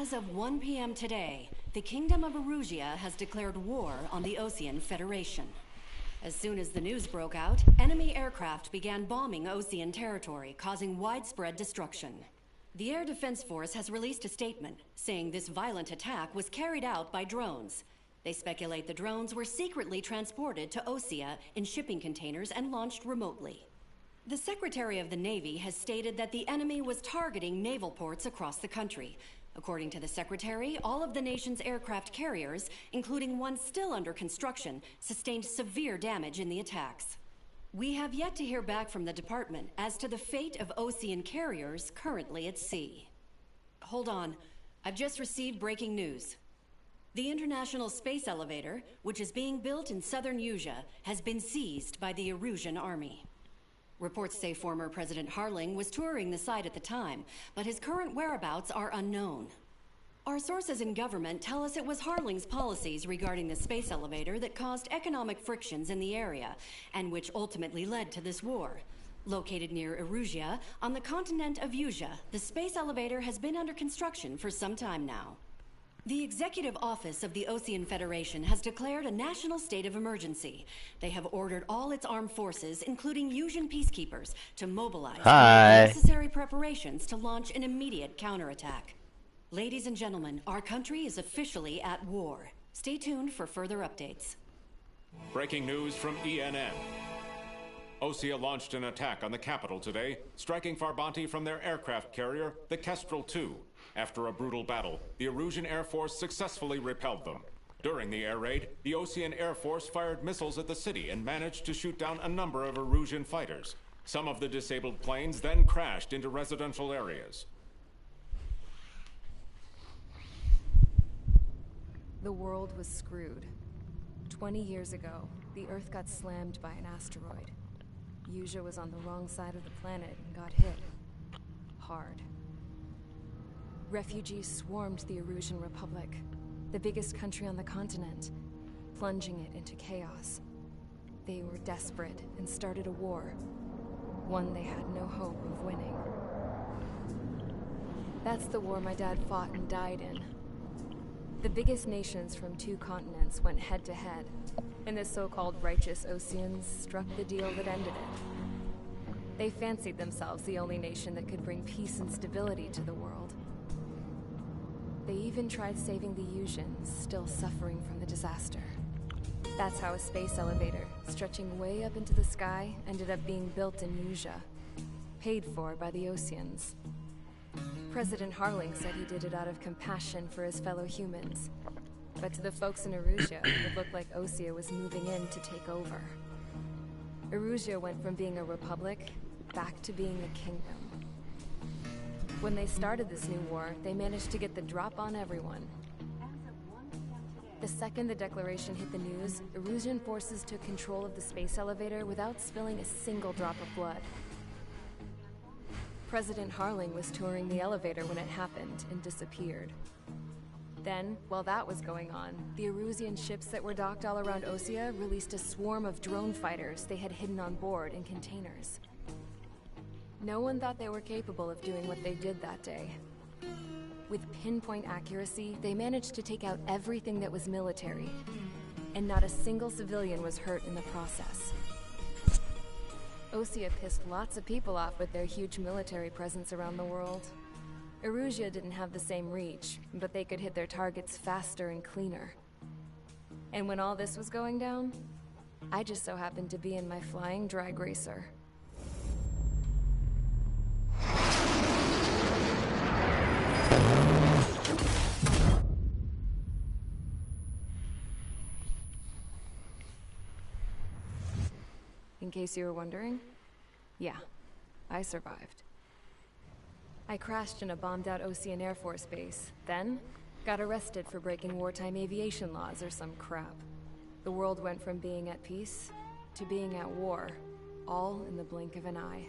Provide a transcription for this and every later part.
As of 1 p.m. today, the Kingdom of Erusia has declared war on the Osean Federation. As soon as the news broke out, enemy aircraft began bombing Osean territory, causing widespread destruction. The Air Defense Force has released a statement saying this violent attack was carried out by drones. They speculate the drones were secretly transported to Osea in shipping containers and launched remotely. The Secretary of the Navy has stated that the enemy was targeting naval ports across the country. According to the Secretary, all of the nation's aircraft carriers, including one still under construction, sustained severe damage in the attacks. We have yet to hear back from the department as to the fate of Osean carriers currently at sea. Hold on, I've just received breaking news. The International Space Elevator, which is being built in southern Usea, has been seized by the Erusian army. Reports say former President Harling was touring the site at the time, but his current whereabouts are unknown. Our sources in government tell us it was Harling's policies regarding the space elevator that caused economic frictions in the area, and which ultimately led to this war. Located near Erusia, on the continent of Usea, the space elevator has been under construction for some time now. The Executive Office of the Osean Federation has declared a national state of emergency. They have ordered all its armed forces, including Usian peacekeepers, to mobilize and make necessary preparations to launch an immediate counterattack. Ladies and gentlemen, our country is officially at war. Stay tuned for further updates. Breaking news from ENN. Osea launched an attack on the capital today, striking Farbanti from their aircraft carrier, the Kestrel II. After a brutal battle, the Erusian Air Force successfully repelled them. During the air raid, the Osean Air Force fired missiles at the city and managed to shoot down a number of Erusian fighters. Some of the disabled planes then crashed into residential areas. The world was screwed. 20 years ago, the Earth got slammed by an asteroid. Usea was on the wrong side of the planet and got hit. Hard. Refugees swarmed the Erusian Republic, the biggest country on the continent, plunging it into chaos. They were desperate and started a war, one they had no hope of winning. That's the war my dad fought and died in. The biggest nations from 2 continents went head-to-head, and the so-called righteous Oseans struck the deal that ended it. They fancied themselves the only nation that could bring peace and stability to the world. They even tried saving the Usians, still suffering from the disaster. That's how a space elevator, stretching way up into the sky, ended up being built in Usea, paid for by the Oseans. President Harling said he did it out of compassion for his fellow humans. But to the folks in Erusia, it looked like Osea was moving in to take over. Erusia went from being a republic back to being a kingdom. When they started this new war, they managed to get the drop on everyone. The second the declaration hit the news, Erusian forces took control of the space elevator without spilling a single drop of blood. President Harling was touring the elevator when it happened and disappeared. Then, while that was going on, the Erusian ships that were docked all around Osea released a swarm of drone fighters they had hidden on board in containers. No one thought they were capable of doing what they did that day. With pinpoint accuracy, they managed to take out everything that was military, and not a single civilian was hurt in the process. Osea pissed lots of people off with their huge military presence around the world. Erusia didn't have the same reach, but they could hit their targets faster and cleaner. And when all this was going down, I just so happened to be in my flying drag racer. In case you were wondering, yeah, I survived. I crashed in a bombed-out Osean Air Force base, then got arrested for breaking wartime aviation laws or some crap. The world went from being at peace to being at war, all in the blink of an eye.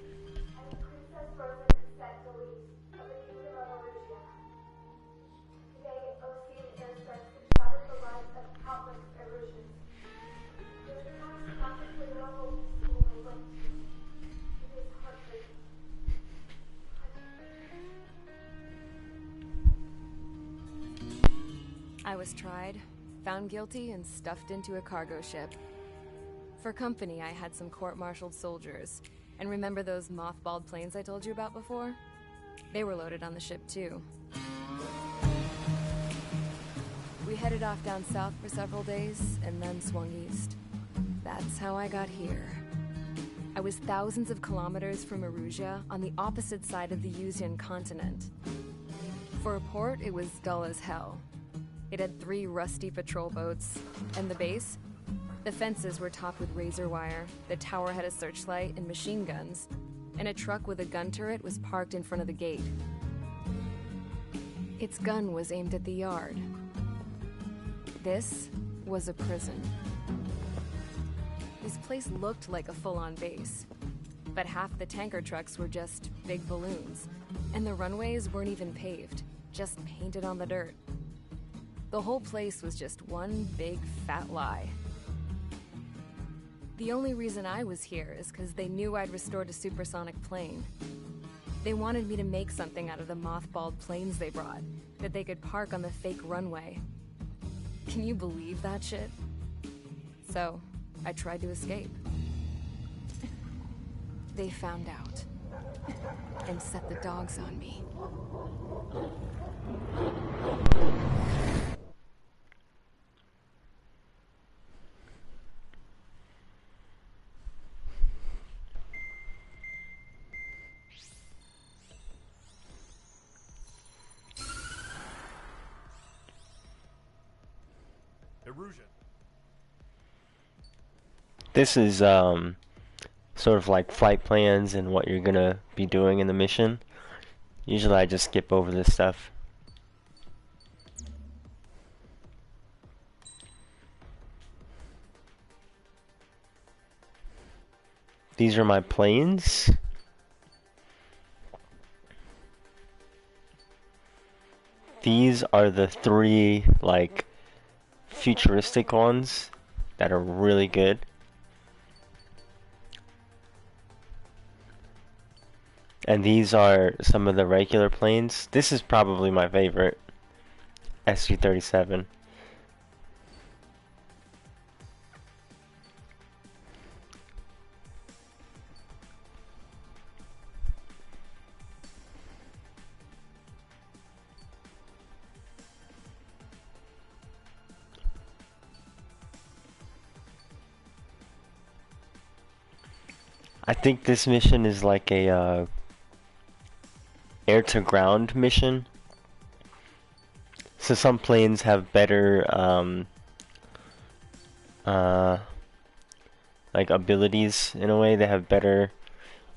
I was tried, found guilty, and stuffed into a cargo ship. For company, I had some court-martialed soldiers. And remember those mothballed planes I told you about before? They were loaded on the ship, too. We headed off down south for several days, and then swung east. That's how I got here. I was thousands of kilometers from Erusia, on the opposite side of the Yuzian continent. For a port, it was dull as hell. It had 3 rusty patrol boats, and the base? The fences were topped with razor wire, the tower had a searchlight and machine guns, and a truck with a gun turret was parked in front of the gate. Its gun was aimed at the yard. This was a prison. This place looked like a full-on base, but half the tanker trucks were just big balloons, and the runways weren't even paved, just painted on the dirt. The whole place was just one big fat lie. The only reason I was here is because they knew I'd restored a supersonic plane. They wanted me to make something out of the mothballed planes they brought, that they could park on the fake runway. Can you believe that shit? So, I tried to escape. They found out, and set the dogs on me. Erusia. This is sort of like flight plans and what you're gonna be doing in the mission. Usually I just skip over this stuff. These are my planes. These are the 3 like futuristic ones that are really good. And these are some of the regular planes. This is probably my favorite, SU-37. I think this mission is like a air-to-ground mission. So some planes have better like abilities in a way. They have better,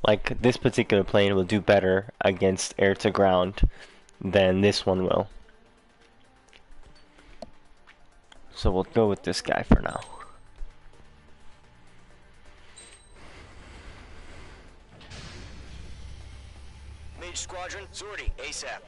like this particular plane will do better against air-to-ground than this one will. So we'll go with this guy for now. Mage Squadron, sortie, ASAP.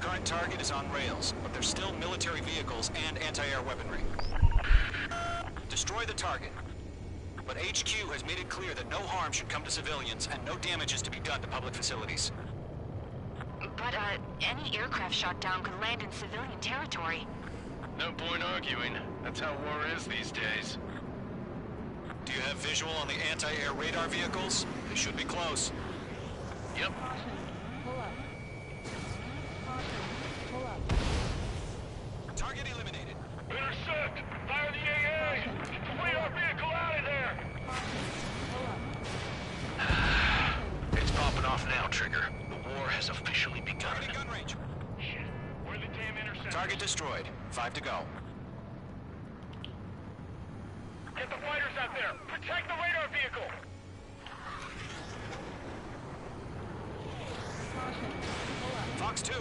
Current target is on rails, but there's still military vehicles and anti-air weaponry. Destroy the target. But HQ has made it clear that no harm should come to civilians and no damage is to be done to public facilities. But, any aircraft shot down could land in civilian territory. No point arguing. That's how war is these days. Do you have visual on the anti-air radar vehicles? They should be close. Yep. Target eliminated. Intercept! Fire the AA! Flee our vehicle out of there! It's popping off now, Trigger. The war has officially begun. Target gun range. Shit. Where the damn intercept? Target destroyed. 5 to go. Get the fighters out there! Protect the radar vehicle! Fox 2.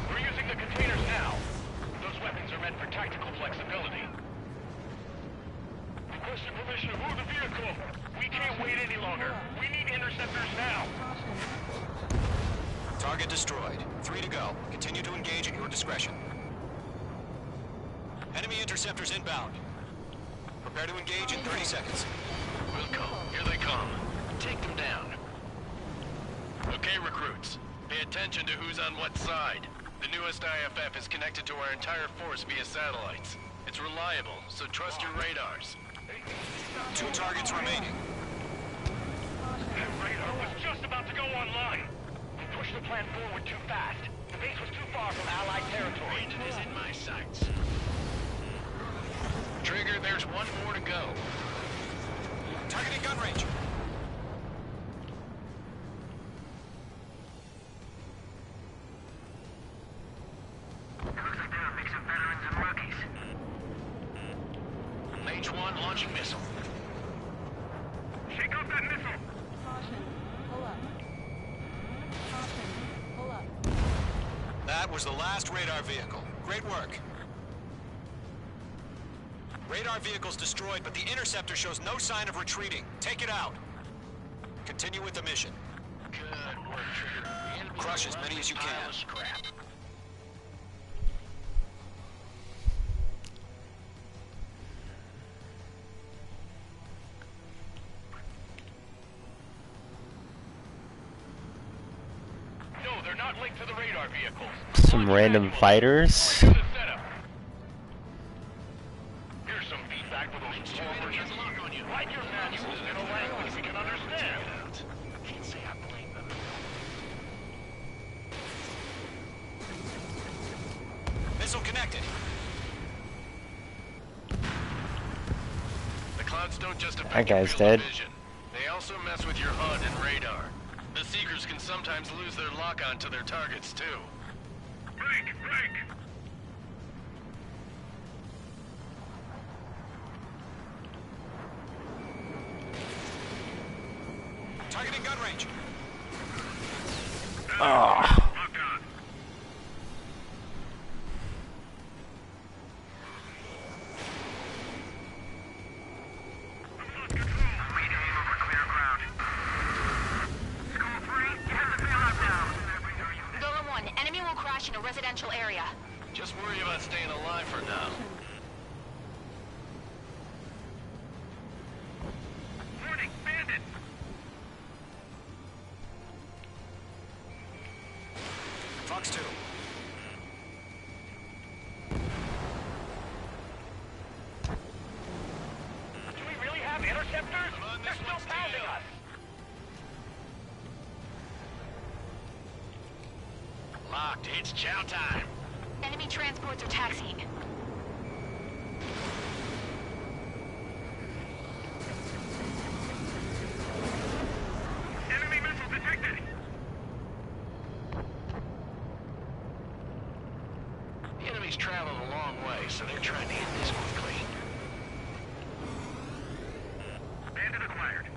We're using the containers now. Those weapons are meant for tactical flexibility. Requesting permission of Target destroyed. 3 to go. Continue to engage at your discretion. Enemy interceptors inbound. Prepare to engage in 30 seconds. Wilco, here they come. Take them down. Okay, recruits. Pay attention to who's on what side. The newest IFF is connected to our entire force via satellites. It's reliable, so trust your radars. 2 targets remaining. That radar was just about to go online. We pushed the plan forward too fast. The base was too far from Allied territory. Brandon is in my sights. Trigger, there's 1 more to go. Targeting gun range. Looks like they're a mix of veterans and rookies. H1 launching missile. Shake off that missile! That was the last radar vehicle. Great work. Radar vehicle's destroyed, but the interceptor shows no sign of retreating. Take it out. Continue with the mission. Good work, Trigger. The enemy Crush is as many as you a pile can. of scrap. No, they're not linked to the radar vehicles. Some random fighters. Here's the setup. Here's some feedback for those forward. Write your manuals in a language we can understand. Can't say I blame them. Missile connected. The clouds don't just affect That your guy's field of dead. vision. They also mess with your HUD and radar. The Seekers can sometimes lose their lock-on to their targets, too. Break! Break! Targeting gun range. Ah. Locked on. I've lost control. Lead aim over clear ground. Skull 3, you have the payload down. Golem 1, enemy will crash in a residential area. Just worry about staying alive for now. Warning, bandit! Fox 2. Do we really have interceptors? They're still pounding us. Locked. It's chow time. Enemy transports are taxiing. Enemy missile detected. The enemy's traveled a long way, so they're trying to hit this quickly. Bandit acquired.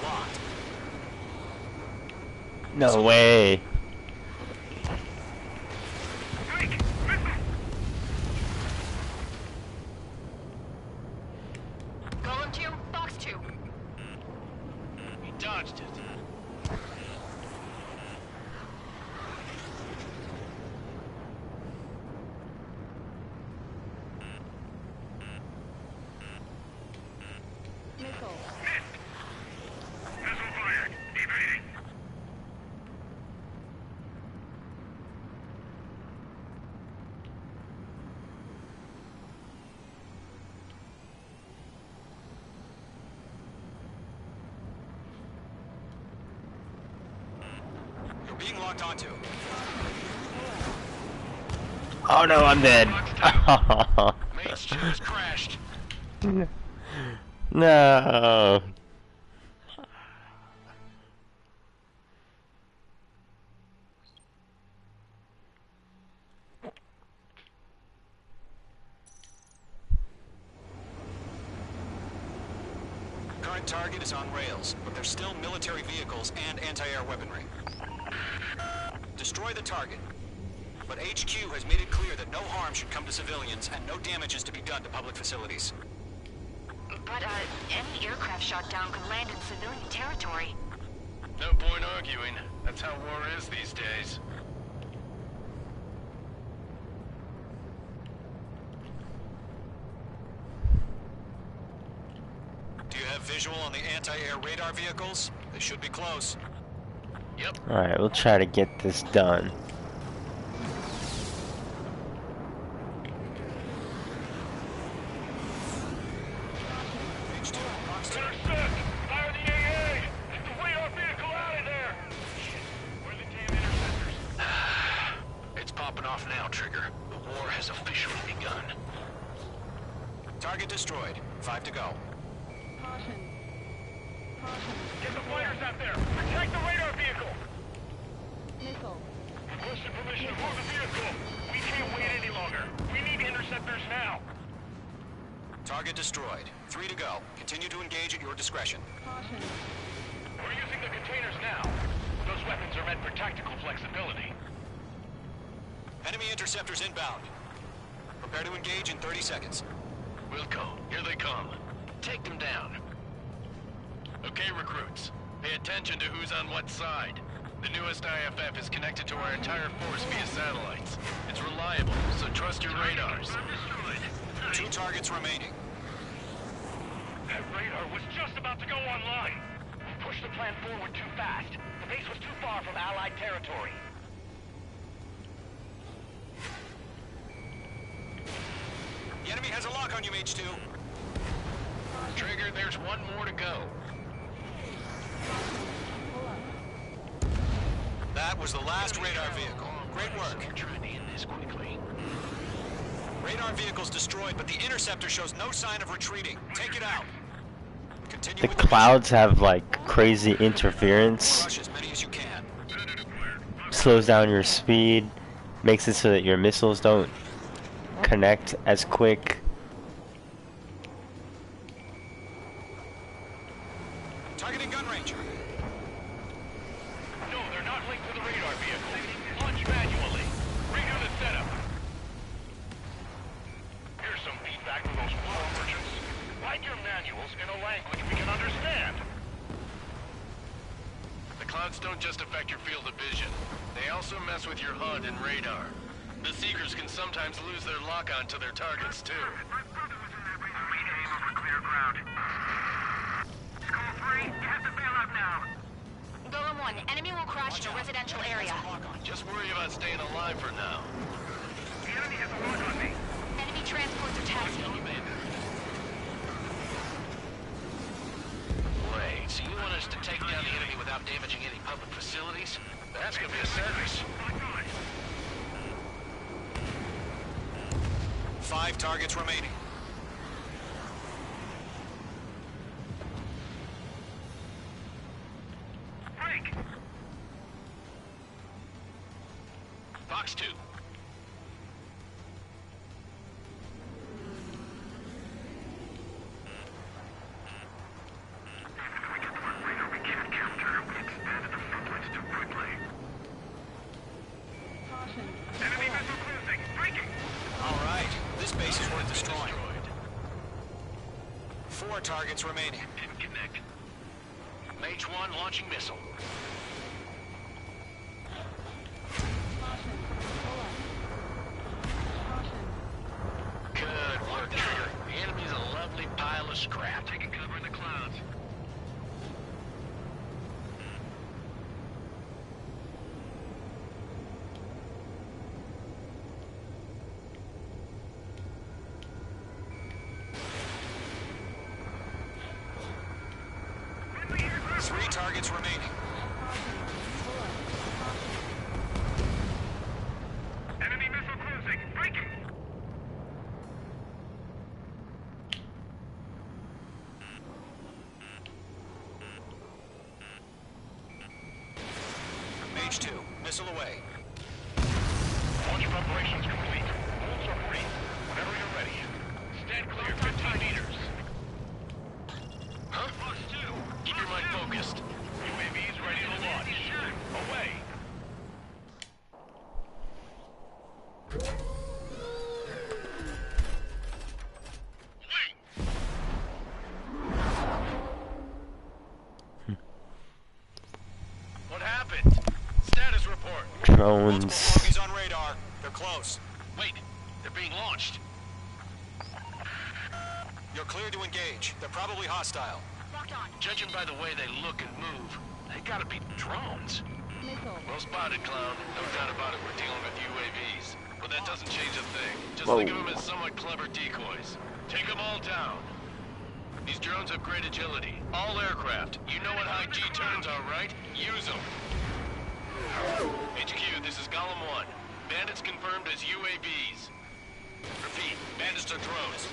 Locked. No way. Break! Missile! Golem 2, Fox 2. He dodged it. Missile fired. Evading. You're being locked onto. Oh no, I'm dead. Mate's just crashed. No. Current target is on rails, but there's still military vehicles and anti-air weaponry. Destroy the target. But HQ has made it clear that no harm should come to civilians and no damage is to be done to public facilities. But, any aircraft shot down could land in civilian territory. No point arguing. That's how war is these days. Do you have visual on the anti-air radar vehicles? They should be close. Yep. Alright, we'll try to get this done. Intercept! Fire the AA! Get the radar vehicle out of there! Shit, where are the damn interceptors? It's popping off now, Trigger. The war has officially begun. Target destroyed. 5 to go. Get the fighters out there! Protect the radar vehicle! Requesting permission to move the vehicle! We can't wait any longer! We need interceptors now! Target destroyed. 3 to go. Continue to engage at your discretion. We're using the containers now. Those weapons are meant for tactical flexibility. Enemy interceptors inbound. Prepare to engage in 30 seconds. Wilco, here they come. Take them down. Okay, recruits. Pay attention to who's on what side. The newest IFF is connected to our entire force via satellites. It's reliable, so trust your radars. 2 targets remaining. That radar was just about to go online. We pushed the plan forward too fast. The base was too far from Allied territory. The enemy has a lock on you, H2. Trigger, there's one more to go. That was the last radar vehicle. Great work. We're trying to end this quickly. Radar vehicle's destroyed, but the interceptor shows no sign of retreating. Take it out. Continue The with the clouds have like crazy interference. Crush as many as you can. Slows down your speed, makes it so that your missiles don't connect as quick. Targeting gun range. No, they're not linked to the radar vehicle. Launch manually. Redo the setup. Here's some feedback from those war merchants. Write your manuals in a language we can understand. The clouds don't just affect your field of vision. They also mess with your HUD and radar. The Seekers can sometimes lose their lock-on to their targets, too. My brother was in that region. We aim over clear ground. Skull 3, you have to bail out now. Golem 1, enemy will crash in a residential area. Just worry about staying alive for now. The enemy has a lock on me. Enemy transports are tasking. Wait, so you want us to take down the enemy without damaging any public facilities? That's gonna be a service. 5 targets remaining. Break! Fox 2. We can't capture. We expanded the footprints too quickly. Enemy missile cruising. Breaking! All right. This base is worth destroying. 4 targets remaining. Didn't connect. Mage 1 launching missile. Good work, Trigger. The enemy's a lovely pile of scrap. Taking cover in the clouds. Three targets remaining. Enemy missile cruising. Breaking! Mage 2, missile away. Launch preparations complete. Bolts are free. Whenever you're ready. Stand clear, 15 meters. Huh? Fox 2. Keep your mind focused. UAVs ready to launch. Away. drones. Bogeys on radar. They're close. Wait, they're being launched. You're clear to engage. They're probably hostile. Locked on. Judging by the way they look and move, they gotta be drones. Well spotted, Clown. No doubt about it, we're dealing with UAVs. But that doesn't change a thing. Just think of them as somewhat clever decoys. Take them all down. These drones have great agility. All aircraft. You know what high G turns are, right? Use them. HQ, this is Golem 1. Bandits confirmed as UAVs. Repeat, bandits are drones.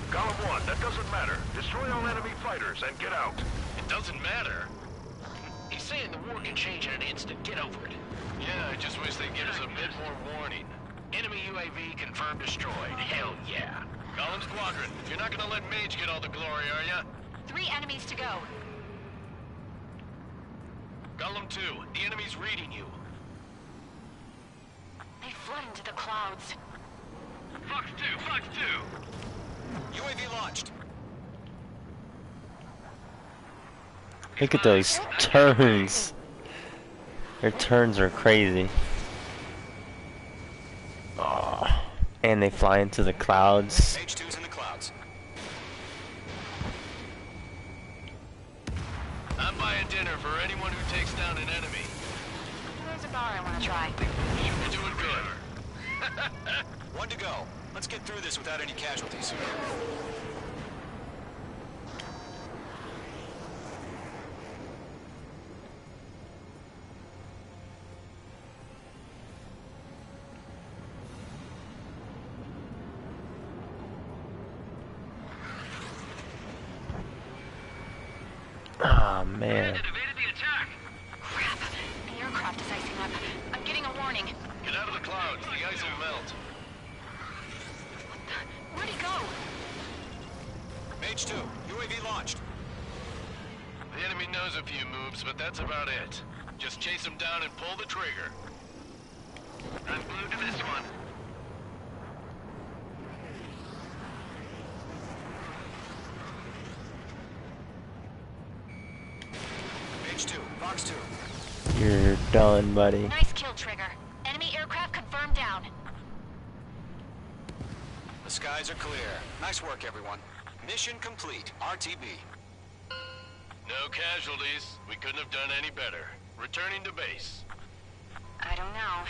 Golem 1, that doesn't matter. Destroy all enemy fighters and get out. It doesn't matter. He's saying the war can change in an instant. Get over it. Yeah, I just wish they'd give us a bit more warning. Enemy UAV confirmed destroyed. Hell yeah. Golem Squadron, you're not gonna let Mage get all the glory, are ya? 3 enemies to go. Golem 2, the enemy's reading you. They flood into the clouds. Fox 2. UAV launched. Look at those turns. Their turns are crazy. Oh, and they fly into the clouds. H2's in the clouds. I'm buying dinner for anyone who takes down an enemy. There's a bar I want to try. You're doing good. 1 to go. Let's get through this without any casualties. Oh man. Evaded the attack. Crap. The aircraft is icing up. I'm getting a warning. Get out of the clouds, the ice will melt. Where'd he go? Mage 2, UAV launched. The enemy knows a few moves, but that's about it. Just chase him down and pull the trigger. I'm glued to this one. Mage 2, Fox 2. You're done, buddy. Nice kill, Trigger. Enemy aircraft confirmed down. The skies are clear. Nice work, everyone. Mission complete. RTB. No casualties. We couldn't have done any better. Returning to base. I don't know.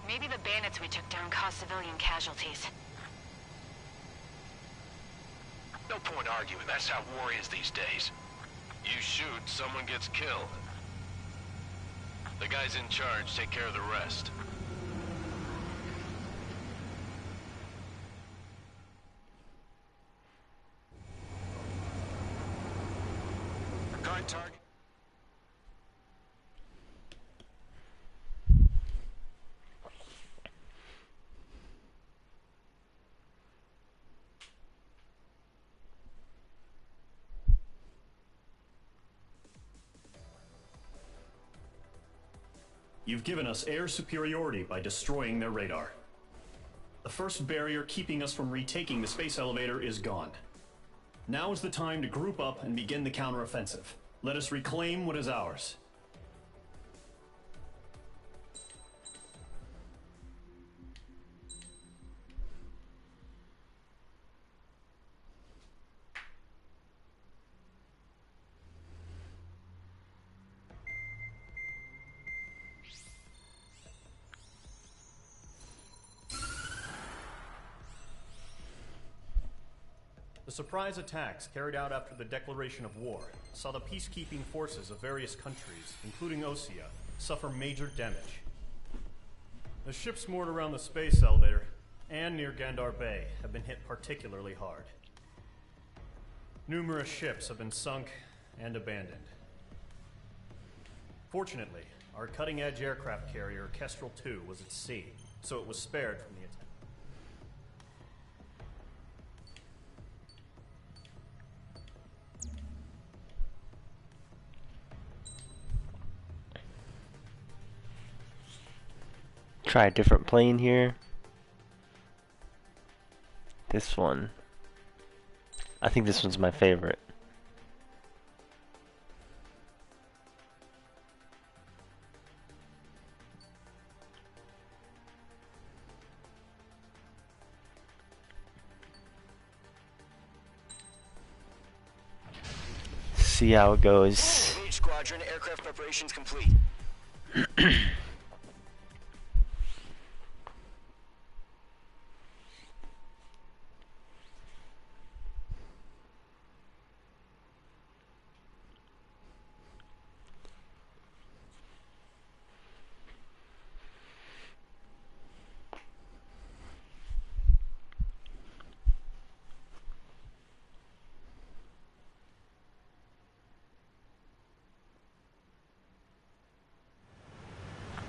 Maybe the bandits we took down caused civilian casualties. No point arguing. That's how war is these days. You shoot, someone gets killed. The guys in charge take care of the rest. Current target. You've given us air superiority by destroying their radar. The first barrier keeping us from retaking the space elevator is gone. Now is the time to group up and begin the counteroffensive. Let us reclaim what is ours. The surprise attacks carried out after the declaration of war saw the peacekeeping forces of various countries, including Osea, suffer major damage. The ships moored around the space elevator and near Gandar Bay have been hit particularly hard. Numerous ships have been sunk and abandoned. Fortunately, our cutting-edge aircraft carrier, Kestrel 2, was at sea, so it was spared from the attack. Try a different plane here. This one. I think this one's my favorite. see how it goes. Mage Squadron, aircraft preparations complete.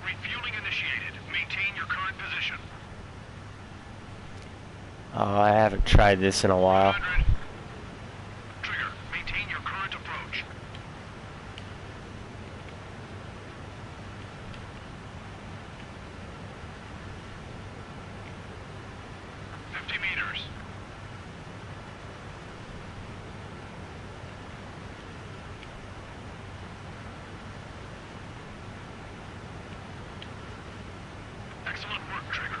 Refueling initiated. Maintain your current position. Oh, I haven't tried this in a while. 100. Trigger, maintain your current approach. $50 meters. Excellent work, Trigger.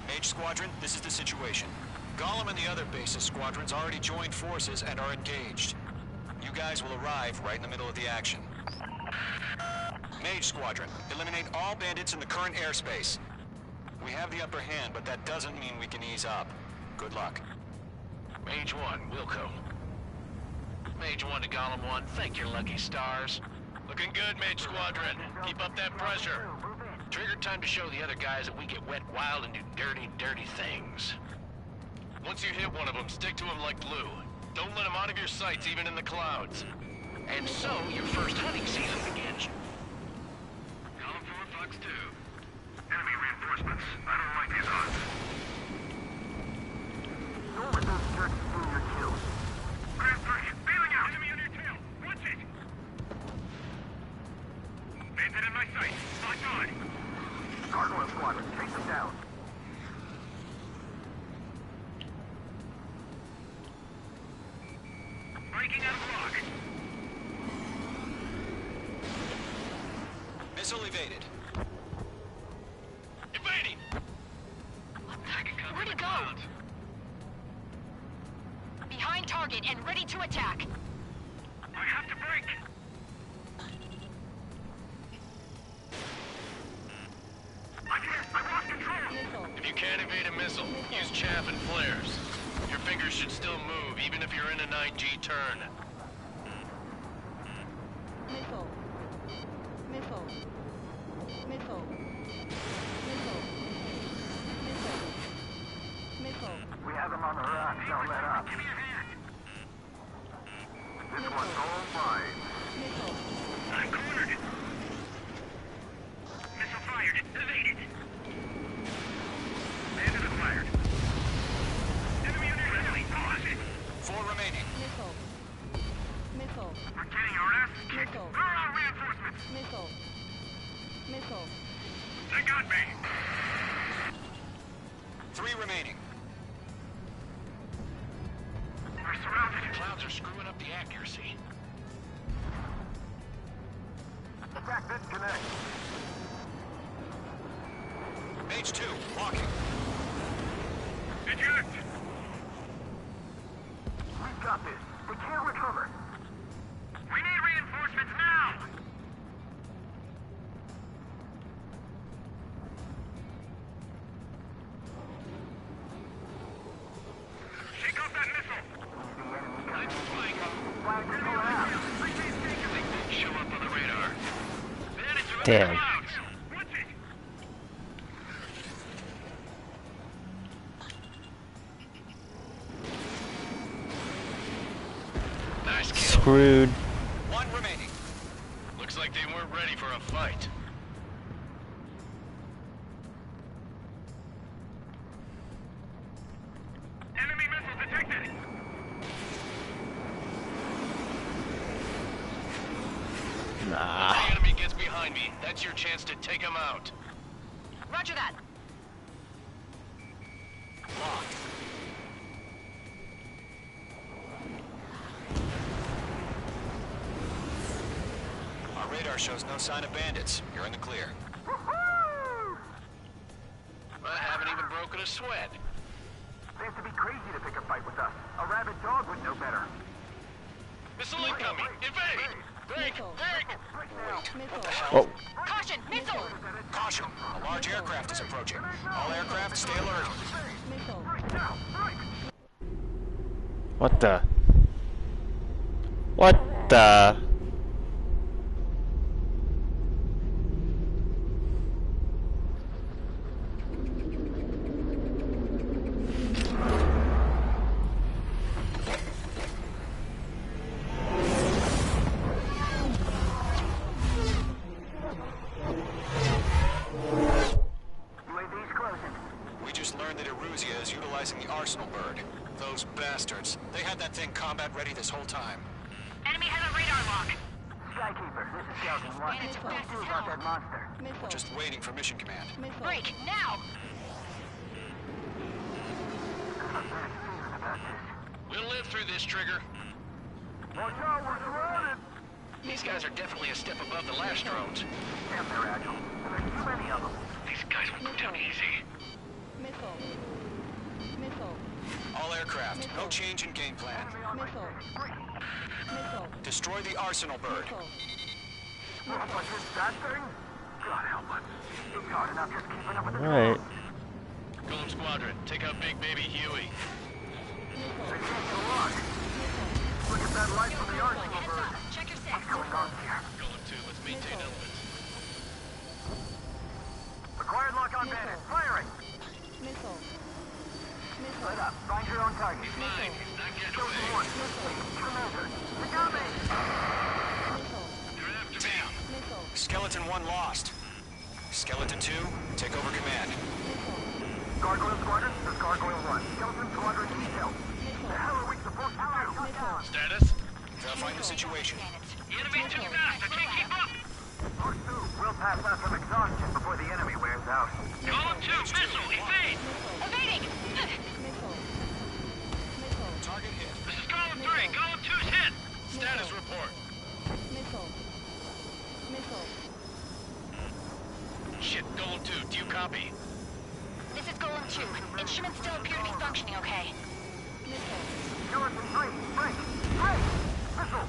Mage Squadron, this is the situation. Gollum and the other bases squadrons already joined forces and are engaged. You guys will arrive right in the middle of the action. Mage Squadron, eliminate all bandits in the current airspace. We have the upper hand, but that doesn't mean we can ease up. Good luck. Mage 1, Wilco. Mage 1 to Gollum 1, thank your lucky stars. Looking good, Mage Squadron. Keep up that pressure. Trigger, time to show the other guys that we get wet wild and do dirty, dirty things. Once you hit one of them, stick to them like glue. Don't let them out of your sights, even in the clouds. And so, your first hunting season begins. Column 4, Fox 2. Enemy reinforcements. I don't like these odds. Don't let those jerks steal your kills. Grand 3, bailing out. Enemy on your tail. Watch it. Bandit in my sight. Locked on. Gargoyle Squadron, take them down. Breaking out of lock. Missile evaded. Evading! Where'd he go? Behind target and ready to attack. I have to break. I lost control. If you can't evade a missile, use chaff and flares. Your fingers should still move, even if you're in a 9G turn. Missile. Missile. Missile. Missile. Missile. Missile. We have them on the run. Don't let up. Give me a hand. This one's all mine. Missile. I'm cornered. Missile fired. Evaded. Bandit acquired. Enemy on your friendly. Pause it. 4 remaining. Missile. Missile. We're getting our ass kicked. Missile. Throw out reinforcements. Missile. Missile. They got me. 3 remaining. We're surrounded. Clouds are screwing up the accuracy. Attack disconnect. Mage 2, locking. Eject. We've got this. They can't recover. We need reinforcements now. Shake off that missile. Let's flank. Flag is pulling out. Show up on the radar. Bandits are Damn. in the clouds. What's it? Nice kill. Screwed. 1 remaining. Looks like they weren't ready for a fight. Enemy missile detected. Nah. Once the enemy gets behind me, that's your chance to take him out. Roger that. Locked. Our radar shows no sign of bandits. You're in the clear. I haven't even broken a sweat. They have to be crazy to pick a fight with us. A rabid dog would know better. Missile incoming! Evade! Break! Missile. Break! Missile. Oh, Caution! Missile! Caution! A large aircraft is approaching. All aircraft, stay alert. Missile. what the? What the? UAV's closing. We just learned that Eruzia is utilizing the Arsenal bird. Those bastards. They had that thing combat ready this whole time. Enemy has a radar lock. Skykeeper, this is Scout 1. Bandits are fast as Who hell. got that monster? Missile. Just waiting for mission command. Missile. Break! Now! I'm bad feeling about this. We'll live through this, Trigger. Watch out, we're surrounded! These guys are definitely a step above the last drones. Damn, they're agile. And there's too many of them. These guys will go down easy. Missile. Missile. All aircraft, no change in game plan. Missile. Missile. Destroy the Arsenal bird. Missile. What's this, that thing? God help us. It's hard enough just keeping up with the Alright. Golem Squadron, take out Big Baby Huey. They can't go on. Look at that light from the Arsenal Heads bird. up! Check your What's six. going on here? Golem 2, let's maintain elements. Acquired lock on bandit. Firing! Missile. Split Missile. up. Find your own target. Mine, not getting Chosen away. one. Commander. They got me! Missile. You're after me. Missile. Skeleton 1 lost. Skeleton 2, take over command. Missile. Gargoyle Squadron, this is Gargoyle 1. Skeleton Squadron needs help. The hell are we supposed to do? Missile. Status? Verifying the situation. The enemy's too fast, I can't keep up! Pursue. We'll pass out from exhaustion before the enemy wears out. Golem 2, missile, evade! Evading! Missile. Missile. Target hit. This is Golem 3, Golem 2's hit! Status report. Missile. Missile. Shit, Golem 2, do you copy? This is Golem 2. Instruments still appear to be functioning okay. Missile. Skeleton 3, break! Break! Missile!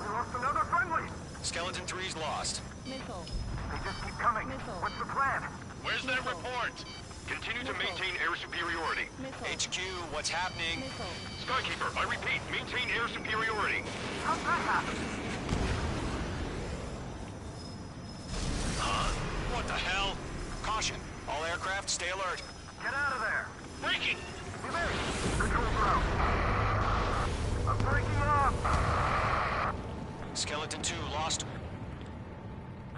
We lost another friendly! Skeleton 3's lost. Missile. They just keep coming. Missile. What's the plan? Where's their report? Continue to maintain air superiority. Missile. HQ, what's happening? Missile. Skykeeper, I repeat, maintain air superiority. How'd that happen? What the hell? Caution. All aircraft, stay alert. Get out of there! Breaking! Evade! Control ground. I'm breaking up! Skeleton 2 lost.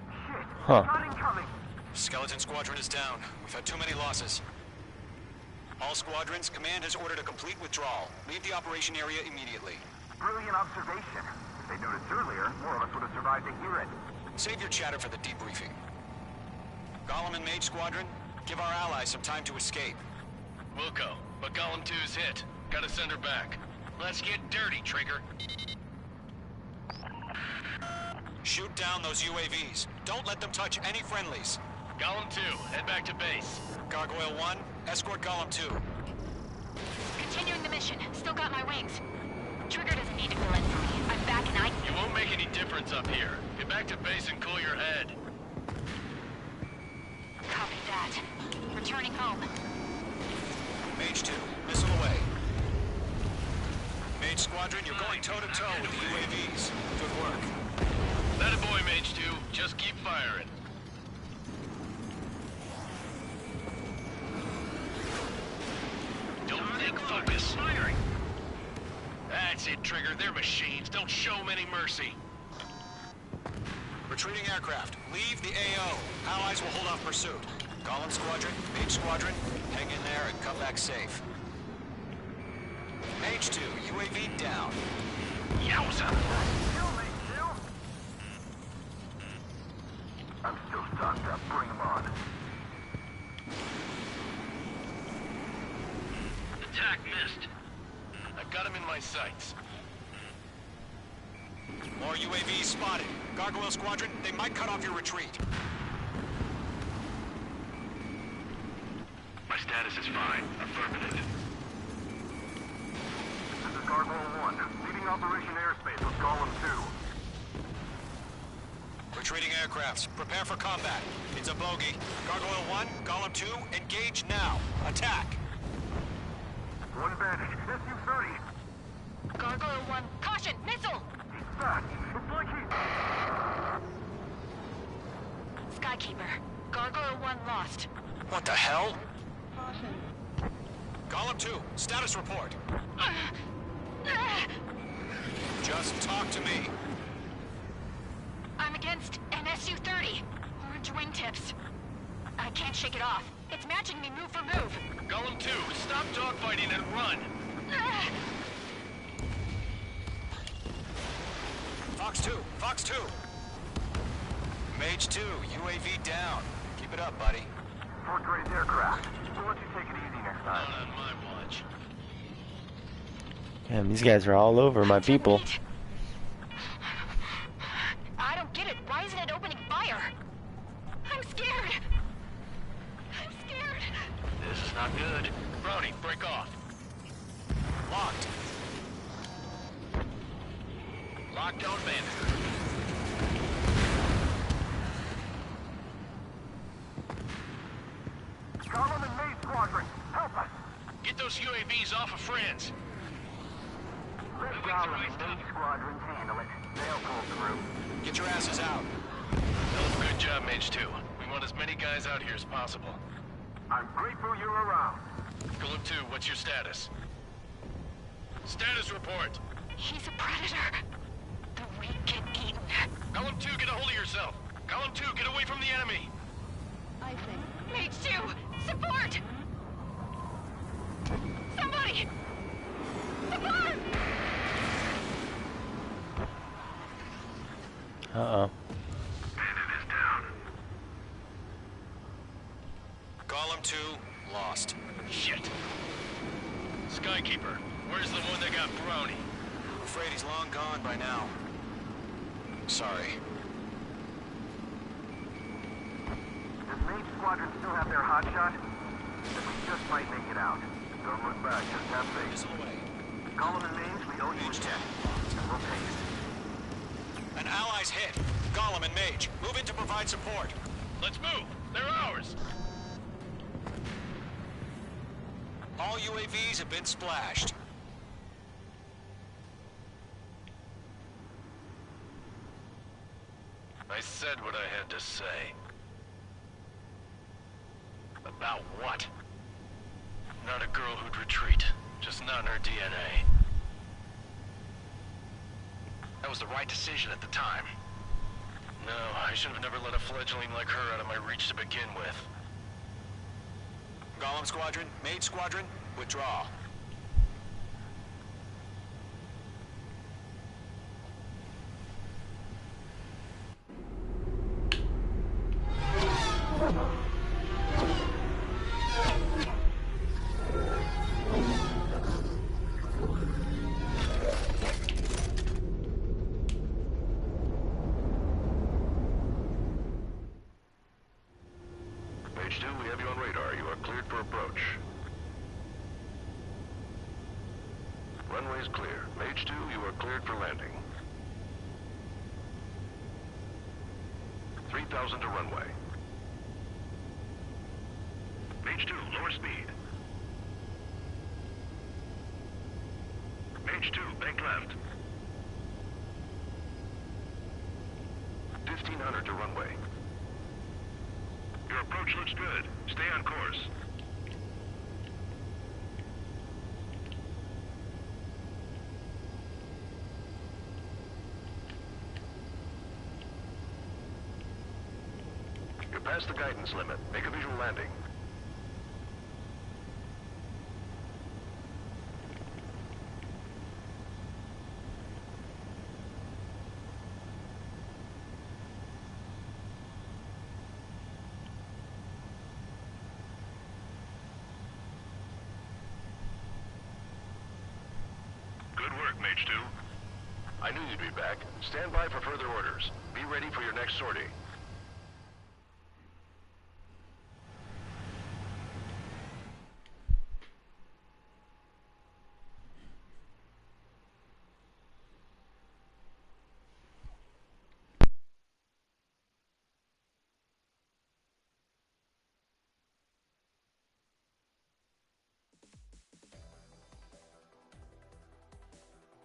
Shit! Huh. Not incoming! Skeleton Squadron is down. We've had too many losses. All squadrons, command has ordered a complete withdrawal. Leave the operation area immediately. Brilliant observation. If they'd noticed earlier, more of us would have survived to hear it. Save your chatter for the debriefing. Golem and Mage Squadron, give our allies some time to escape. Wilco, but Golem 2's hit. Gotta send her back. Let's get dirty, Trigger. Shoot down those UAVs. Don't let them touch any friendlies. Golem 2, head back to base. Gargoyle 1, escort Golem 2. Continuing the mission. Still got my wings. Trigger doesn't need to fill in for me. I'm back and I... You won't make any difference up here. Get back to base and cool your head. Copy that. Returning home. Mage 2, missile away. Mage Squadron, you're going toe-to-toe with the UAVs. Good work. That a boy, Mage 2. Just keep firing. Don't think, focus. Firing. That's it, Trigger. They're machines. Don't show them any mercy. Retreating aircraft, leave the AO. Allies will hold off pursuit. Golem Squadron, Mage Squadron, hang in there and come back safe. Mage 2, UAV down. Yowza! Kill me, still? I'm still stocked up. Bring them on. my sights. More UAVs spotted. Gargoyle Squadron, they might cut off your retreat. My status is fine. Affirmative. This is Gargoyle 1, leading Operation Airspace with Golem 2. Retreating aircrafts, prepare for combat. It's a bogey. Gargoyle 1, Golem 2, engage now. Attack. One advantage. SU-30. Gargoyle 1, caution! Missile! He's fast. It's like he's... Skykeeper, Gargoyle 1 lost. What the hell? Golem 2, status report. Just talk to me. I'm against an SU-30. Orange wingtips. I can't shake it off. It's matching me move for move. Golem 2, stop dogfighting and run! Fox 2, Fox 2. Mage 2, UAV down. Keep it up, buddy. Fourth-grade aircraft. We'll let you take it easy next time. Not on my watch. Damn, these guys are all over my people. I don't get it. Why isn't it opening fire? I'm scared. I'm scared. This is not good. Brownie, break off. Locked. Lockdown bandit. Golem and Maze Squadron, help us! Get those UAVs off of friends. Let Golem and Maze Squadrons handle it. They'll pull through. Get your asses out. Hell of a good job, Mage 2. We want as many guys out here as possible. I'm grateful you're around. Golem 2, what's your status? Status report. He's a predator. The weak get eaten. Golem 2, get a hold of yourself. Golem 2, get away from the enemy. I think. Mage 2, support! Somebody! Support! Uh-oh. Bandit is down. Golem 2, lost. Shit. Skykeeper, where's the one that got Brownie? I'm afraid he's long gone by now. Sorry. Does Maze Squadron still have their hotshot? Then we just might make it out. Don't look back, just have faith. Missile away. Golem and Maze, we owe you a debt. And we'll pay it. An ally's hit. Golem and Mage, move in to provide support. Let's move. They're ours. All UAVs have been splashed. I said what I had to say. About what? Not a girl who'd retreat. Just not in her DNA. That was the right decision at the time. No, I should have never let a fledgling like her out of my reach to begin with. Golem Squadron, Mage Squadron, withdraw. Mage 2, we have you on radar. You are cleared for approach. Runway is clear. Mage 2, you are cleared for landing. 3,000 to runway. Mage 2, lower speed. Mage 2, bank left. 1,500 to runway. Your approach looks good. Stay on course. You're past the guidance limit. Make a visual landing. Good Mage 2. I knew you'd be back. Stand by for further orders. Be ready for your next sortie.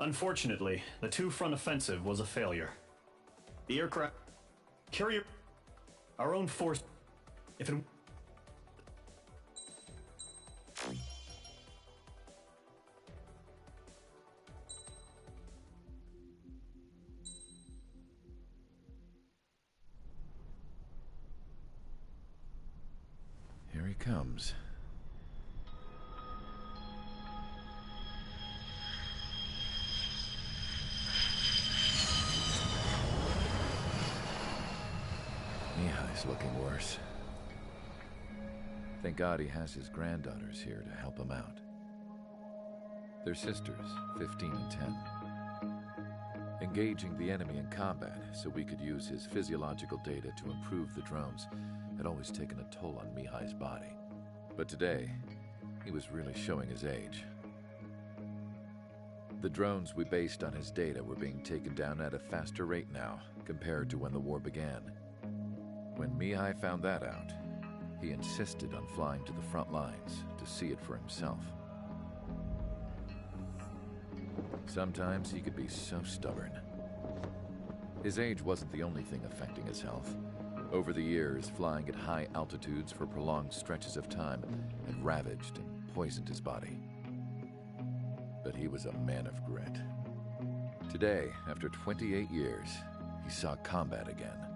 Unfortunately, the two-front offensive was a failure. The aircraft carrier, our own force, if it... Here he comes. Mihai's looking worse. Thank God he has his granddaughters here to help him out. They're sisters, 15 and 10. Engaging the enemy in combat so we could use his physiological data to improve the drones had always taken a toll on Mihai's body. But today, he was really showing his age. The drones we based on his data were being taken down at a faster rate now compared to when the war began. When Mihai found that out, he insisted on flying to the front lines to see it for himself. Sometimes he could be so stubborn. His age wasn't the only thing affecting his health. Over the years, flying at high altitudes for prolonged stretches of time had ravaged and poisoned his body. But he was a man of grit. Today, after 28 years, he saw combat again.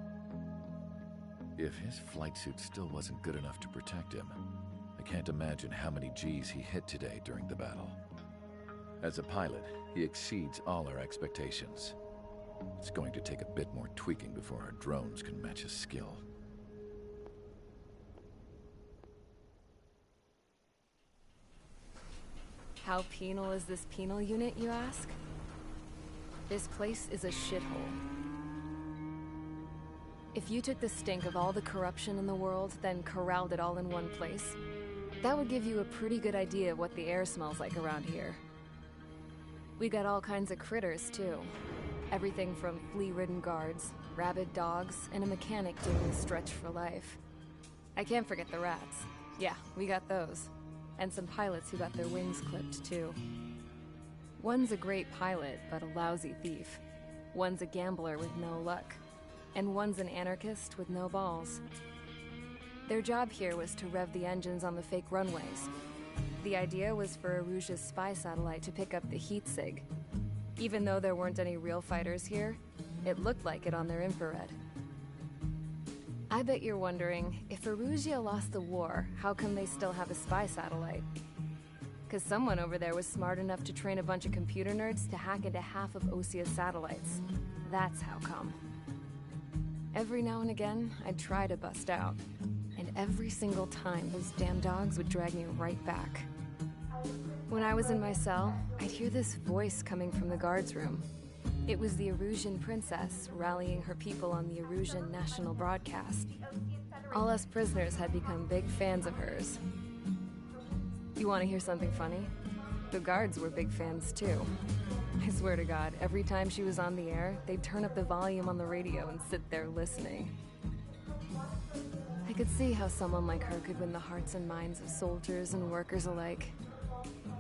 If his flight suit still wasn't good enough to protect him, I can't imagine how many G's he hit today during the battle. As a pilot, he exceeds all our expectations. It's going to take a bit more tweaking before our drones can match his skill. How penal is this penal unit, you ask? This place is a shithole. If you took the stink of all the corruption in the world, then corralled it all in one place, that would give you a pretty good idea of what the air smells like around here. We got all kinds of critters, too. Everything from flea-ridden guards, rabid dogs, and a mechanic doing the stretch for life. I can't forget the rats. Yeah, we got those. And some pilots who got their wings clipped, too. One's a great pilot, but a lousy thief. One's a gambler with no luck. And one's an anarchist with no balls. Their job here was to rev the engines on the fake runways. The idea was for Erusia's spy satellite to pick up the heat sig. Even though there weren't any real fighters here, it looked like it on their infrared. I bet you're wondering, if Erusia lost the war, how come they still have a spy satellite? Because someone over there was smart enough to train a bunch of computer nerds to hack into half of Osia's satellites. That's how come. Every now and again, I'd try to bust out. And every single time, those damn dogs would drag me right back. When I was in my cell, I'd hear this voice coming from the guards room. It was the Erusian princess rallying her people on the Erusian national broadcast. All us prisoners had become big fans of hers. You want to hear something funny? The guards were big fans too. I swear to God, every time she was on the air, they'd turn up the volume on the radio and sit there listening. I could see how someone like her could win the hearts and minds of soldiers and workers alike.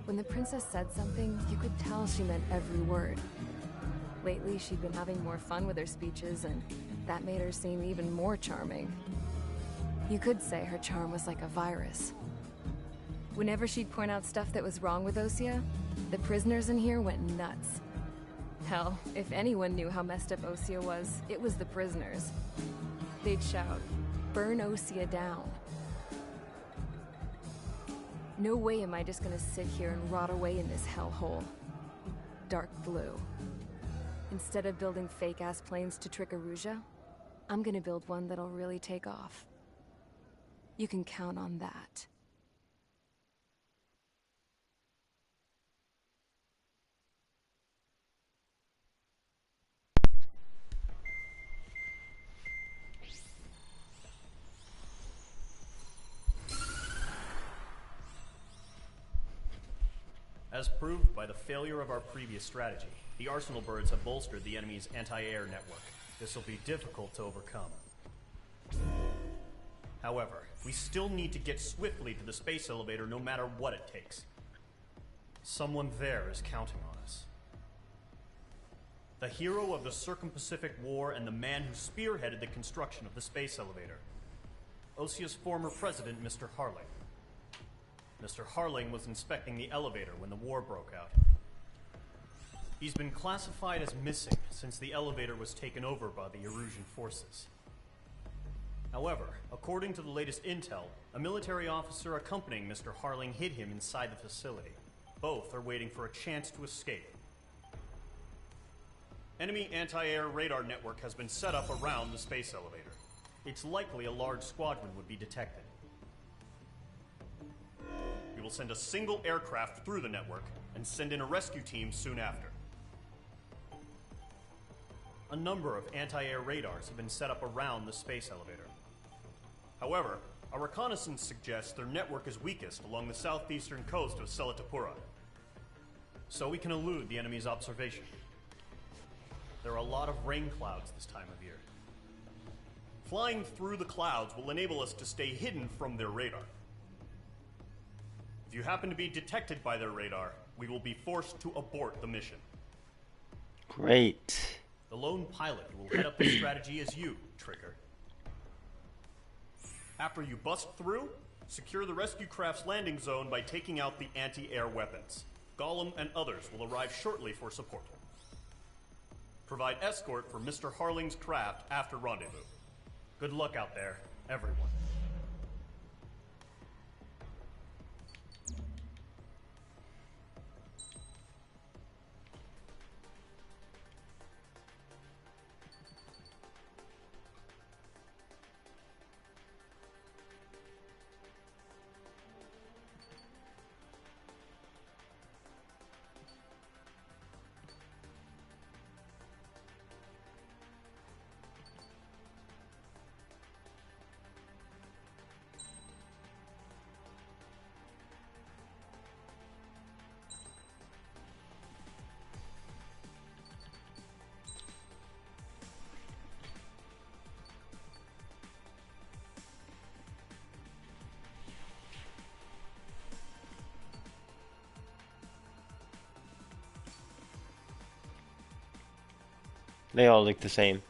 When the princess said something, you could tell she meant every word. Lately, she'd been having more fun with her speeches, and that made her seem even more charming. You could say her charm was like a virus. Whenever she'd point out stuff that was wrong with Osia, the prisoners in here went nuts. Hell, if anyone knew how messed up Osia was, it was the prisoners. They'd shout, "Burn Osia down." No way am I just gonna sit here and rot away in this hellhole. Dark blue. Instead of building fake-ass planes to trick Erusia, I'm gonna build one that'll really take off. You can count on that. As proved by the failure of our previous strategy, the Arsenal birds have bolstered the enemy's anti-air network. This will be difficult to overcome. However, we still need to get swiftly to the space elevator no matter what it takes. Someone there is counting on us. The hero of the Circum-Pacific War and the man who spearheaded the construction of the space elevator. Osia's former president, Mr. Harling. Mr. Harling was inspecting the elevator when the war broke out. He's been classified as missing since the elevator was taken over by the Erusian forces. However, according to the latest intel, a military officer accompanying Mr. Harling hid him inside the facility. Both are waiting for a chance to escape. Enemy anti-air radar network has been set up around the space elevator. It's likely a large squadron would be detected. We will send a single aircraft through the network and send in a rescue team soon after. A number of anti-air radars have been set up around the space elevator. However, our reconnaissance suggests their network is weakest along the southeastern coast of Selatapura, so we can elude the enemy's observation. There are a lot of rain clouds this time of year. Flying through the clouds will enable us to stay hidden from their radar. If you happen to be detected by their radar, we will be forced to abort the mission. Great. The lone pilot who will head up the strategy is you, Trigger. After you bust through, secure the rescue craft's landing zone by taking out the anti-air weapons. Gollum and others will arrive shortly for support. Provide escort for Mr. Harling's craft after rendezvous. Good luck out there, everyone. They all look the same.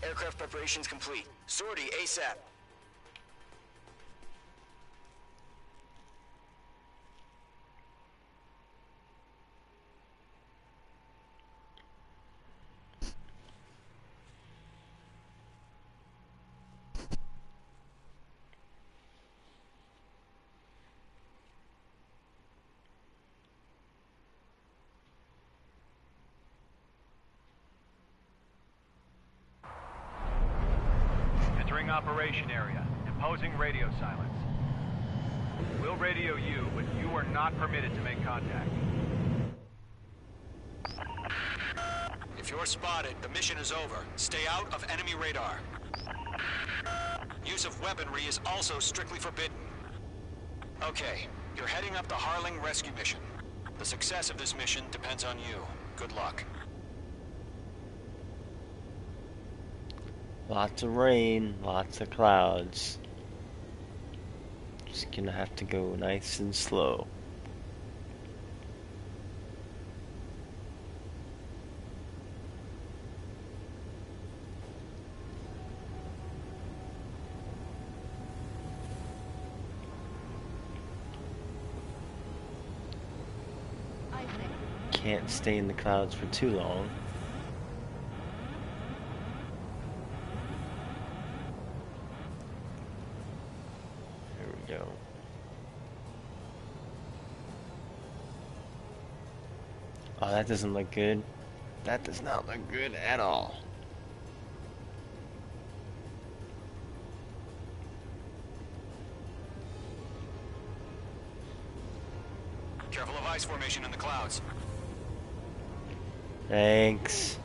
Aircraft preparations complete. Sortie ASAP. Operation area. Imposing radio silence. We'll radio you, but you are not permitted to make contact. If you're spotted, the mission is over. Stay out of enemy radar. Use of weaponry is also strictly forbidden. Okay, you're heading up the Harling rescue mission. The success of this mission depends on you. Good luck. Lots of rain, lots of clouds. Just gonna have to go nice and slow. Can't stay in the clouds for too long. Go. Oh, that doesn't look good. That does not look good at all. Careful of ice formation in the clouds. Thanks.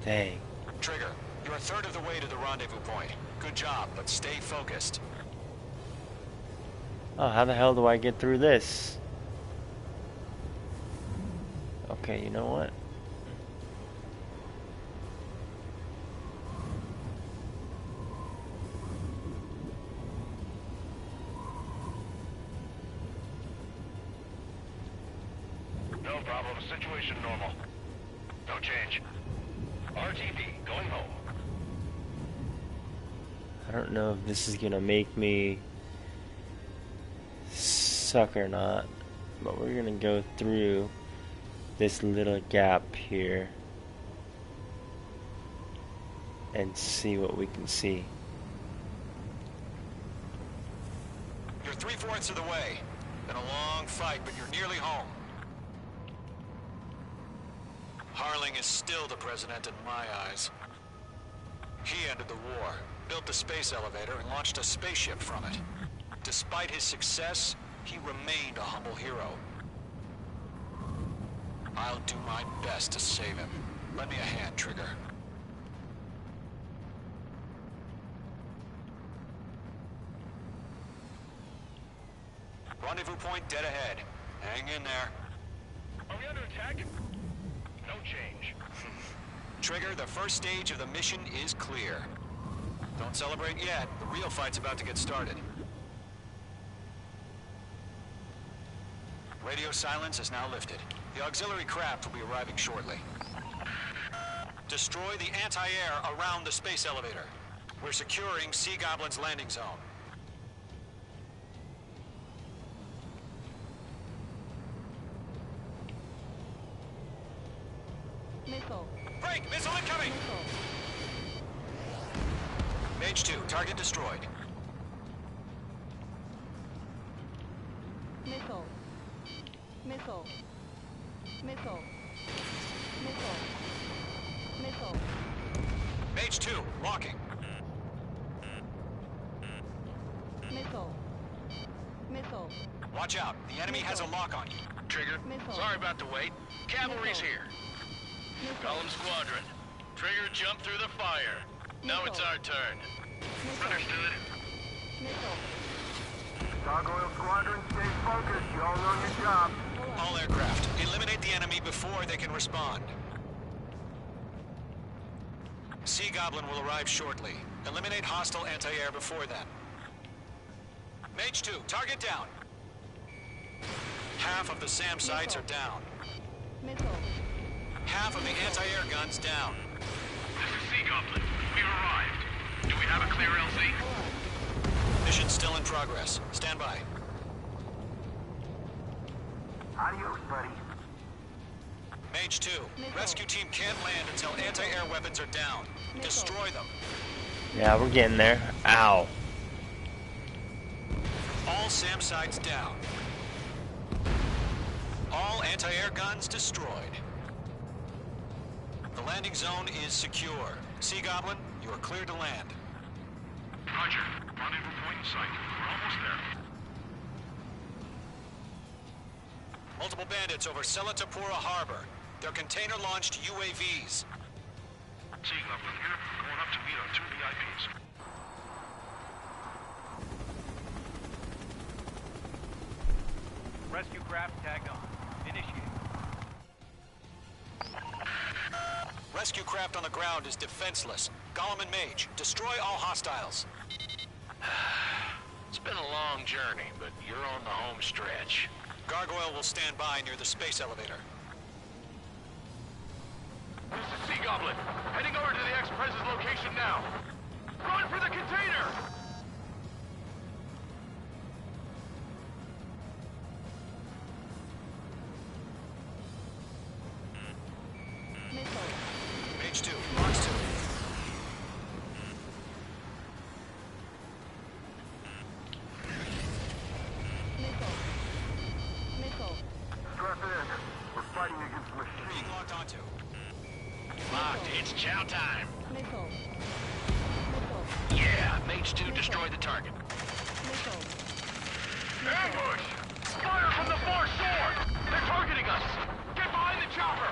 Dang. Trigger, you're a third of the way to the rendezvous point. Good job, but stay focused. Oh, how the hell do I get through this? Okay, you know what? No problem. Situation normal. No change. RTV, going home. I don't know if this is gonna make me suck or not, but we're gonna go through this little gap here and see what we can see. You're 3/4 of the way. Been a long fight, but you're nearly home. Harling is still the president in my eyes. He ended the war, built the space elevator, and launched a spaceship from it. Despite his success, he remained a humble hero. I'll do my best to save him. Lend me a hand, Trigger. Rendezvous point dead ahead. Hang in there. Are we under attack? No change. Trigger, the first stage of the mission is clear. Don't celebrate yet. The real fight's about to get started. Radio silence is now lifted. The auxiliary craft will be arriving shortly. Destroy the anti-air around the space elevator. We're securing Sea Goblin's landing zone. Missile. Break! Missile incoming! Missile. Mage 2, target destroyed. Missile. Missile. Missile. Missile. Missile. Mage 2, locking. Missile. Missile. Watch out. The enemy has a lock on you. Trigger, Missile. sorry about the wait. Cavalry's Missile. here. Missile. Column Squadron. Trigger jumped through the fire. Now it's our turn. Understood. Missile. Gargoyle Squadron, stay focused. You all know your job. All aircraft, eliminate the enemy before they can respond. Sea Goblin will arrive shortly. Eliminate hostile anti-air before then. Mage 2, target down. Half of the SAM sites are down. Missile. Half of the anti-air guns down. This is Sea Goblin. We've arrived. Do we have a clear LZ? Mission still in progress. Stand by. Adios, buddy. Mage 2, Missile. rescue team can't land until anti-air weapons are down. Missile. Destroy them. Yeah, we're getting there. Ow. All SAM sites down. All anti-air guns destroyed. The landing zone is secure. Sea Goblin, you are clear to land. Roger. Rendezvous point in sight. We're almost there. Multiple bandits over Selatapura Harbor. They're container-launched UAVs. Sea Goblin here. Going up to meet our 2 VIPs. Rescue craft tagged on. Initiate. Rescue craft on the ground is defenseless. Gollum and Mage, destroy all hostiles. It's been a long journey, but you're on the home stretch. Gargoyle will stand by near the space elevator. This is Sea Goblin. Heading over to the Express's location now. Run for the container! Missile. Mage 2, Box 2. Missile. Missile. Strap in. We're fighting against machines. Being locked onto. Locked. It's chow time. Missile. Missile. Yeah, Mage 2 destroyed the target. Missile. Ambush! Fire from the far shore! They're targeting us! Get behind the chopper!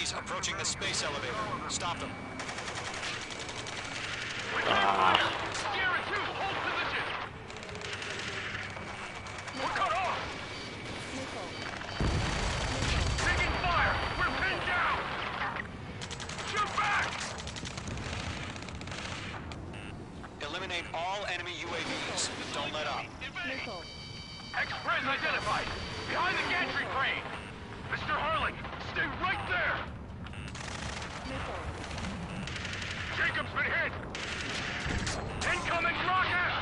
UAVs approaching the space elevator. Stop them. Sierra 2, hold position! We're cut off! Taking fire! We're pinned down! Shoot back! Eliminate all enemy UAVs. Don't let up. Missile. Express identified! Behind the gantry crane! Mr. Harling, stay right there! Missile. Jacob's been hit! Incoming rocket!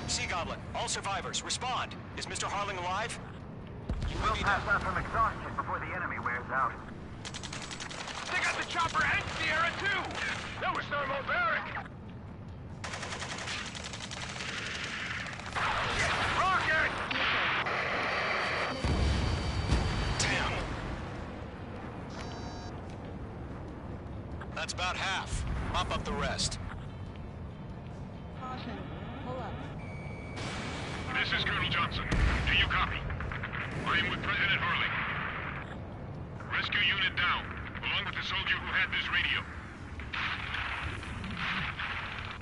Sea Goblin, all survivors, respond. Is Mr. Harling alive? We'll pass out from exhaustion before the enemy wears out. They got the chopper and Sierra too! That was thermobaric! Rocket! Damn. That's about half. Mop up the rest. Caution. Pull up. This is Colonel Johnson. Do you copy? I am with President Harling. Rescue unit down, along with the soldier who had this radio.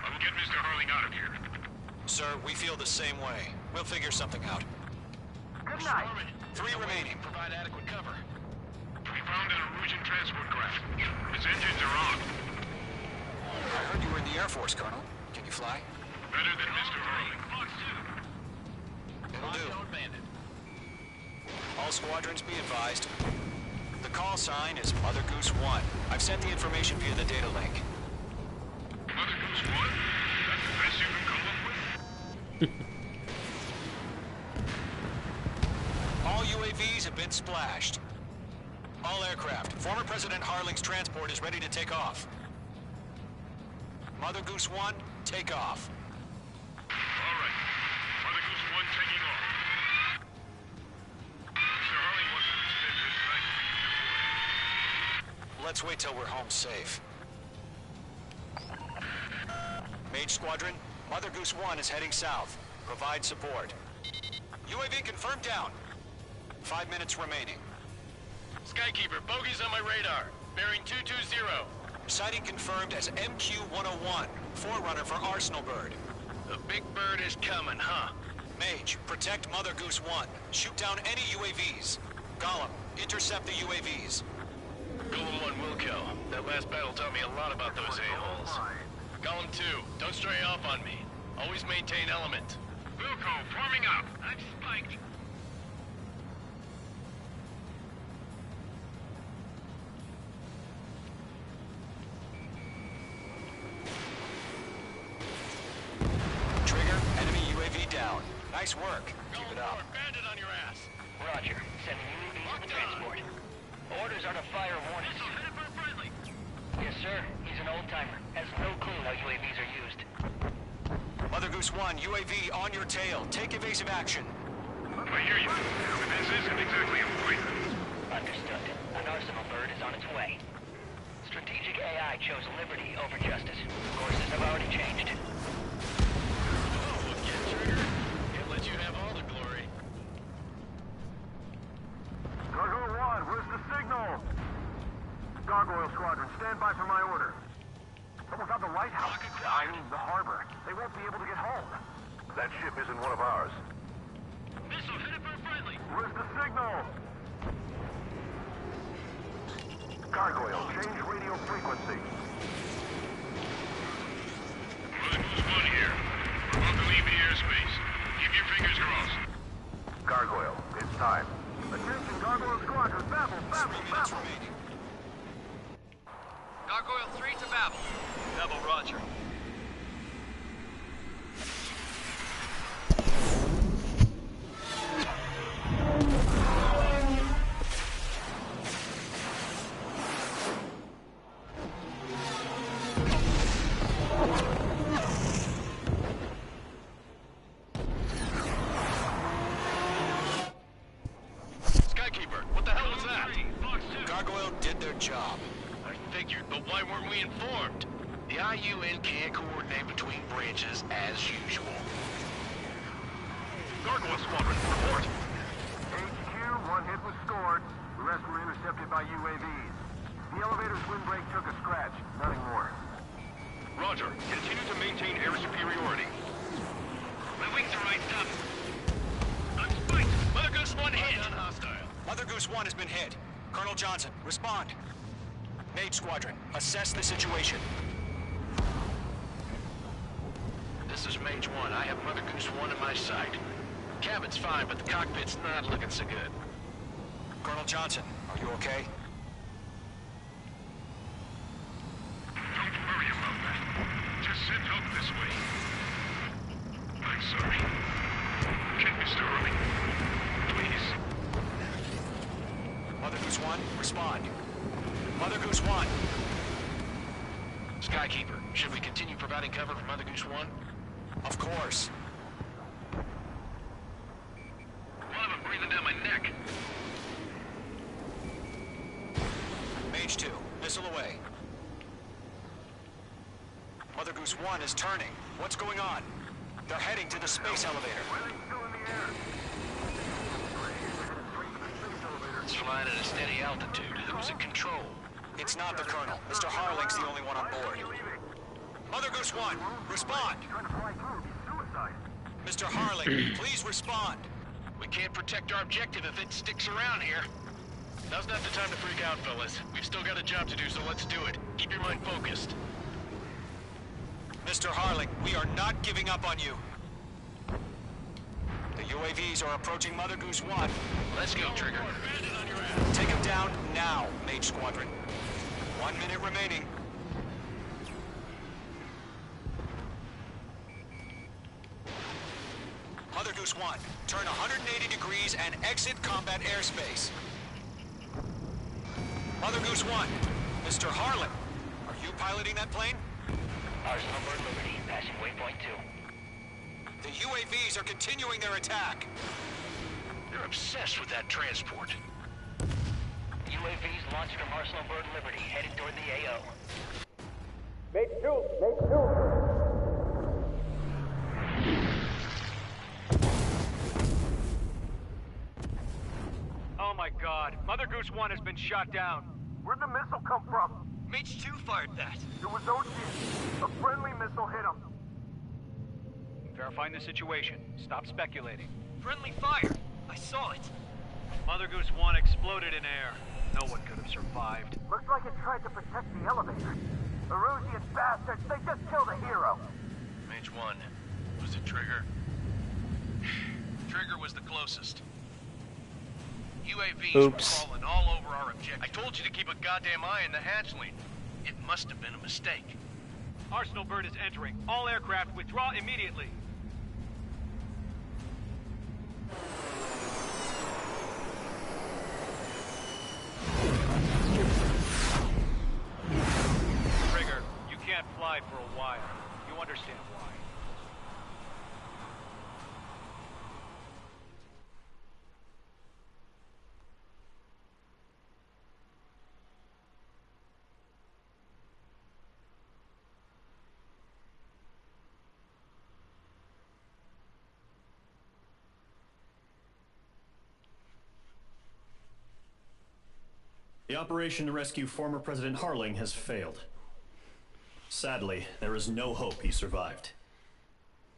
I will get Mr. Harling out of here. Sir, we feel the same way. We'll figure something out. Good night. 3 remaining. Provide adequate cover. We found an Erusian transport craft. Its engines are on. I heard you were in the Air Force, Colonel. Can you fly? Better than Mr. Harling. It'll do. All squadrons be advised. The call sign is Mother Goose 1. I've sent the information via the data link. Mother Goose 1? That's the best you can come up with? All UAVs have been splashed. All aircraft. Former President Harling's transport is ready to take off. Mother Goose 1, take off. All right. Mother Goose 1 taking off. Mr. Harling wants to extend his flight. Let's wait till we're home safe. Mage Squadron, Mother Goose 1 is heading south. Provide support. UAV confirmed down. 5 minutes remaining. Skykeeper, bogey's on my radar. Bearing 220. Sighting confirmed as MQ-101, forerunner for Arsenal Bird. The big bird is coming, huh? Mage, protect Mother Goose 1. Shoot down any UAVs. Gollum, intercept the UAVs. Golem 1 will kill. That last battle taught me a lot about those a-holes. Golem 2, don't stray off on me. Always maintain element. Wilco, forming up. I'm spiked. Trigger, enemy UAV down. Nice work. Keep it up. Bandit on your ass. Roger. Sending UAVs to transport. Orders are to fire warnings. Yes, sir. He's an old-timer. Has no clue how UAVs are used. Mother Goose 1, UAV on your tail. Take evasive action. I hear you. But this isn't exactly a fight. Understood. An Arsenal Bird is on its way. Strategic AI chose liberty over justice. Courses have already changed. Oh, look at Trigger. He'll let you have all the glory. Gargoyle 1, where's the signal? Gargoyle Squadron, stand by for my order. Someone's on the lighthouse. I mean, the harbor. They won't be able to get home. That ship isn't one of ours. Missile headed for friendly. Where's the signal? Gargoyle, change radio frequency. Mother Goose 1 here. We're about to leave the airspace. Keep your fingers crossed. Gargoyle, it's time. Attention, Gargoyle Squadron, Babel, 3 minutes remaining. Gargoyle 3 to Babel. Babel, roger. Skykeeper, what the hell was that? Gargoyle did their job. I figured, but why weren't we informed? The IUN can't coordinate between branches as usual. Gargoyle Squadron, report. HQ intercepted by UAVs. The elevator's windbreak took a scratch, nothing more. Roger. Continue to maintain air superiority. My wings are right up. I'm spiked. Mother Goose 1 hit. Hostile. Mother Goose 1 has been hit. Colonel Johnson, respond. Mage Squadron, assess the situation. This is Mage 1. I have Mother Goose 1 in my sight. Cabin's fine, but the cockpit's not looking so good. Colonel Johnson, are you okay? Don't worry about that. Just send help this way. I'm sorry. Get Mr. Hurley. Please. Mother Goose 1, respond. Mother Goose 1. Skykeeper, should we continue providing cover for Mother Goose 1? Of course. One of them breathing down my neck. Mage 2, missile away. Mother Goose 1 is turning. What's going on? They're heading to the space elevator. It's flying at a steady altitude. Who's in control? It's not the Colonel. Mr. Harling's the only one on board. Mother Goose 1, respond! Mr. Harling, please respond! We can't protect our objective if it sticks around here. Now's not the time to freak out, fellas. We've still got a job to do, so let's do it. Keep your mind focused. Mr. Harling, we are not giving up on you. The UAVs are approaching Mother Goose 1. Let's go, Trigger. Take him down now, Mage Squadron. 1 minute remaining. Mother Goose 1, turn 180 degrees and exit combat airspace. Mother Goose 1, Mr. Harlan, are you piloting that plane? Arsenal Bird Liberty, passing waypoint 2. The UAVs are continuing their attack. They're obsessed with that transport. UAVs launched from Arsenal Bird Liberty, headed toward the AO. Mate 2! Mate 2! Oh my god, Mother Goose 1 has been shot down. Where'd the missile come from? Mage 2 fired that. It was Ocean. A friendly missile hit him. Verifying the situation. Stop speculating. Friendly fire! I saw it. Mother Goose 1 exploded in air. No one could have survived. Looks like it tried to protect the elevator. Erusian bastards, they just killed a hero. Mage 1, was it Trigger? Trigger was the closest. UAVs were crawling all over our objective. I told you to keep a goddamn eye on the hatchling. It must have been a mistake. Arsenal Bird is entering. All aircraft withdraw immediately. Trigger, you can't fly for a while. You understand why. The operation to rescue former President Harling has failed. Sadly, there is no hope he survived.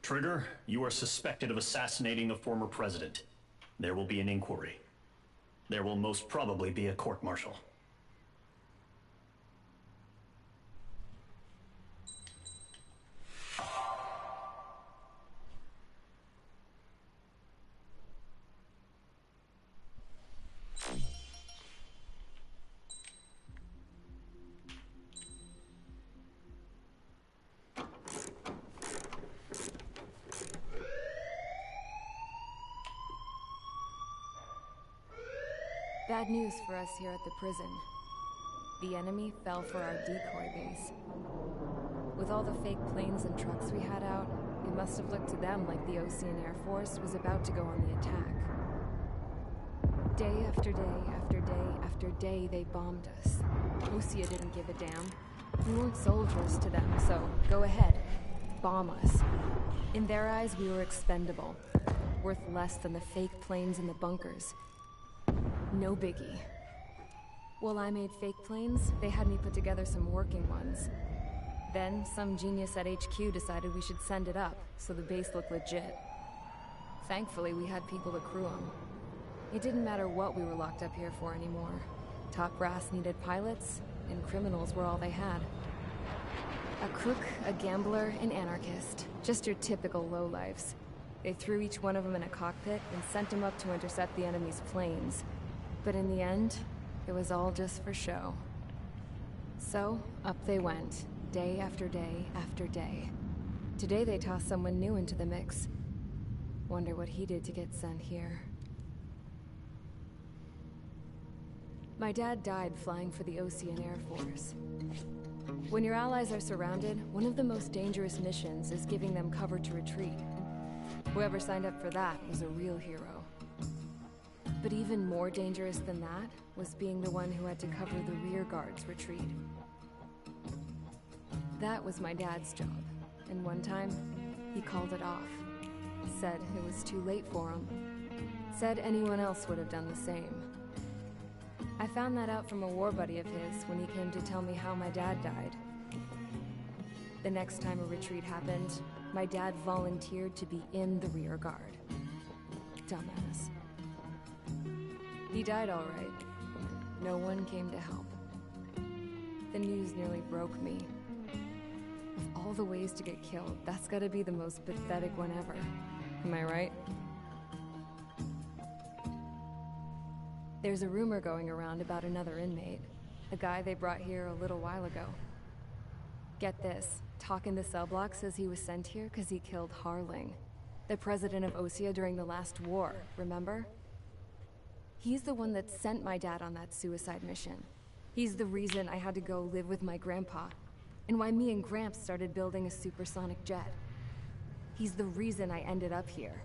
Trigger, you are suspected of assassinating the former president. There will be an inquiry. There will most probably be a court-martial. Bad news for us here at the prison. The enemy fell for our decoy base. With all the fake planes and trucks we had out, it must have looked to them like the Osean Air Force was about to go on the attack. Day after day after day after day, they bombed us. Osea didn't give a damn. We weren't soldiers to them, so go ahead. Bomb us. In their eyes, we were expendable. Worth less than the fake planes in the bunkers. No biggie. While I made fake planes, they had me put together some working ones. Then, some genius at HQ decided we should send it up, so the base looked legit. Thankfully, we had people to crew them. It didn't matter what we were locked up here for anymore. Top brass needed pilots, and criminals were all they had. A crook, a gambler, an anarchist. Just your typical lowlifes. They threw each one of them in a cockpit and sent them up to intercept the enemy's planes. But in the end, it was all just for show. So, up they went, day after day after day. Today they tossed someone new into the mix. Wonder what he did to get sent here. My dad died flying for the Osean Air Force. When your allies are surrounded, one of the most dangerous missions is giving them cover to retreat. Whoever signed up for that was a real hero. But even more dangerous than that was being the one who had to cover the rear guard's retreat. That was my dad's job, and one time, he called it off. Said it was too late for him. Said anyone else would have done the same. I found that out from a war buddy of his when he came to tell me how my dad died. The next time a retreat happened, my dad volunteered to be in the rear guard. Dumbass. He died all right. No one came to help. The news nearly broke me. Of all the ways to get killed, that's gotta be the most pathetic one ever. Am I right? There's a rumor going around about another inmate. A guy they brought here a little while ago. Get this, talk in the cell block says he was sent here because he killed Harling, the president of Osea during the last war, remember? He's the one that sent my dad on that suicide mission. He's the reason I had to go live with my grandpa, and why me and Gramps started building a supersonic jet. He's the reason I ended up here.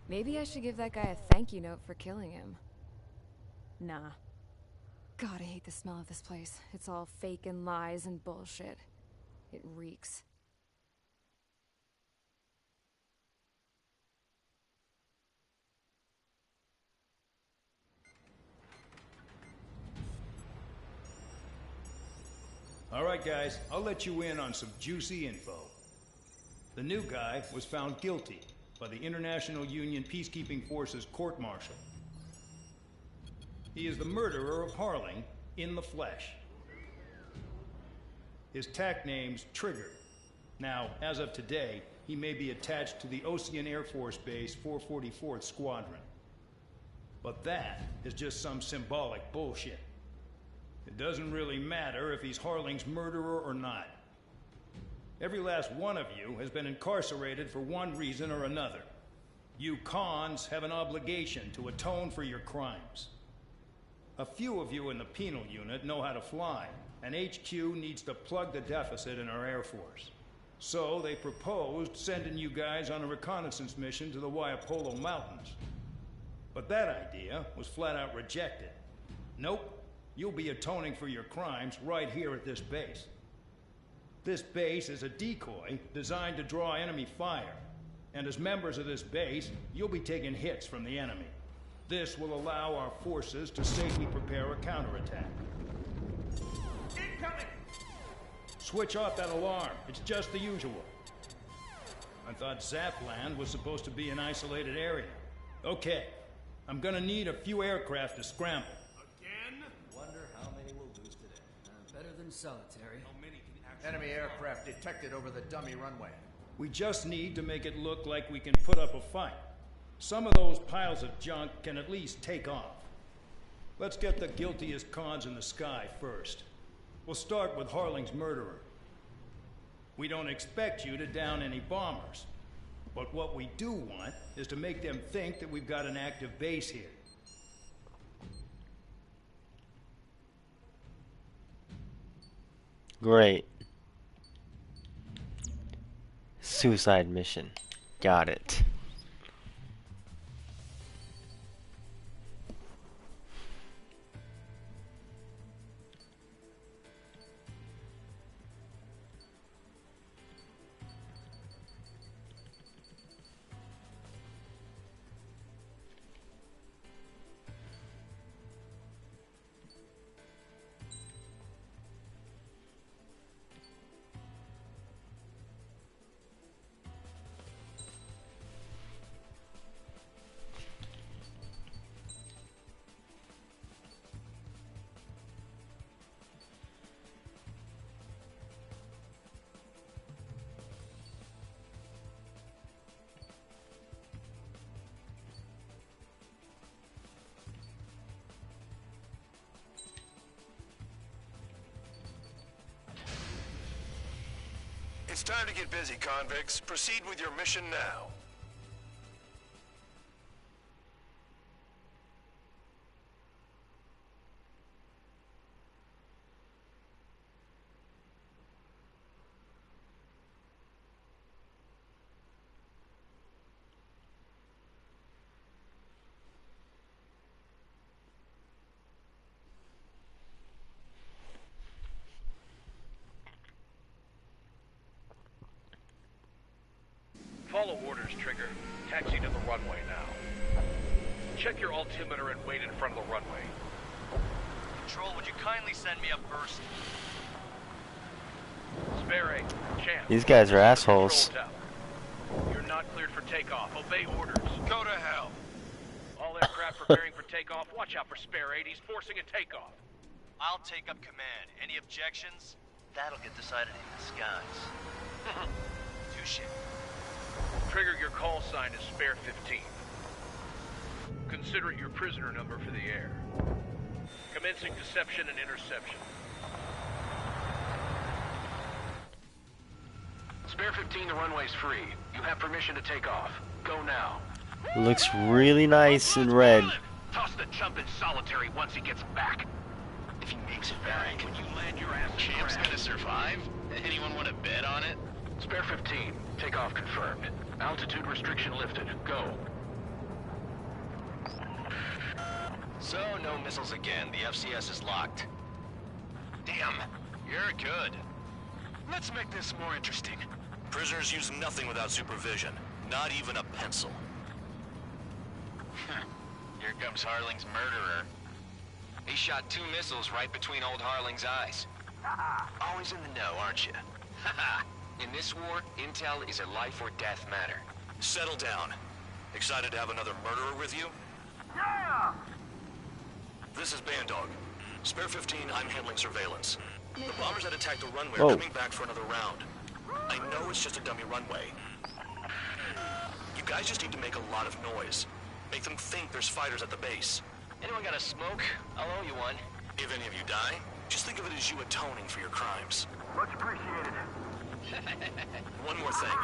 Maybe I should give that guy a thank you note for killing him. Nah. God, I hate the smell of this place. It's all fake and lies and bullshit. It reeks. All right, guys, I'll let you in on some juicy info. The new guy was found guilty by the International Union Peacekeeping Forces court-martial. He is the murderer of Harling in the flesh. His TAC name's Trigger. Now, as of today, he may be attached to the Osean Air Force Base 444th Squadron. But that is just some symbolic bullshit. It doesn't really matter if he's Harling's murderer or not. Every last one of you has been incarcerated for one reason or another. You cons have an obligation to atone for your crimes. A few of you in the penal unit know how to fly, and HQ needs to plug the deficit in our Air Force. So they proposed sending you guys on a reconnaissance mission to the Waiapolo Mountains. But that idea was flat out rejected. Nope. You'll be atoning for your crimes right here at this base. This base is a decoy designed to draw enemy fire. And as members of this base, you'll be taking hits from the enemy. This will allow our forces to safely prepare a counterattack. Incoming! Switch off that alarm. It's just the usual. I thought Zapland was supposed to be an isolated area. Okay. I'm gonna need a few aircraft to scramble. Wonder how many we'll lose today. Better than solitary. How many can actually... Enemy aircraft detected over the dummy runway. We just need to make it look like we can put up a fight. Some of those piles of junk can at least take off. Let's get the guiltiest cons in the sky first. We'll start with Harling's murderer. We don't expect you to down any bombers. But what we do want is to make them think that we've got an active base here. Great. Suicide mission. Got it. It's time to get busy, convicts. Proceed with your mission now. Follow orders, Trigger. Taxi to the runway now. Check your altimeter and wait in front of the runway. Control, would you kindly send me up first? Spare 8, Champ. These guys are assholes. Control tower. You're not cleared for takeoff. Obey orders. Go to hell. All aircraft preparing for takeoff. Watch out for Spare 8. He's forcing a takeoff. I'll take up command. Any objections? That'll get decided in the skies. Touche. Trigger, your call sign is Spare 15. Consider it your prisoner number for the air. Commencing deception and interception. Spare 15, the runway's free. You have permission to take off. Go now. Looks really nice in red. Toss the chump in solitary once he gets back. If he makes it back, when you land your ass, Champ's gonna survive? Anyone want to bet on it? Spare 15, takeoff confirmed. Altitude restriction lifted. Go. So, no missiles again. The FCS is locked. Damn, you're good. Let's make this more interesting. Prisoners use nothing without supervision. Not even a pencil. Here comes Harling's murderer. He shot 2 missiles right between old Harling's eyes. Always in the know, aren't you? In this war, intel is a life or death matter. Settle down. Excited to have another murderer with you? Yeah! This is Bandog. Spare 15, I'm handling surveillance. The bombers that attacked the runway Whoa. are coming back for another round. I know it's just a dummy runway. You guys just need to make a lot of noise. Make them think there's fighters at the base. Anyone got a smoke? I'll owe you one. If any of you die, just think of it as you atoning for your crimes. Much appreciated. One more thing.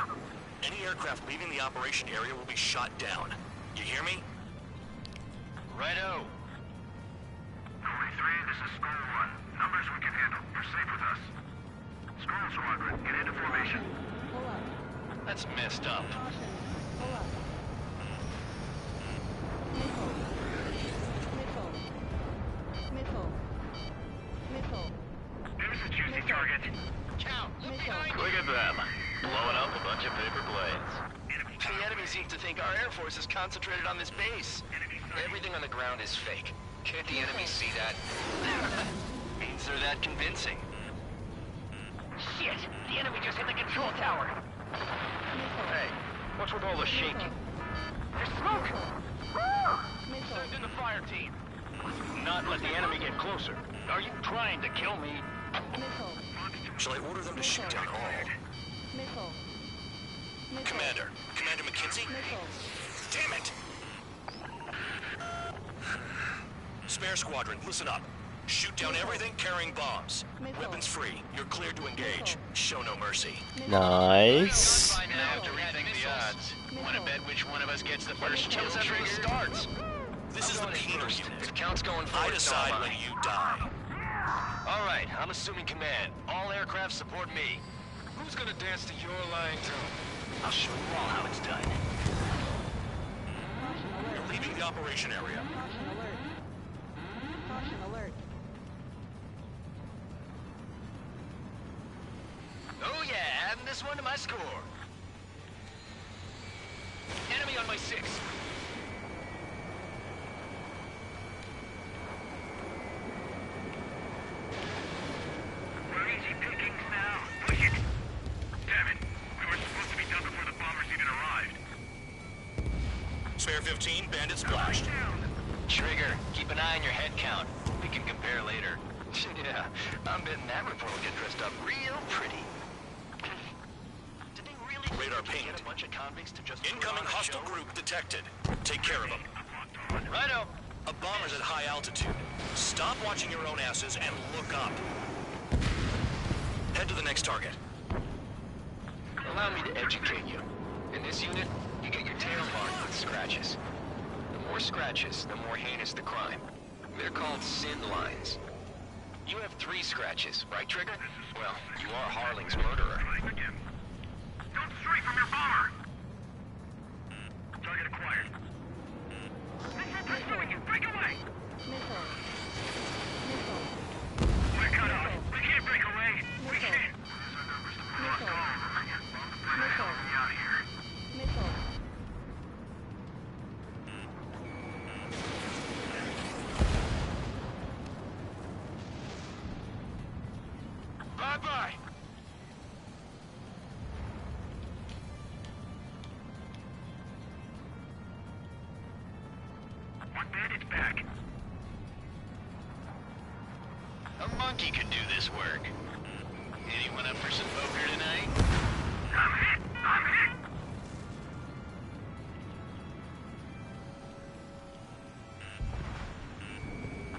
Any aircraft leaving the operation area will be shot down. You hear me? Righto. 43, this is Skull 1. Numbers we can handle. Proceed with us. Skull Squadron, get into formation. Pull up. That's messed up. Caution. Pull up. Missile. Missile. Missile. Missile. There's a juicy target. Count, look behind you. Look at them. Blowing up a bunch of paper planes. The enemy seems to think our Air Force is concentrated on this base. Everything on the ground is fake. Can't the enemy see that? Means they're that convincing. Shit! The enemy just hit the control tower! Hey, what's with all the shaking? There's smoke! Missile. Send in the fire team. Not let the enemy get closer. Are you trying to kill me? Missile. Shall I order them to shoot down all? Missile. Missile. Commander McKenzie? Missile. Damn it! Spare Squadron, listen up. Shoot down everything carrying bombs. Weapons free. You're cleared to engage. Show no mercy. Nice. Now to rethink the odds. Want to bet which one of us gets the first kill trigger? Starts. This is the penal unit. Count's going forward. I decide when you die. All right, I'm assuming command. All aircraft support me. Who's gonna dance to your line tune? I'll show you all how it's done. You're leaving the operation area. Caution alert. Caution alert. Oh yeah, adding this one to my score. Enemy on my 6. We're easy pickings now. Push it. Damn it. We were supposed to be done before the bombers even arrived. Spare 15, bandit splashed. Trigger, keep an eye on your head count. We can compare later. Yeah, I'm betting that report will get dressed up real pretty. Did they really radar pinged. Get a bunch of convicts to just incoming hostile group detected. Take care of them. Righto. A bomber's at high altitude. Stop watching your own asses and look up. Head to the next target. Allow me to educate you. In this unit, you get your tail marked with scratches. The more scratches, the more heinous the crime. They're called sin lines. You have 3 scratches, right, Trigger? Well, you are Harling's murderer. Don't stray from your bomber! Target acquired. Missile pursuing you! Break away! Missile. We're cut off. We can't break away. We can't. Missile. Missile. Out of here. Missile. Bye-bye! One bandit's back. A monkey could do this work. Anyone up for some poker tonight? I'm hit! I'm hit!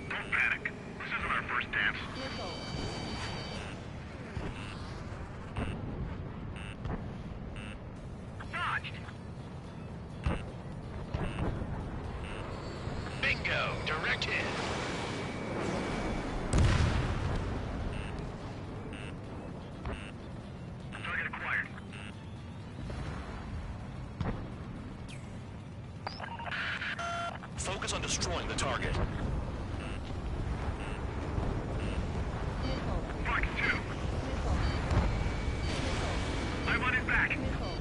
Don't panic. This isn't our first dance. Missile. Dodged! Bingo! Direct hit! Target acquired. Focus on destroying the target. Missile. Mark 2. Missile. I want it back. Missile.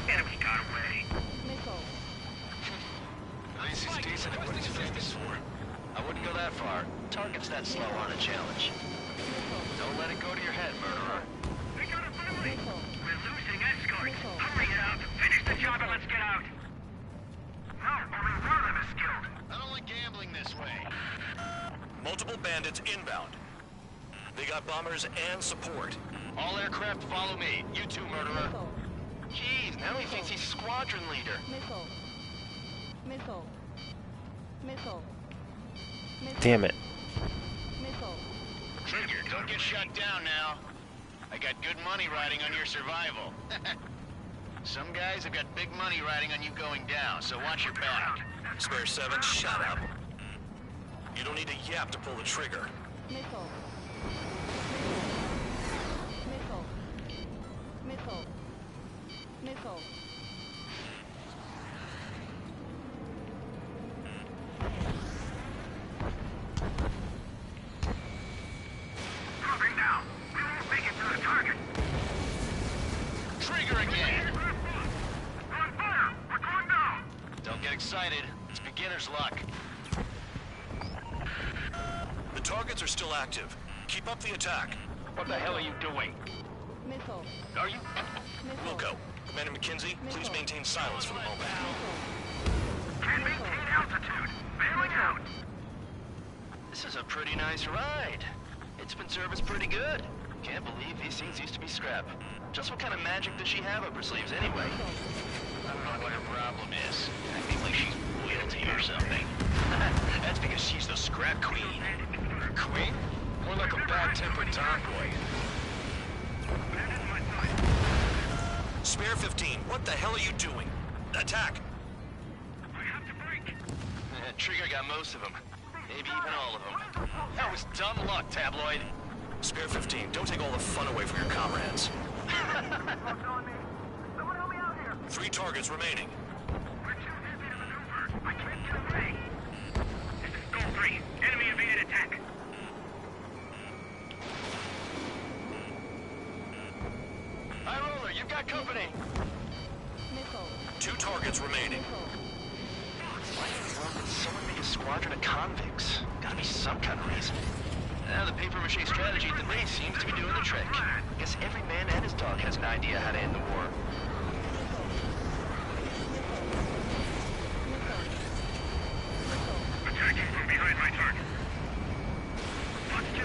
Enemy got away. Missile. At least he's decent at what he's famous for. I wouldn't go that far. Targets that slow aren't a challenge. Don't let it go to your head, murderer. We got a friendly. Missile. We're losing escorts. Missile. Hurry it up. Finish the job and let's get out. No, only one of them is killed. I don't like gambling this way. Multiple bandits inbound. They got bombers and support. All aircraft follow me. You too, murderer. Missile. Jeez, now he thinks he's squadron leader. Missile. Missile. Missile. Missile. Damn it. Missile. Trigger, don't get shut down now. I got good money riding on your survival. Some guys have got big money riding on you going down, so watch your back. Spare 7, shut up. You don't need a yap to pull the trigger. Missile. Missile. Missile. Missile. Dropping down. We won't make it to the target. Trigger again! We're on fire. We're going down. Don't get excited. It's beginner's luck. The targets are still active. Keep up the attack. What the hell are you doing? Missile. Are you? Missile. Wilco, Commander McKenzie, please maintain silence for the moment. Can't maintain altitude. Bailing out. This is a pretty nice ride. It's been serviced pretty good. Can't believe these things used to be scrap. Just what kind of magic does she have up her sleeves anyway? I don't know what her problem is. Acting like she's royalty or something. That's because she's the scrap queen. Queen? More like a bad-tempered tomboy. Spare 15, what the hell are you doing? Attack! I have to break. Trigger got most of them. Maybe even all of them. That was dumb luck, Tabloid. Spare 15, don't take all the fun away from your comrades. Someone help me out here. 3 targets remaining. We're too busy to maneuver. I can't get away. This is Goal 3. Enemy evaded attack. High Roller, you've got company. Missile. 2 targets remaining. Why in the world would someone make a squadron of convicts? Gotta be some kind of reason. Now the papier-mâché strategy at the base seems to be doing the trick. Guess every man and his dog has an idea how to end the war. Attacking from behind my target. Plus 2.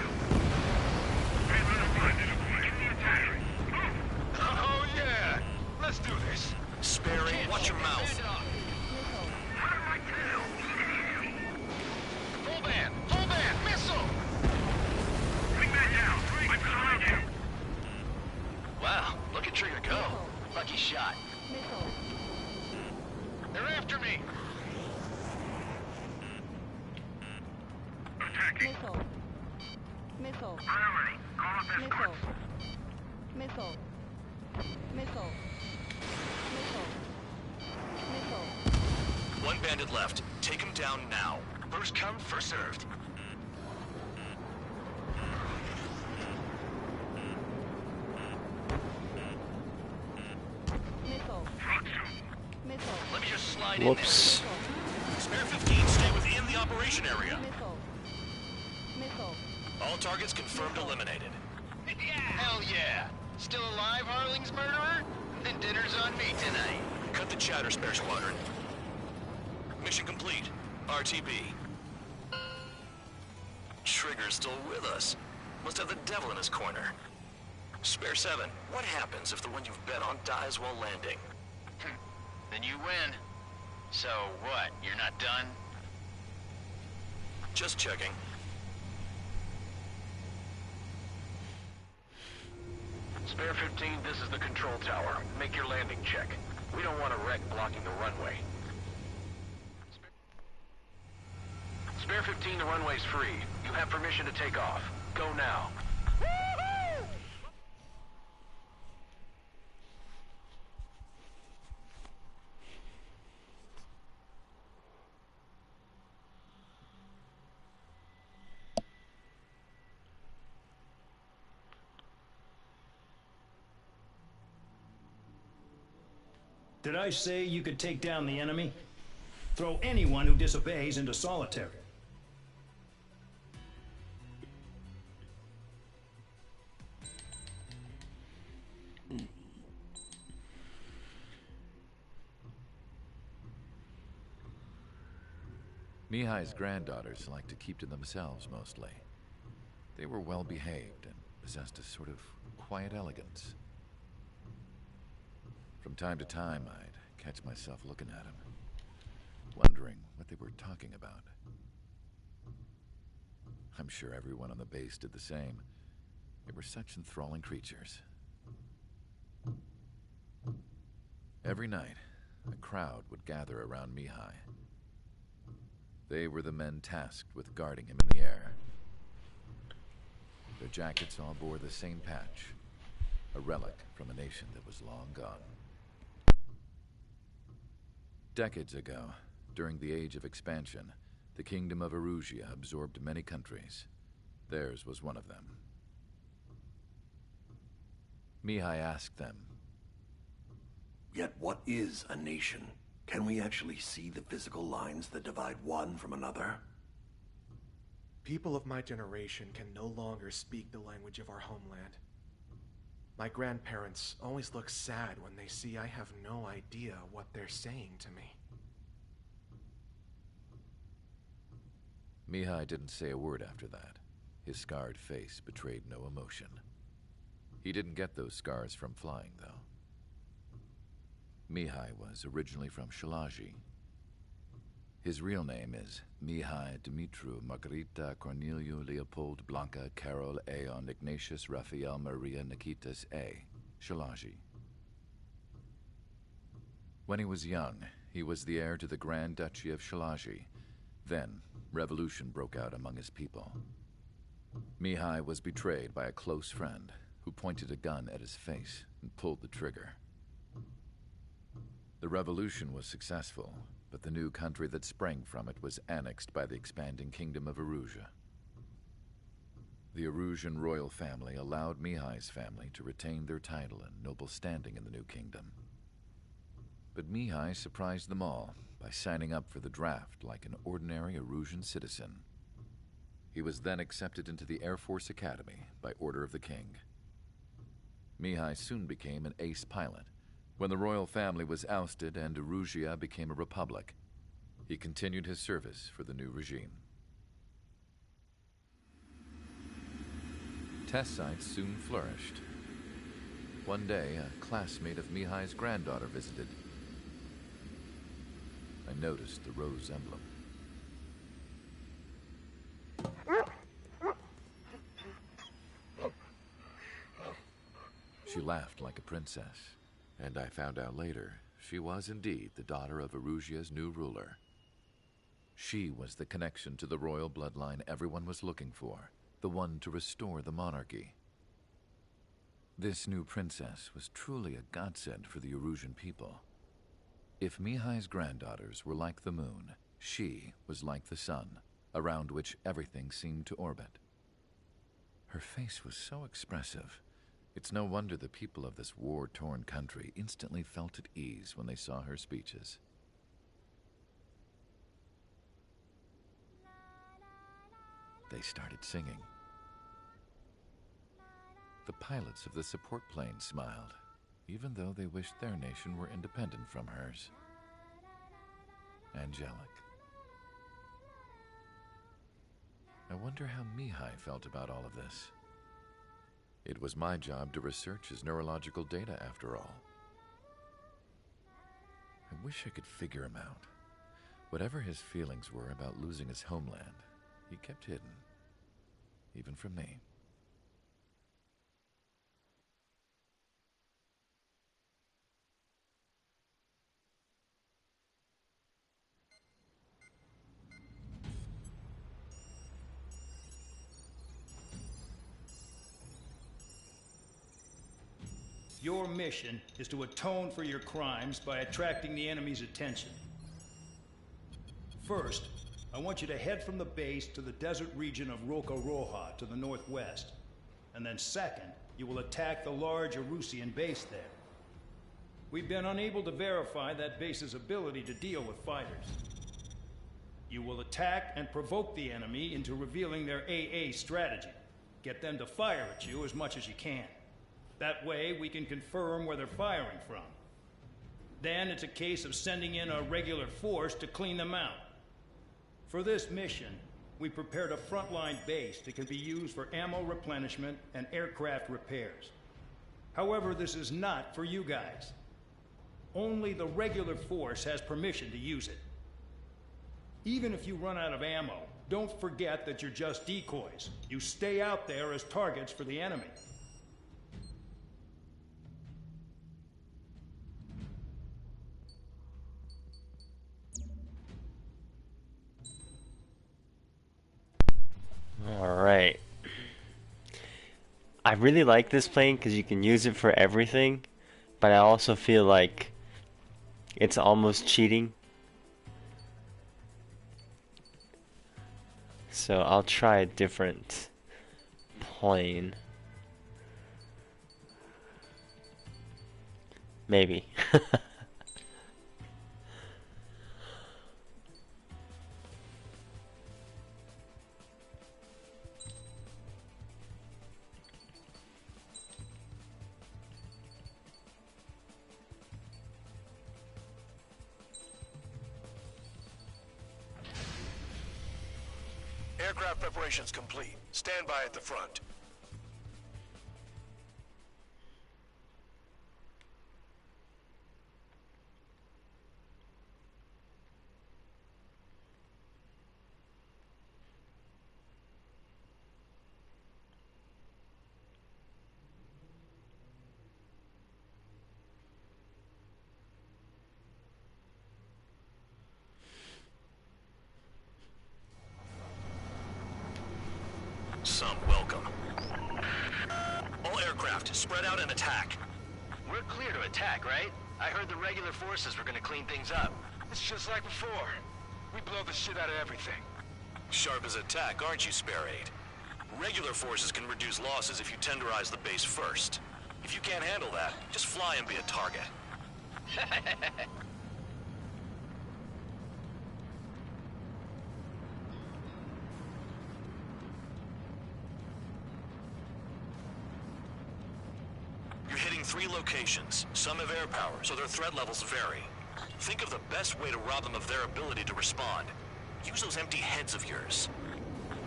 Red Rider 1. Give me attack. Move. Oh yeah! Let's do this. Sparing, watch your mouth. What am I to do? Full band, missile! Bring that down. I'm surrounded. Wow, look at Trigger Missile. Missile. Priority. Call up Missile. escorts. Missile. Missile. Missile. Missile. One bandit left. Take him down now. First come, first served. Missile. Missile. Let me just slide Whoops. in there. Spare 15, stay within the operation area. Missile. Missile. All targets confirmed eliminated. Hell yeah! Still alive, Harling's murderer? Then dinner's on me tonight. Cut the chatter, Spare Squadron. Mission complete. RTB. Trigger's still with us. Must have the devil in his corner. Spare 7, what happens if the one you've bet on dies while landing? Then you win. So what, you're not done? Just checking. Spare 15, this is the control tower. Make your landing check. We don't want a wreck blocking the runway. Spare 15, the runway's free. You have permission to take off. Go now. Did I say you could take down the enemy? Throw anyone who disobeys into solitary. Mihai's granddaughters liked to keep to themselves mostly. They were well behaved and possessed a sort of quiet elegance. From time to time, I'd catch myself looking at them, wondering what they were talking about. I'm sure everyone on the base did the same. They were such enthralling creatures. Every night, a crowd would gather around Mihai. They were the men tasked with guarding him in the air. Their jackets all bore the same patch, a relic from a nation that was long gone. Decades ago, during the Age of Expansion, the Kingdom of Erusia absorbed many countries. Theirs was one of them. Mihai asked them, "Yet what is a nation? Can we actually see the physical lines that divide one from another?" People of my generation can no longer speak the language of our homeland. My grandparents always look sad when they see I have no idea what they're saying to me. Mihai didn't say a word after that. His scarred face betrayed no emotion. He didn't get those scars from flying, though. Mihai was originally from Shalaji. His real name is Mihai Dumitru Margarita Corneliu Leopold Blanca Carol Aeon Ignatius Raphael Maria Nikitas A. Shalaji. When he was young, he was the heir to the Grand Duchy of Shalaji. Then, revolution broke out among his people. Mihai was betrayed by a close friend who pointed a gun at his face and pulled the trigger. The revolution was successful, but the new country that sprang from it was annexed by the expanding Kingdom of Erusia. The Erusian royal family allowed Mihai's family to retain their title and noble standing in the new kingdom. But Mihai surprised them all by signing up for the draft like an ordinary Erusian citizen. He was then accepted into the Air Force Academy by order of the king. Mihai soon became an ace pilot. When the royal family was ousted and Erusia became a republic, he continued his service for the new regime. Test sites soon flourished. One day, a classmate of Mihai's granddaughter visited. I noticed the rose emblem. She laughed like a princess, and I found out later she was indeed the daughter of Erusia's new ruler. She was the connection to the royal bloodline everyone was looking for, the one to restore the monarchy. This new princess was truly a godsend for the Erusian people. If Mihai's granddaughters were like the moon, she was like the sun, around which everything seemed to orbit. Her face was so expressive. It's no wonder the people of this war-torn country instantly felt at ease when they saw her speeches. They started singing. The pilots of the support plane smiled, even though they wished their nation were independent from hers. Angelic. I wonder how Mihai felt about all of this. It was my job to research his neurological data, after all. I wish I could figure him out. Whatever his feelings were about losing his homeland, he kept hidden, even from me. Your mission is to atone for your crimes by attracting the enemy's attention. First, I want you to head from the base to the desert region of Rocaroja to the northwest. And then second, you will attack the large Erusian base there. We've been unable to verify that base's ability to deal with fighters. You will attack and provoke the enemy into revealing their AA strategy. Get them to fire at you as much as you can. That way, we can confirm where they're firing from. Then it's a case of sending in a regular force to clean them out. For this mission, we prepared a frontline base that can be used for ammo replenishment and aircraft repairs. However, this is not for you guys. Only the regular force has permission to use it. Even if you run out of ammo, don't forget that you're just decoys. You stay out there as targets for the enemy. Alright. I really like this plane because you can use it for everything, but I also feel like it's almost cheating. So I'll try a different plane. Maybe. Aircraft preparations complete. Stand by at the front. Some welcome. All aircraft, spread out and attack. We're clear to attack, right? I heard the regular forces were gonna clean things up. It's just like before. We blow the shit out of everything. Sharp as attack, aren't you, Spare 8? Regular forces can reduce losses if you tenderize the base first. If you can't handle that, just fly and be a target. You're hitting 3 locations. Some have air power, so their threat levels vary. Think of the best way to rob them of their ability to respond. Use those empty heads of yours.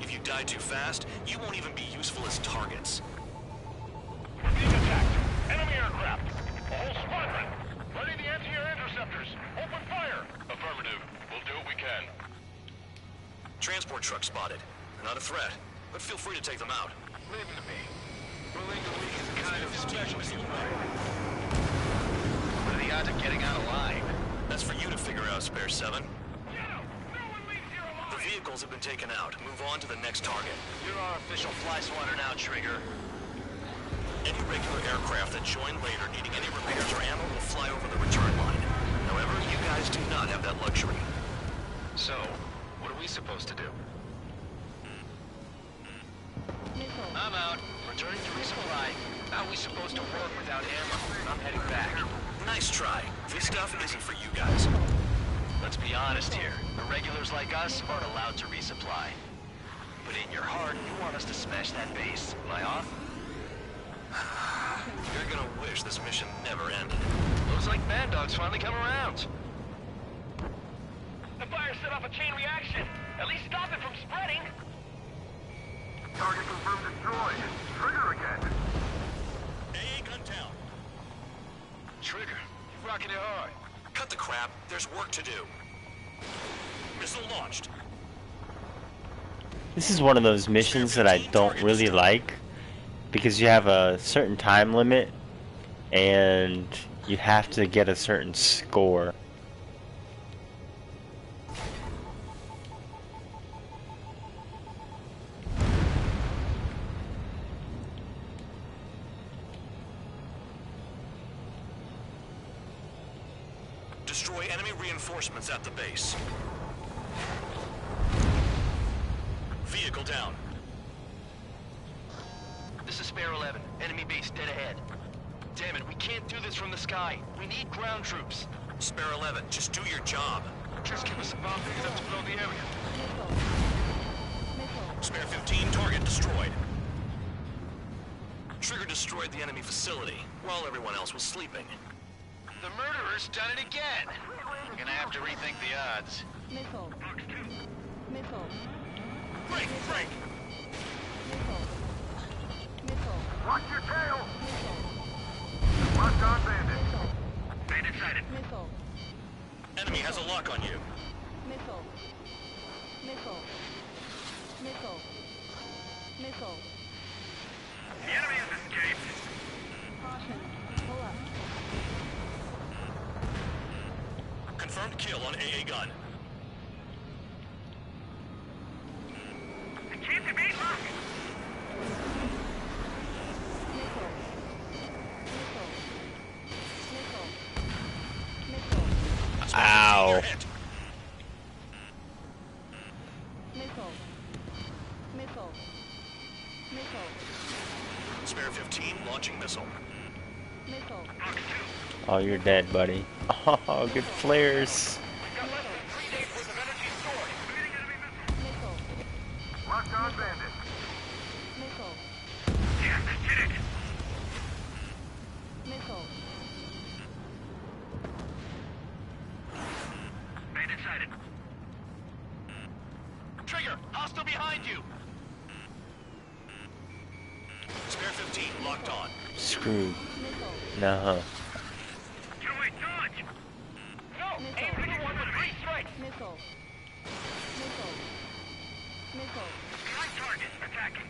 If you die too fast, you won't even be useful as targets. We're being attacked. Enemy aircraft. A whole squadron. Ready the anti-air interceptors. Open fire. Affirmative. We'll do what we can. Transport truck spotted. They're not a threat, but feel free to take them out. Leave them to me. Ruling the weak is kind of specialty. What are the odds of getting out alive? That's for you to figure out, Spare 7. Get him! No one leaves here vehicles have been taken out. Move on to the next target. You're our official fly swatter now, Trigger. Any regular aircraft that join later needing any repairs or ammo will fly over the return line. However, you guys do not have that luxury. So, what are we supposed to do? I'm out. Returning to resupply. How are we supposed to work without ammo? I'm heading back. Nice try. This stuff isn't for you guys. Let's be honest here. Irregulars like us aren't allowed to resupply. But in your heart, you want us to smash that base. Am I off? You're gonna wish this mission never ended. Looks like Mad Dog's finally come around. The fire set off a chain reaction. At least stop it from spreading. Target confirmed destroyed. Trigger again. AA gun down. Trigger, you're rocking it hard. Cut the crap. There's work to do. Missile launched. This is one of those missions that I don't really like, because you have a certain time limit and you have to get a certain score. Destroy enemy reinforcements at the base. Vehicle down. This is Spare 11. Enemy base dead ahead. Damn it, we can't do this from the sky. We need ground troops. Spare 11, just do your job. Just give us a bomb big enough to blow the area. Spare 15, target destroyed. Trigger destroyed the enemy facility while everyone else was sleeping. The murderer's done it again. We're gonna have to rethink the odds. Missile. Missile. Break! Break! Missile. Missile. Watch your tail! Missile. Locked on bandit. Missile. Bandit sighted. Missile. Enemy has a lock on you. Missile. Missile. Missile. Missile. The enemy has escaped. Caution. Pull up. Confirmed kill on AA gun. I can't debate lock. Missile. Missile. Missile. Missile. Ow. Missile. Missile. Missile. Spare 15, launching missile. Missile. Oh, you're dead, buddy. Oh, good flares. Missile. Locked on bandit. Missile. Yes, did it. Missile. Bandit sighted. Trigger, hostile behind you. Spare 15, locked on. Screwed. Missile. Nah. Get away, dodge. No, aim for the one with 3 strikes. Missile. Missile. Missile. Behind target. Attacking.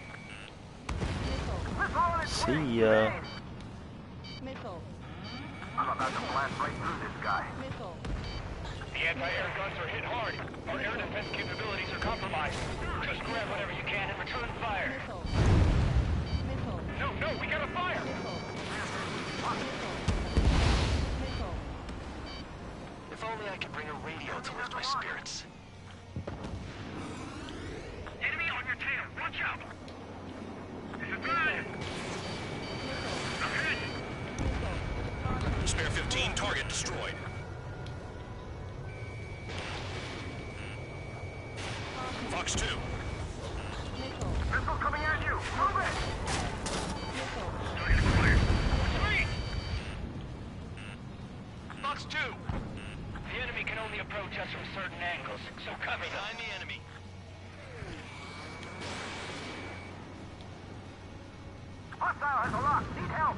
Missile. See ya. Missile. I'm about to blast right through this guy. Missile. The anti-air guns are hit hard. Our air defense capabilities are compromised. Just grab whatever you can and return fire. Missile. Missile. No, we got a fire. Missile. Missile. Missile. If only I could bring a radio to lift my spirits. Enemy on your tail. Watch out. This is bad. Ahead. Spare 15, target destroyed. Fox 2. Missile. Missile coming at you! Move it! Missile. Target acquired. Sweet. Fox 2. The enemy can only approach us from certain angles, so cover them. Behind the enemy. Hostile has a lock! Need help!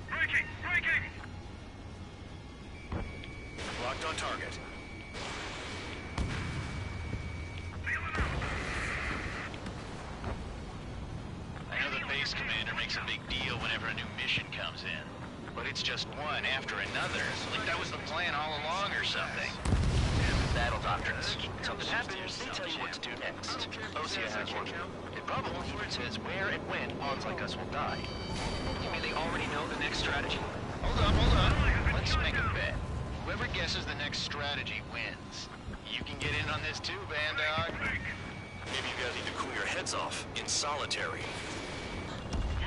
Breaking. Breaking. Locked on target. I know the base commander makes a big deal whenever a new mission comes in. But it's just one after another. Like that was the plan all along or something. Damn, the battle's doctrines. Something happens, they tell you what to do next. Osea has one. It probably even says where and when pawns like us will die. You mean they already know the next strategy? Hold on. Let's make a bet. Whoever guesses the next strategy wins. You can get in on this too, Bandog. Maybe you guys need to cool your heads off in solitary.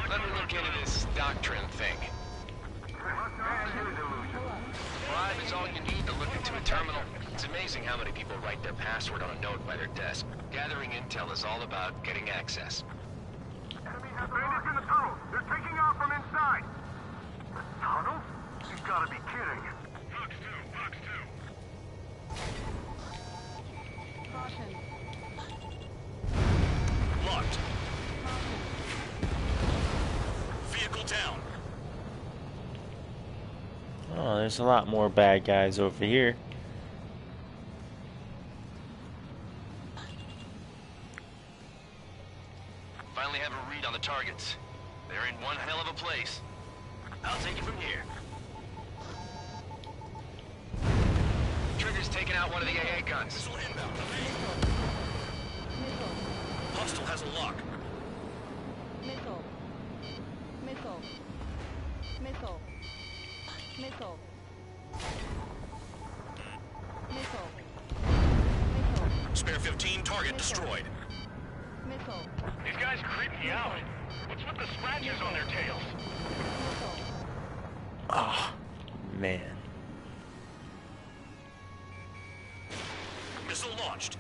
Let me look into this doctrine thing. Bribe is all you need to look into a terminal. It's amazing how many people write their password on a note by their desk. Gathering intel is all about getting access. Bandits in the tunnel. They're taking off from inside. The tunnel? You've got to be kidding. Box two. Caution. Locked. Vehicle down. Oh, there's a lot more bad guys over here. Finally have a read on the targets. They're in one hell of a place. I'll take it from here. Trigger's taking out one of the AA guns. Missile inbound. Hostile has a lock. Missile. Spare 15, target destroyed. Missile. These guys creep me out. What's with the scratches on their tails? Oh, man. Missile launched.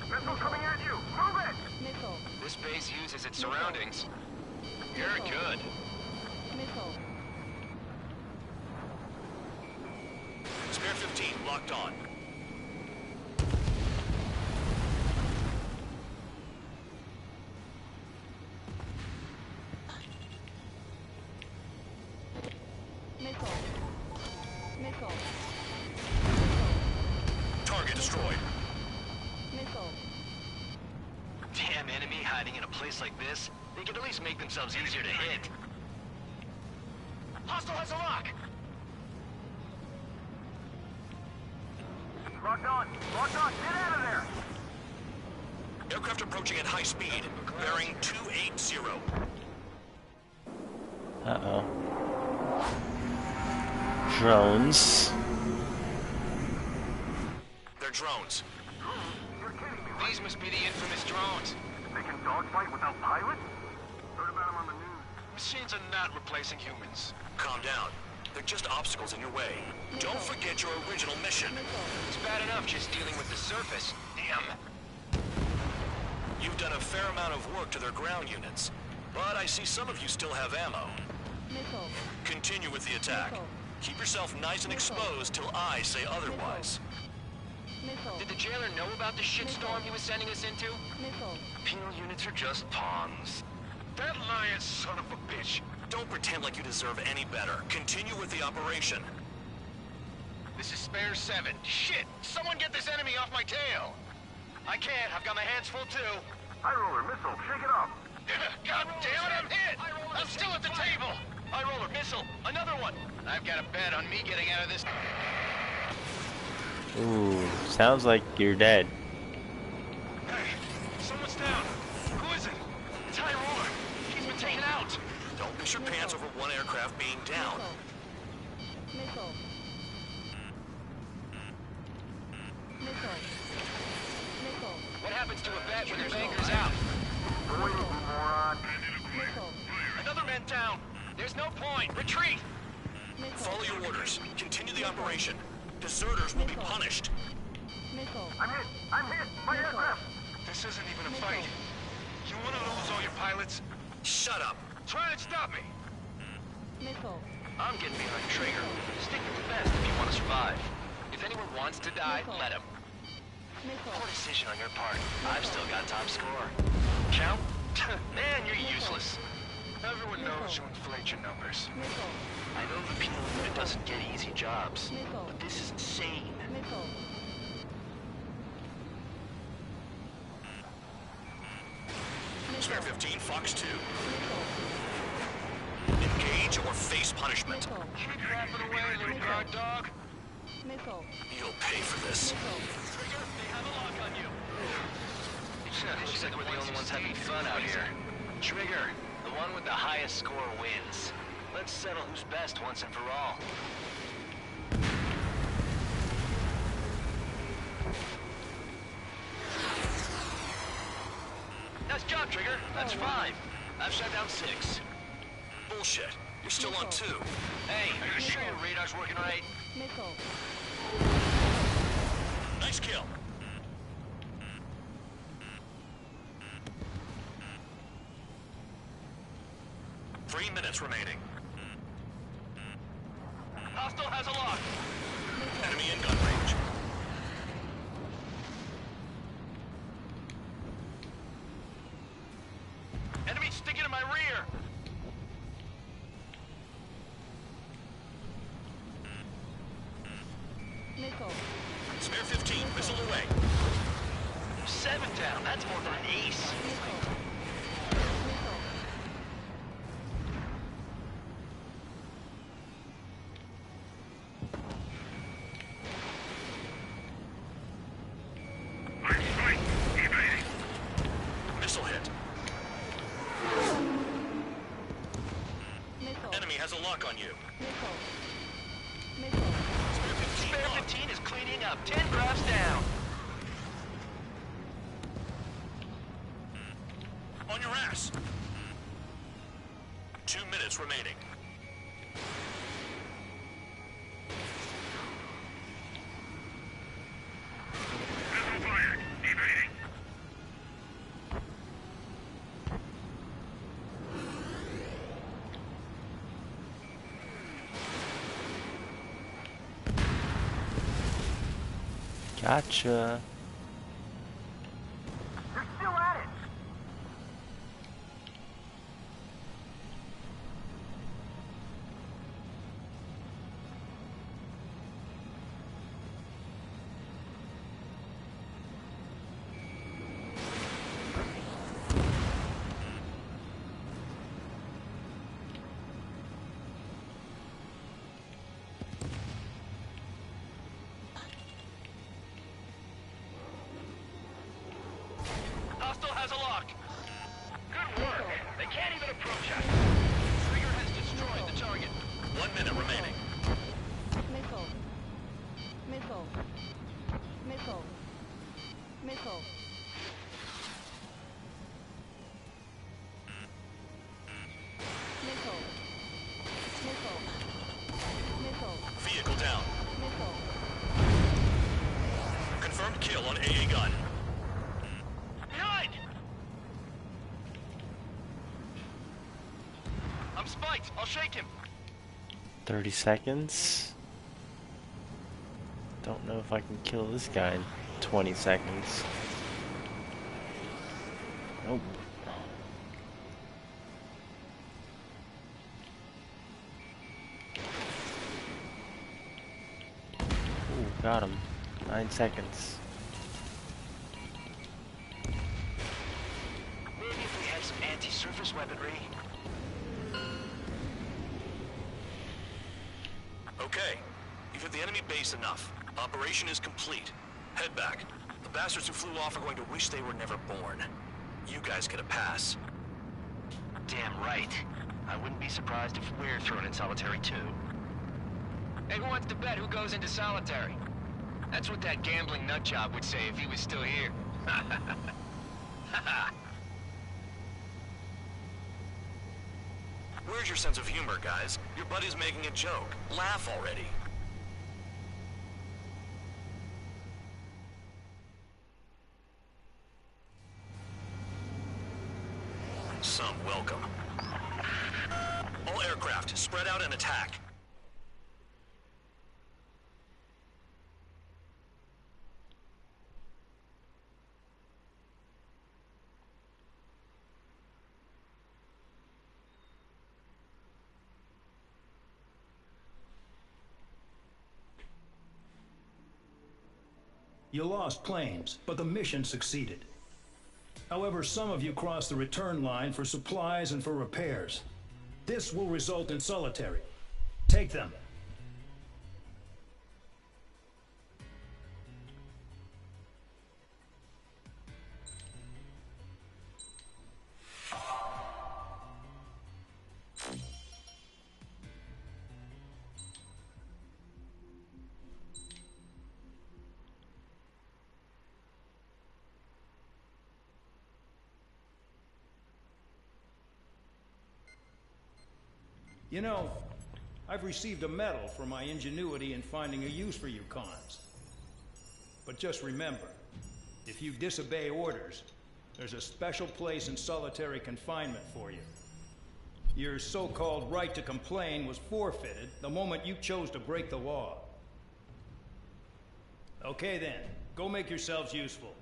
Missile coming at you. Move it. Missile. This base uses its surroundings. You're good. Missile. Spare 15 locked on. Missile. Target destroyed. Missile. Damn enemy hiding in a place like this. They could at least make themselves easier to hit. Hostile has a lock! Locked on. Get out of there. Aircraft approaching at high speed. Bearing 280. Uh-oh. Drones. They're drones. You're kidding me. These must be the infamous drones. They can dogfight without pilots? Heard about them on the news. Machines are not replacing humans. Calm down. They're just obstacles in your way. Don't forget your original mission. It's bad enough just dealing with the surface. Damn. You've done a fair amount of work to their ground units, but I see some of you still have ammo. Missile. Continue with the attack. Keep yourself nice and exposed till I say otherwise. Missile. Did the jailer know about the shitstorm he was sending us into? Missile. Penal units are just pawns. That lying son of a bitch. Don't pretend like you deserve any better. Continue with the operation. This is Spare 7. Shit! Someone get this enemy off my tail! I can't. I've got my hands full too. High roller missile. Shake it up. God damn it, I'm hit! I'm still at the table! High roller missile. Another one. I've got a bet on me getting out of this. Ooh, sounds like you're dead. Hey, someone's down. Who is it? It's High roller. He's been taken out. Don't piss your pants over one aircraft being down. Missile. Missile. Missile. What happens to a bet when there's anchors out? Missile. Another man down. There's no point. Retreat. Follow your orders. Continue the operation. Deserters will be punished. Missile. I'm hit. My aircraft. This isn't even a fight. You want to lose all your pilots? Shut up. Try and stop me. Missile. I'm getting behind Traeger. Stick with the best if you want to survive. If anyone wants to die, let him. Poor decision on your part. I've still got top score. Count? Man, you're useless. Everyone knows you inflate your numbers. Nickel. I know the penal unit doesn't get easy jobs, Nickel. but this is insane. Nickel. Spare 15, Fox 2. Engage or face punishment. Keep yapping away, little guard dog. Nickel. You'll pay for this. Trigger, they have a lock on you. Looks like we're the only ones having fun out here. Trigger, the one with the highest score wins. Let's settle who's best once and for all. Nice job, Trigger. That's 5. I've shut down 6. Bullshit. You're still on 2. Hey, are you sure your radar's working right? Nickel. Nice kill. Three minutes remaining. Hostile has a lock. Enemy in gun range. Enemy sticking in my rear. Nickel. Spare 15, missile away. 7 down. That's more than an ace. Missile hit. Enemy has a lock on you. Spare 15 is cleaning up. 10 grabs down. On your ass. 2 minutes remaining. Missile fired. Evading. Gotcha. They're still at it. Hostile has a lock. Good work. They can't even approach us. Trigger has destroyed the target. 1 minute remaining. Nickel. Nickel. Nickel. Nickel. Nickel. Nickel. Nickel. Vehicle down. Nickel. Confirmed kill on AA gun. Behind! I'm spiked. I'll shake him. 30 seconds. Don't know if I can kill this guy in 20 seconds. Nope. Ooh, got him. 9 seconds. Maybe if we had some anti-surface weaponry. Okay. You've hit the enemy base enough. Operation is complete. Head back. The bastards who flew off are going to wish they were never born. You guys get a pass. Damn right. I wouldn't be surprised if we're thrown in solitary too. Hey, who wants to bet who goes into solitary? That's what that gambling nutjob would say if he was still here. Where's your sense of humor, guys? Your buddy's making a joke. Laugh already. Some welcome. All aircraft, spread out and attack. You lost planes, but the mission succeeded. However, some of you crossed the return line for supplies and for repairs. This will result in solitary. Take them. You know, I've received a medal for my ingenuity in finding a use for you cons. But just remember, if you disobey orders, there's a special place in solitary confinement for you. Your so-called right to complain was forfeited the moment you chose to break the law. Okay then, go make yourselves useful.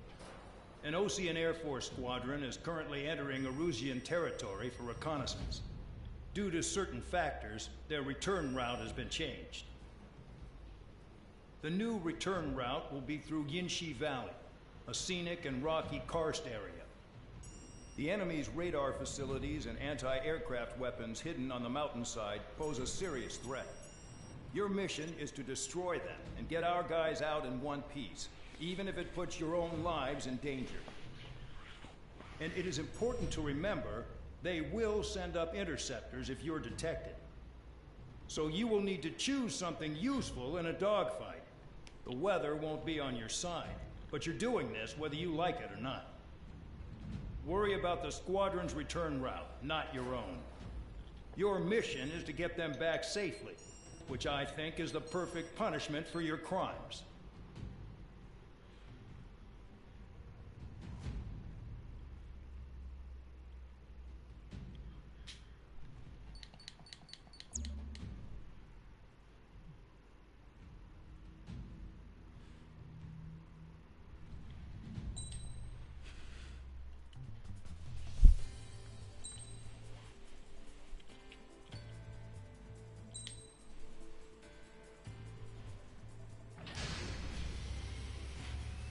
An Osean Air Force squadron is currently entering Erusian territory for reconnaissance. Due to certain factors, their return route has been changed. The new return route will be through Yinshi Valley, a scenic and rocky karst area. The enemy's radar facilities and anti-aircraft weapons hidden on the mountainside pose a serious threat. Your mission is to destroy them and get our guys out in one piece, even if it puts your own lives in danger. And it is important to remember they will send up interceptors if you're detected. So you will need to choose something useful in a dogfight. The weather won't be on your side, but you're doing this whether you like it or not. Worry about the squadron's return route, not your own. Your mission is to get them back safely, which I think is the perfect punishment for your crimes.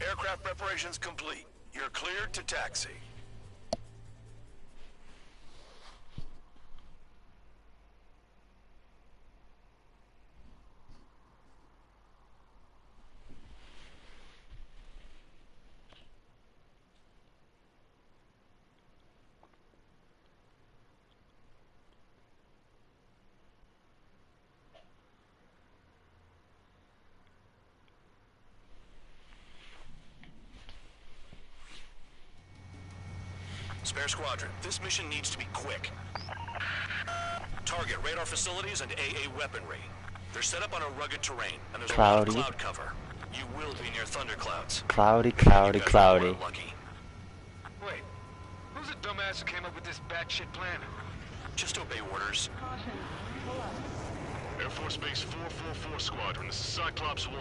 Aircraft preparations complete. You're cleared to taxi. Spare Squadron, this mission needs to be quick. Target radar facilities and AA weaponry. They're set up on a rugged terrain, and there's a lot of cloud cover. You will be near thunderclouds. Cloudy, cloudy, cloudy. Wait, who's the dumbass who came up with this batshit plan? Just obey orders. Air Force Base 444 Squadron, this is Cyclops 1.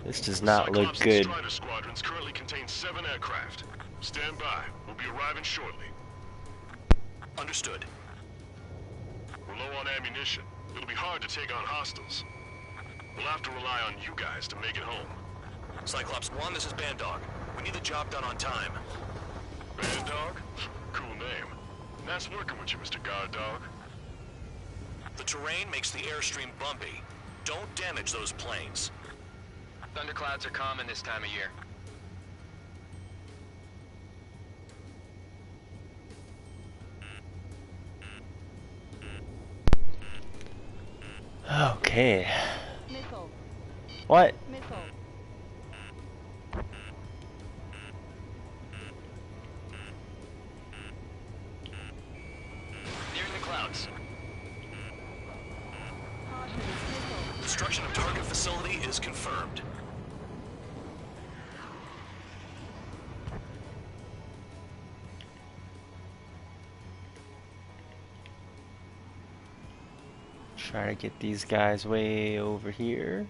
This does not look Cyclops good. and Strider squadrons currently contain 7 aircraft. Stand by. We'll be arriving shortly. Understood. We're low on ammunition. It'll be hard to take on hostiles. We'll have to rely on you guys to make it home. Cyclops 1, this is Bandog. We need the job done on time. Bandog? Cool name. Nice working with you, Mr. Guard Dog. The terrain makes the airstream bumpy. Don't damage those planes. Thunderclouds are common this time of year. Okay. Missile. What? Missile. Nearing the clouds. Destruction of target facility is confirmed. Try to get these guys way over here,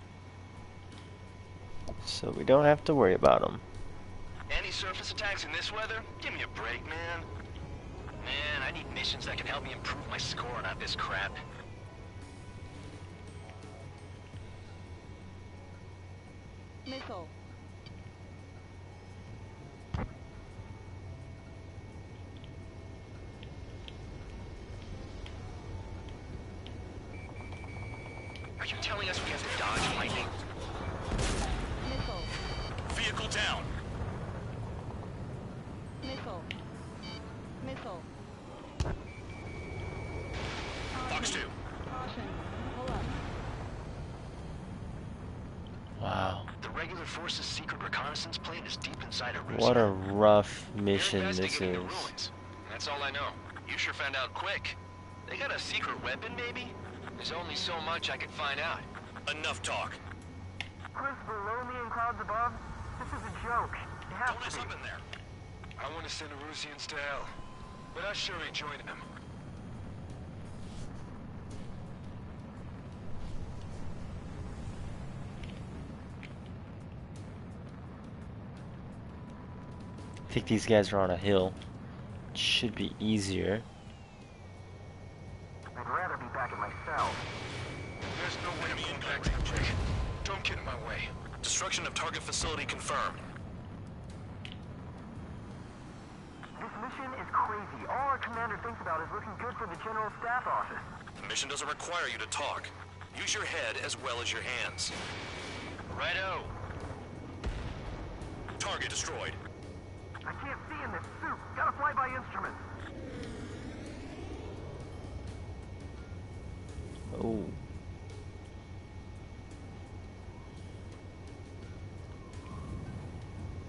so we don't have to worry about them. Any surface attacks in this weather? Give me a break, man. Man, I need missions that can help me improve my score, not this crap. Missile. Are you telling us we have to dodge lightning? Missile. Vehicle down. Missile. Missile. Fox 2. Caution. Pull up. Wow. The regular force's secret reconnaissance plane is deep inside Arusia. What a rough mission They're this investigating the is. ruins. That's all I know. You sure found out quick. They got a secret weapon, maybe? There's only so much I can find out. Enough talk. Chris, below me and clouds above? This is a joke. You have Don't let something there. I want to send Arusians to hell, but I sure ain't joining them. I think these guys are on a hill. It should be easier. I'd rather be back at my cell. There's no way I'm going back to the bridge. Don't get in my way. Destruction of target facility confirmed. This mission is crazy. All our commander thinks about is looking good for the General Staff Office. The mission doesn't require you to talk. Use your head as well as your hands. Righto. Target destroyed. I can't see in this suit. Gotta fly by instruments. Oh.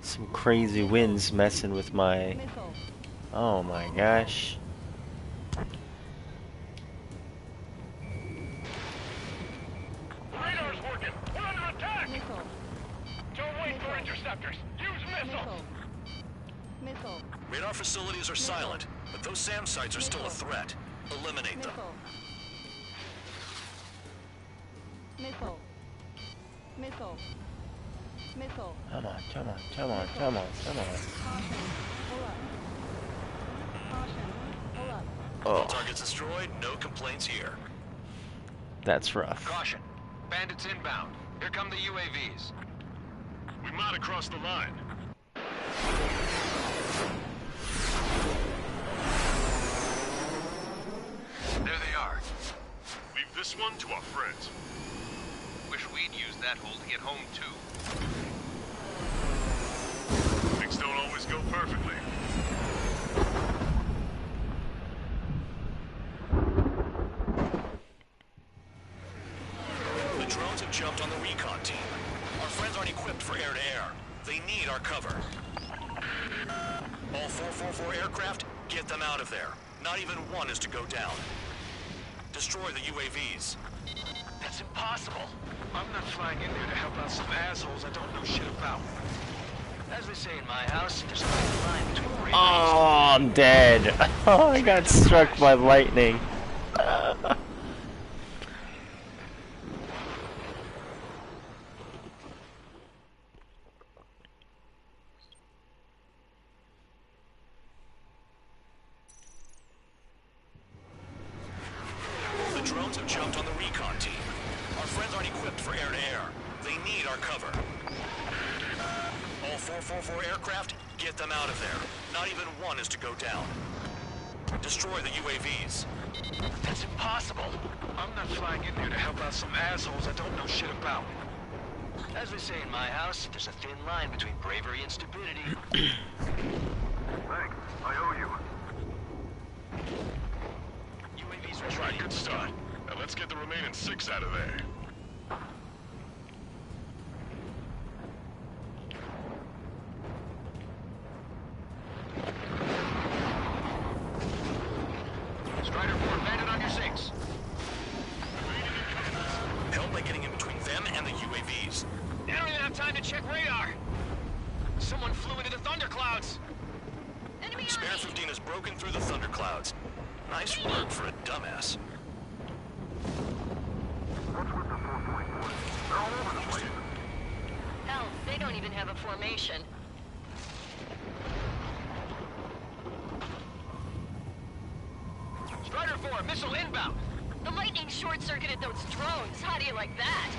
Some crazy winds messing with my... Oh my gosh. Radar's working. We're under attack. Missile. Don't wait for interceptors. Use missiles. Missile. Radar facilities are silent, but those SAM sites are still a threat. Eliminate them. Missile. Missile. Missile. Come on, come on, come on, come on, come on. Caution. Pull up. Caution. Pull up. Oh, Targets destroyed, no complaints here. that's rough. Caution. Bandits inbound. Here come the UAVs. We might have crossed the line. There they are. Leave this one to our friends. Wish we'd used that hole to get home, too. Things don't always go perfectly. The drones have jumped on the recon team. Our friends aren't equipped for air-to-air. They need our cover. All 444 aircraft, get them out of there. Not even one is to go down. Destroy the UAVs. That's impossible. I'm not flying in there to help out some assholes I don't know shit about. As we say in my house, there's a fine line between bravery Oh, I'm dead. Oh, I got struck by lightning. The drones have jumped on the recon team. Our friends aren't equipped for air-to-air. They need our cover. All 444 aircraft, get them out of there. Not even one is to go down. Destroy the UAVs. That's impossible. I'm not flying in there to help out some assholes I don't know shit about. As we say in my house, there's a thin line between bravery and stupidity. Thanks. I owe you. UAVs That's right, good start. Now let's get the remaining 6 out of there. Strider 4, landed on your 6. Help by getting in between them and the UAVs. They don't even have time to check radar. Someone flew into the thunderclouds. Spare 15 has broken through the thunderclouds. Nice work for a dumbass. What's with the 444? They're all over the place. Hell, they don't even have a formation. Strider 4, missile inbound. The lightning short-circuited those drones. How do you like that?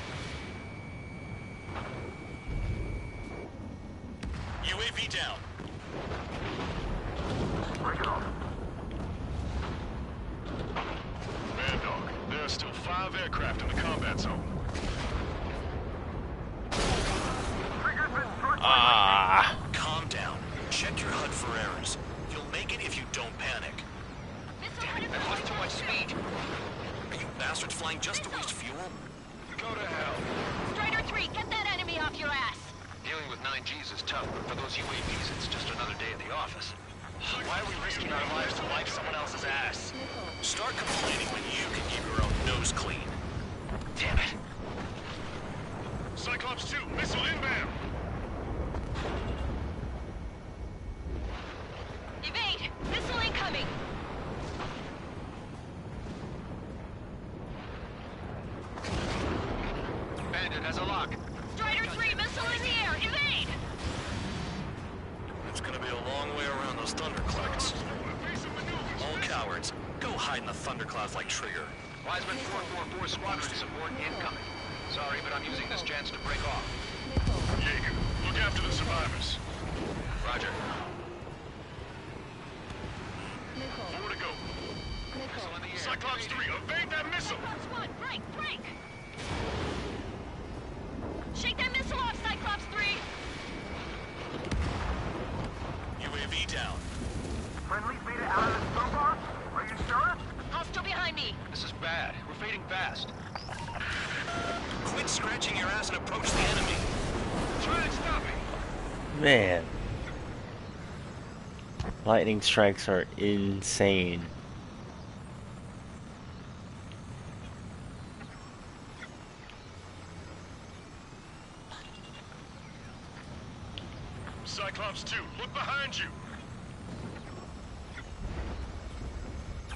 UAV down. Break it off. Man, Dog, there are still 5 aircraft in the combat zone. Calm down. Check your HUD for errors. You'll make it if you don't panic. Damn it, that was too much speed. Are you bastards flying just to waste fuel? Go to hell. Strider 3, get that enemy off your ass. Dealing with 9Gs is tough, but for those UAVs, it's just another day at the office. Why are we risking our lives to wipe someone else's ass? Start complaining when you can keep your own nose clean. Damn it. Cyclops 2, missile inbound. Evade! Missile incoming! Bandit has a lock. Strider 3, missile in the air! Evade! It's gonna be a long way around those thunderclouds. All cowards, go hide in the thunderclouds like Trigger. Wiseman 444 squadron support incoming. Sorry, but I'm using this chance to break off. Jaeger, look after the survivors. Roger. Four to go. Cyclops 3, evade that missile! Cyclops 1, break, break! Shake that missile off, Cyclops 3! UAV down. Friendly beta out of the snowbar? Are you sure? Hostile behind me! This is bad. We're fading fast. Quit scratching your ass and approach the enemy. Try and stop me. Man. Lightning strikes are insane. Cyclops 2, look behind you.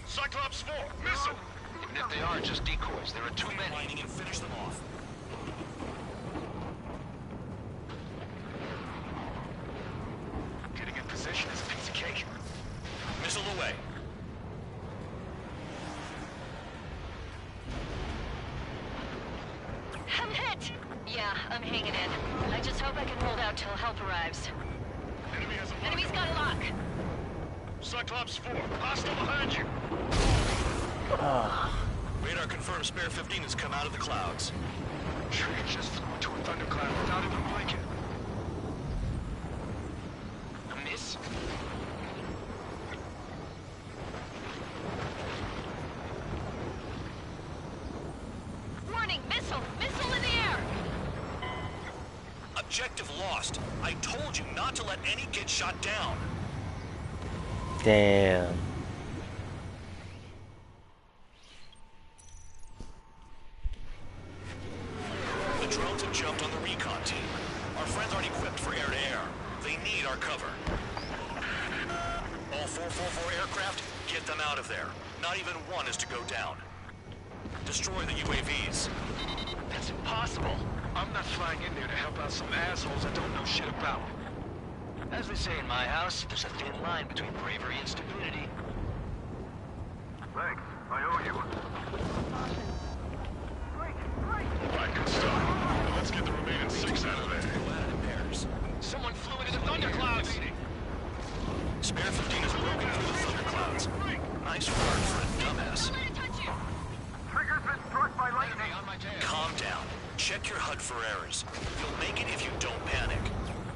Cyclops 4, missile. Even if they are just decoys, there are too many. Lining and finish them off. Getting in position is a piece of cake. Missile away. I'm hit! Yeah, I'm hanging in. I just hope I can hold out till help arrives. Enemy has a lock. Enemy's got a lock. Cyclops 4, hostile behind you. Radar confirms Spare 15 has come out of the clouds. Trigger just flew into a thundercloud without even blinking. A miss? Warning, missile! Missile in the air! Objective lost. I told you not to let any get shot down. Damn. The drones have jumped on the recon team. Our friends aren't equipped for air-to-air. They need our cover. All 444 aircraft, get them out of there. Not even one is to go down. Destroy the UAVs. That's impossible. I'm not flying in there to help out some assholes I don't know shit about. As they say in my house, there's a thin line between bravery and stupidity. Thanks. I owe you. Right, good stuff. Now let's get the remaining 6 out of there. Someone flew into the thunderclouds! Spare 15 is broken through the thunderclouds. Nice work for a dumbass. Trigger's been struck by lightning. On my tail. Calm down. Check your HUD for errors. You'll make it if you don't panic.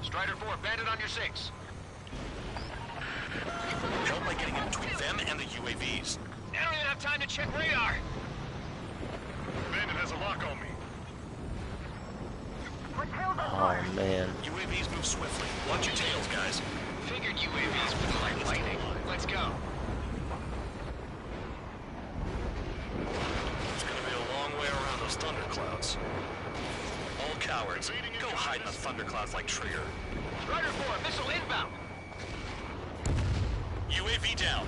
Strider 4, bandit on your 6. Help by getting in between them and the UAVs. I don't even have time to check radar. Bandit has a lock on me. Oh man. UAVs move swiftly. Watch your tails, guys. Figured UAVs would like lightning. Let's go. It's gonna be a long way around those thunderclouds. All cowards, go hide in the thunderclouds like Trigger. Strider 4, missile inbound. UAV down.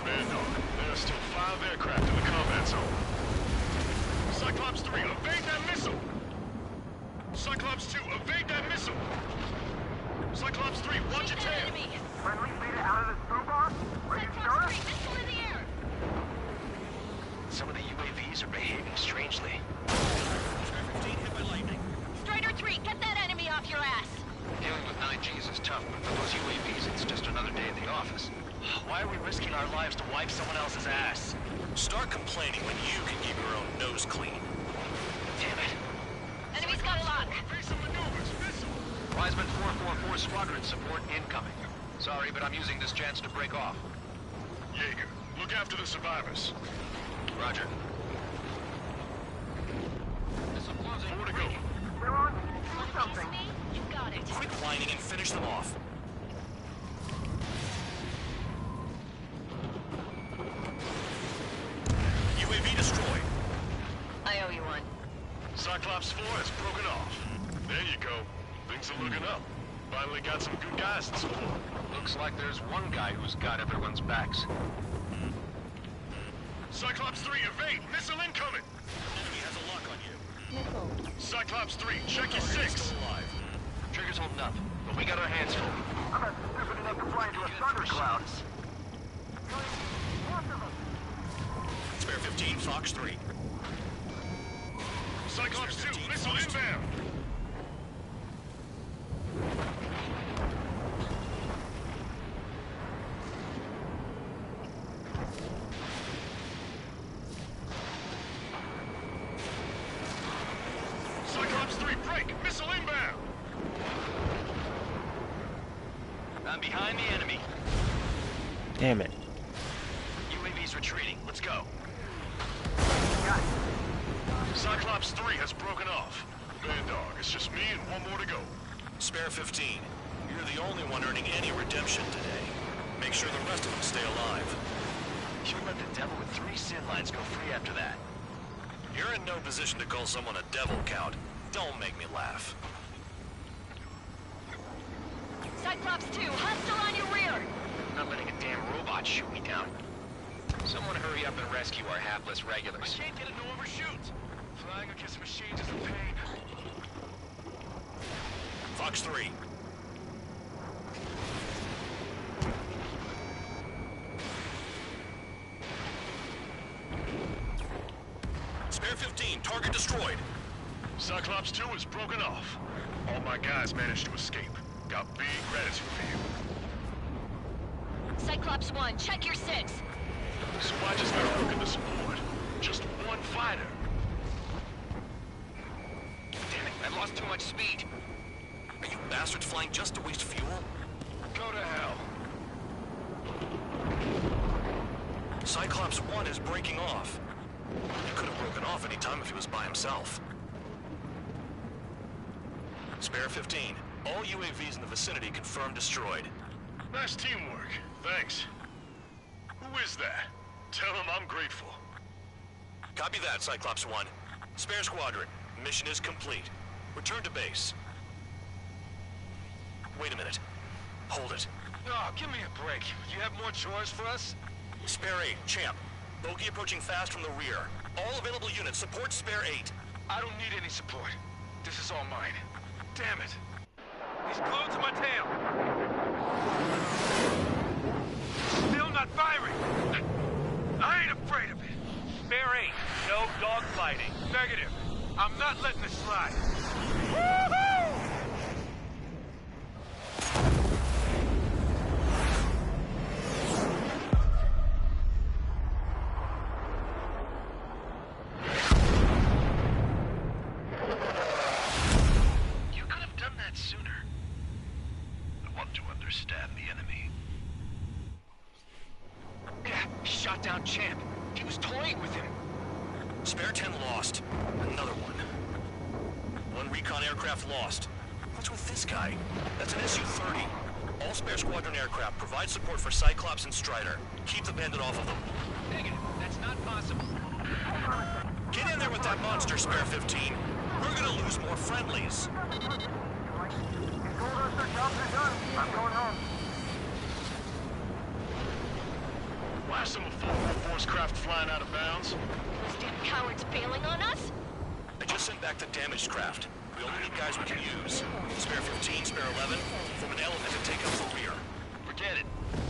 Bandog, there are still 5 aircraft in the combat zone. Cyclops 3, evade that missile! Cyclops 2, evade that missile! Cyclops 3, watch your tail! Friendly beta out of the snowbar? Are you sure? Missile in the air! Some of the UAVs are behaving strangely. Hit by lightning. Strider 3, get that enemy off your ass! Dealing with 9Gs is tough, but for those UAVs, it's just another day at the office. Why are we risking our lives to wipe someone else's ass? Start complaining when you can keep your own nose clean. Damn it. Enemy's got a lock. Wiseman 444 Squadron support incoming. Sorry, but I'm using this chance to break off. Jaeger, look after the survivors. Roger. Missile closing. 4 to go. They're on. Do something. You got it. Quit whining and finish them off. UAV destroyed. I owe you one. Cyclops 4 has broken off. There you go. Things are looking up. Finally got some good guys in support. Looks like there's one guy who's got everyone's backs. Cyclops 3, evade! Missile incoming! Enemy has a lock on you. Missile. Cyclops 3, check your 6! Still alive. Trigger's holding up, but we got our hands full. I'm not stupid enough to fly into a thundercloud. Spare 15, Fox 3. Cyclops 2, missile inbound! Cyclops 3, break! Missile inbound! I'm behind the enemy. Damn it. UAV's retreating. Let's go. Cyclops 3 has broken off. Man dog, it's just me and one more to go. Spare 15. You're the only one earning any redemption today. Make sure the rest of them stay alive. You let the devil with 3 sin lines go free after that. You're in no position to call someone a devil, Count. Don't make me laugh. Cyclops 2, hostile on your rear. Not letting a damn robot shoot me down. Someone hurry up and rescue our hapless regulars. I can't get it to overshoot. Flying against machines is a pain. Fox 3. Spare 15, target destroyed. Cyclops 2 is broken off. All my guys managed to escape. Got big gratitude for you. Cyclops 1, check your 6. So I just gotta look at the support. Just one fighter. Damn it, I lost too much speed. Are you bastards flying just to waste fuel? Go to hell. Cyclops 1 is breaking off. He could have broken off any time if he was by himself. Spare 15. All UAVs in the vicinity confirmed destroyed. Nice teamwork. Thanks. Who is that? Tell him I'm grateful. Copy that, Cyclops 1. Spare squadron. Mission is complete. Return to base. Wait a minute. Hold it. Oh, give me a break. You have more chores for us? Spare 8, Champ. Bogey approaching fast from the rear. All available units support Spare 8. I don't need any support. This is all mine. Damn it. He's glued to my tail. Still not firing. I ain't afraid of it. Spare 8, no dogfighting. Negative. I'm not letting this slide. Woohoo! You could have done that sooner. I want to understand the enemy. Shot down Champ. He was toying with him. Spare 10 lost. Another one. One recon aircraft lost. What's with this guy? That's an Su-30. All spare squadron aircraft provide support for Cyclops and Strider. Keep the bandit off of them. Negative. That's not possible. Get in there with that monster, Spare 15. We're gonna lose more friendlies. He told us their jobs are done. I'm going home. Why are some of 444's craft flying out of bounds? Those damn cowards bailing on us? I just sent back the damaged craft. We only need guys we can use. Spare 15, Spare 11, form an element to take out the rear. Forget it.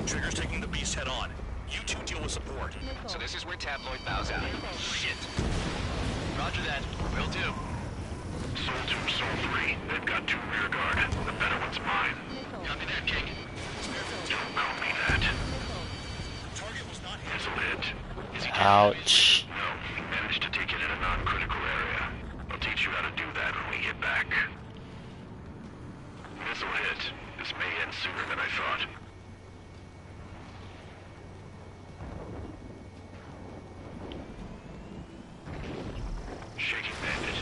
Trigger's taking the beast head on. You two deal with support. So this is where Tabloid bows out. Shit. Roger that. Will do. Soul 2, Soul 3. They've got 2 rear guard. The better one's mine. Copy that, King. Don't call me that. Ouch. No, we managed to take it in a non-critical area. I'll teach you how to do that when we get back. Missile hit. This may end sooner than I thought. Shaking bandit.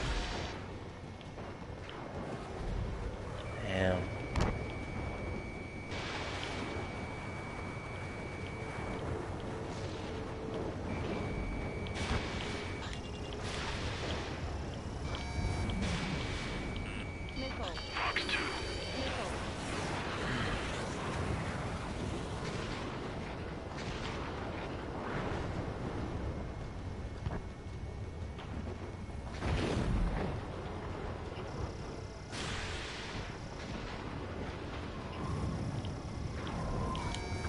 Damn. Fox 2.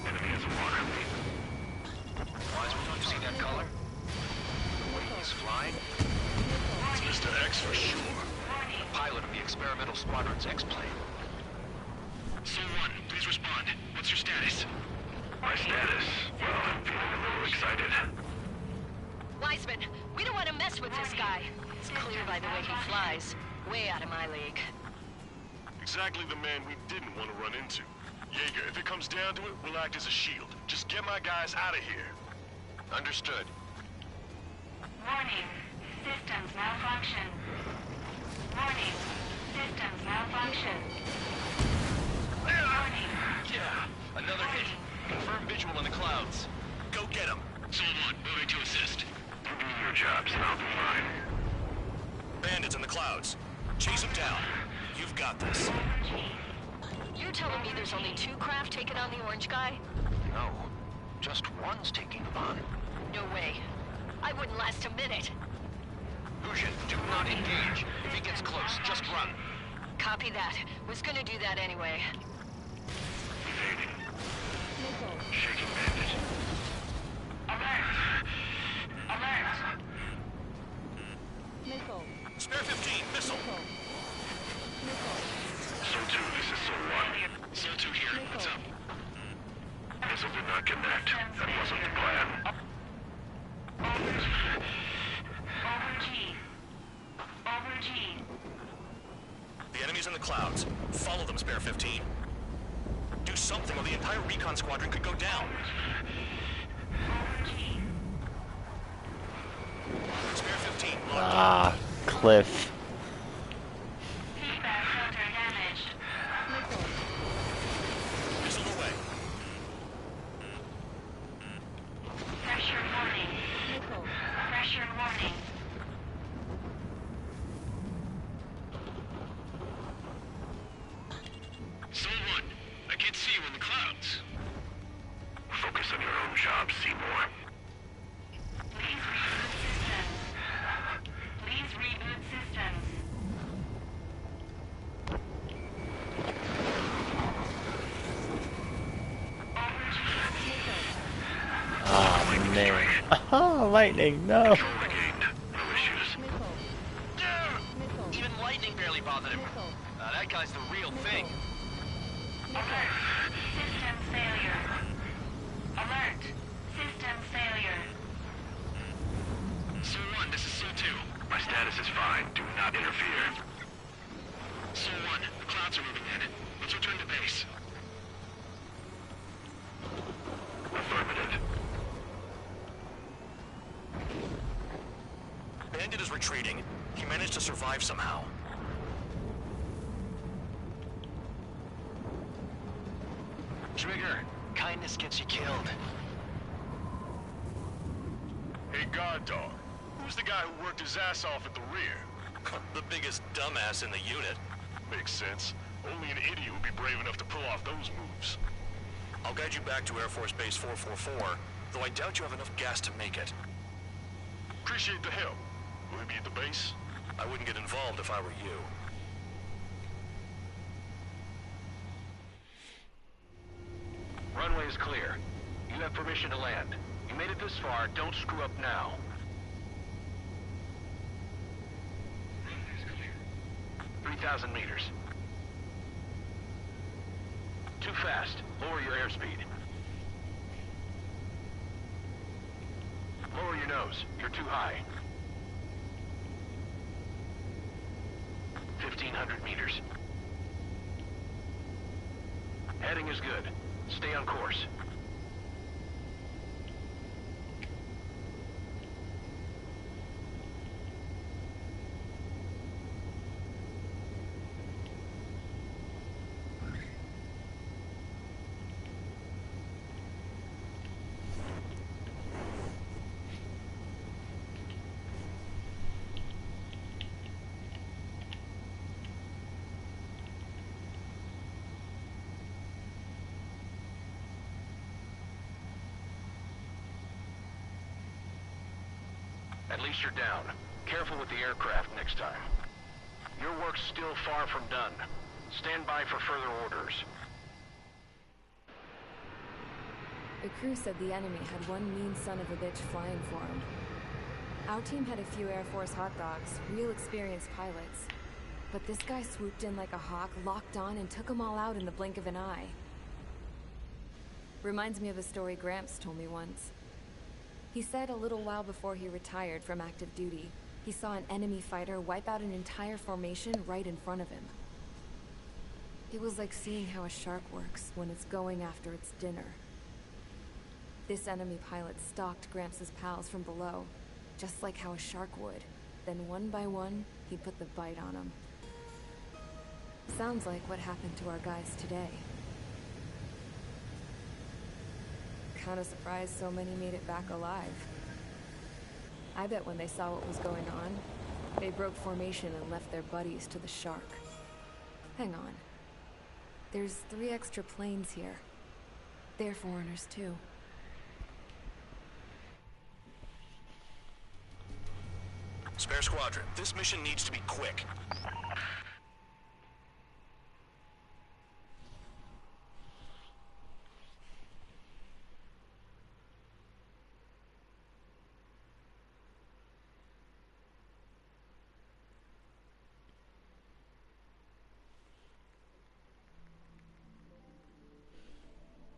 Enemy has a water leak. Wiseman, don't you see that color? The way he's flying? It's Mr. X for sure. The pilot of the experimental squadron's X-plane. Soul 1, please respond. What's your status? My status? Well, I'm feeling a little excited. Wiseman, we don't want to mess with this guy. It's clear by the way he flies. Way out of my league. Exactly the man we didn't want to run into. Jaeger, if it comes down to it, we'll act as a shield. Just get my guys out of here. Understood. Warning. Systems malfunction. Warning. Systems malfunction. Warning. Yeah, another hit. Confirm visual in the clouds. Go get him. Soul 1, moving to assist. You do your jobs and I'll be fine. Bandits in the clouds. Chase them down. You've got this. You're telling me there's only 2 craft taking on the orange guy? No, just one's taking them on. No way. I wouldn't last a minute. Lucian, do not engage. If he gets close, just run. Copy that. Was gonna do that anyway. Evading. Shaking bandit. Alert! Alert! Missile. Spare 15, missile. Soul 2, this is Soul 1. Soul 2 here. What's up? Missile did not connect. That wasn't the plan. Over G. Over G. The enemy's in the clouds. Follow them, Spare 15. Do something or the entire recon squadron could go down. Over G. Spare 15, locked Ah, Cliff. Feedback filter damaged. Missile away. Pressure warning. Pressure warning. Soul 1, I can't see you in the clouds. Focus on your own job, Seymour. Please reboot systems. Please reboot systems. Over G. Oh man. Oh, lightning, no. Control regained. No issues. Even lightning barely bothered him. That guy's the real thing. Alert. System failure. Alert. System failure. Soul 1, this is Soul 2. My status is fine. Do not interfere. Soul 1, the clouds are moving in. Let's return to base. Affirmative. Bandit is retreating. He managed to survive somehow. Trigger, kindness gets you killed. Hey, guard dog. Who's the guy who worked his ass off at the rear? The biggest dumbass in the unit. Makes sense. Only an idiot would be brave enough to pull off those moves. I'll guide you back to Air Force Base 444, though I doubt you have enough gas to make it. Appreciate the help. Will he be at the base? I wouldn't get involved if I were you. Runway is clear. You have permission to land. You made it this far, don't screw up now. 3,000 meters. Too fast. Lower your airspeed. Lower your nose. You're too high. 1,500 meters. Heading is good. Stay on course. At least you're down. Careful with the aircraft next time. Your work's still far from done. Stand by for further orders. The crew said the enemy had one mean son of a bitch flying for him. Our team had a few Air Force hot dogs, real experienced pilots. But this guy swooped in like a hawk, locked on, and took them all out in the blink of an eye. Reminds me of a story Gramps told me once. He said a little while before he retired from active duty, he saw an enemy fighter wipe out an entire formation right in front of him. It was like seeing how a shark works when it's going after its dinner. This enemy pilot stalked Gramps' pals from below, just like how a shark would. Then one by one, he put the bite on them. Sounds like what happened to our guys today. Kinda surprised so many made it back alive. I bet when they saw what was going on, they broke formation and left their buddies to the shark. Hang on. There's 3 extra planes here. They're foreigners too. Spare Squadron, this mission needs to be quick.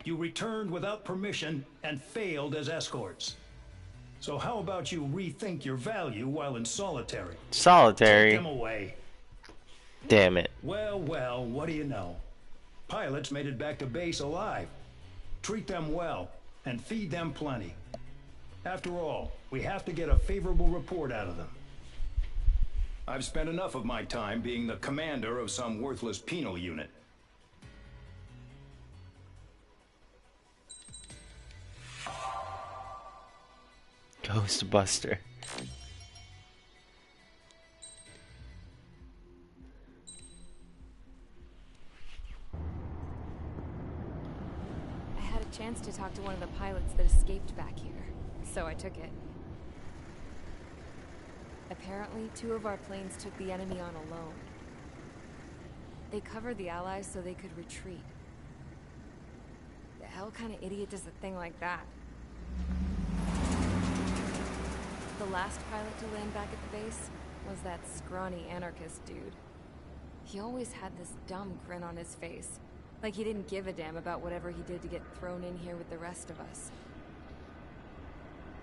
You returned without permission and failed as escorts. So how about you rethink your value while in solitary? Solitary? Take them away. Damn it. Well, well, what do you know? Pilots made it back to base alive. Treat them well and feed them plenty. After all, we have to get a favorable report out of them. I've spent enough of my time being the commander of some worthless penal unit. Ghostbuster. I had a chance to talk to one of the pilots that escaped back here, so I took it. Apparently, 2 of our planes took the enemy on alone. They covered the Allies so they could retreat. The hell kind of idiot does a thing like that? The last pilot to land back at the base was that scrawny anarchist dude. He always had this dumb grin on his face, like he didn't give a damn about whatever he did to get thrown in here with the rest of us.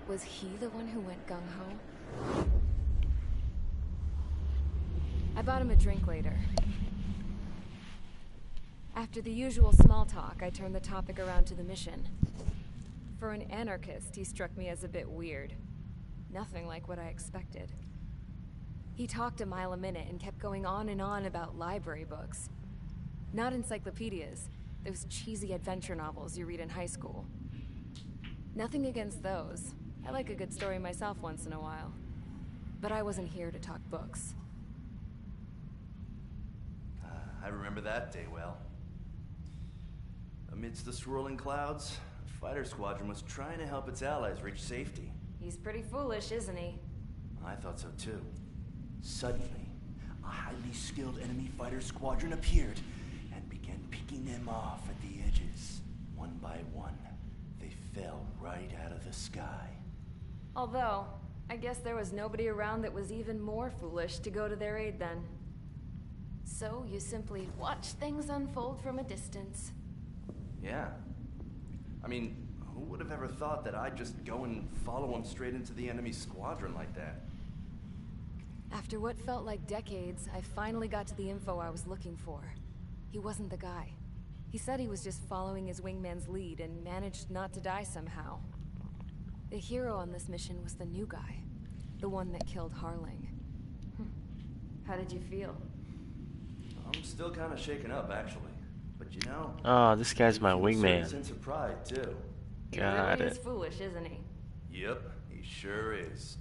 Was he the one who went gung-ho? I bought him a drink later. After the usual small talk, I turned the topic around to the mission. For an anarchist, he struck me as a bit weird. Nothing like what I expected. He talked a mile a minute and kept going on and on about library books. Not encyclopedias, those cheesy adventure novels you read in high school. Nothing against those. I like a good story myself once in a while. But I wasn't here to talk books. I remember that day well. Amidst the swirling clouds, a fighter squadron was trying to help its allies reach safety. He's pretty foolish, isn't he? I thought so too. Suddenly, a highly skilled enemy fighter squadron appeared and began picking them off at the edges. One by one, they fell right out of the sky. Although, I guess there was nobody around that was even more foolish to go to their aid then. So you simply watch things unfold from a distance. Yeah. I mean, Who would have ever thought that I'd just go and follow him straight into the enemy squadron like that? After what felt like decades, I finally got to the info I was looking for. He wasn't the guy. He said he was just following his wingman's lead and managed not to die somehow. The hero on this mission was the new guy. The one that killed Harling. How did you feel? I'm still kind of shaken up, actually. But you know... Oh, this guy's my he wingman. showed a sense of pride, too. Got He it. is foolish, isn't he? Yep, he sure is.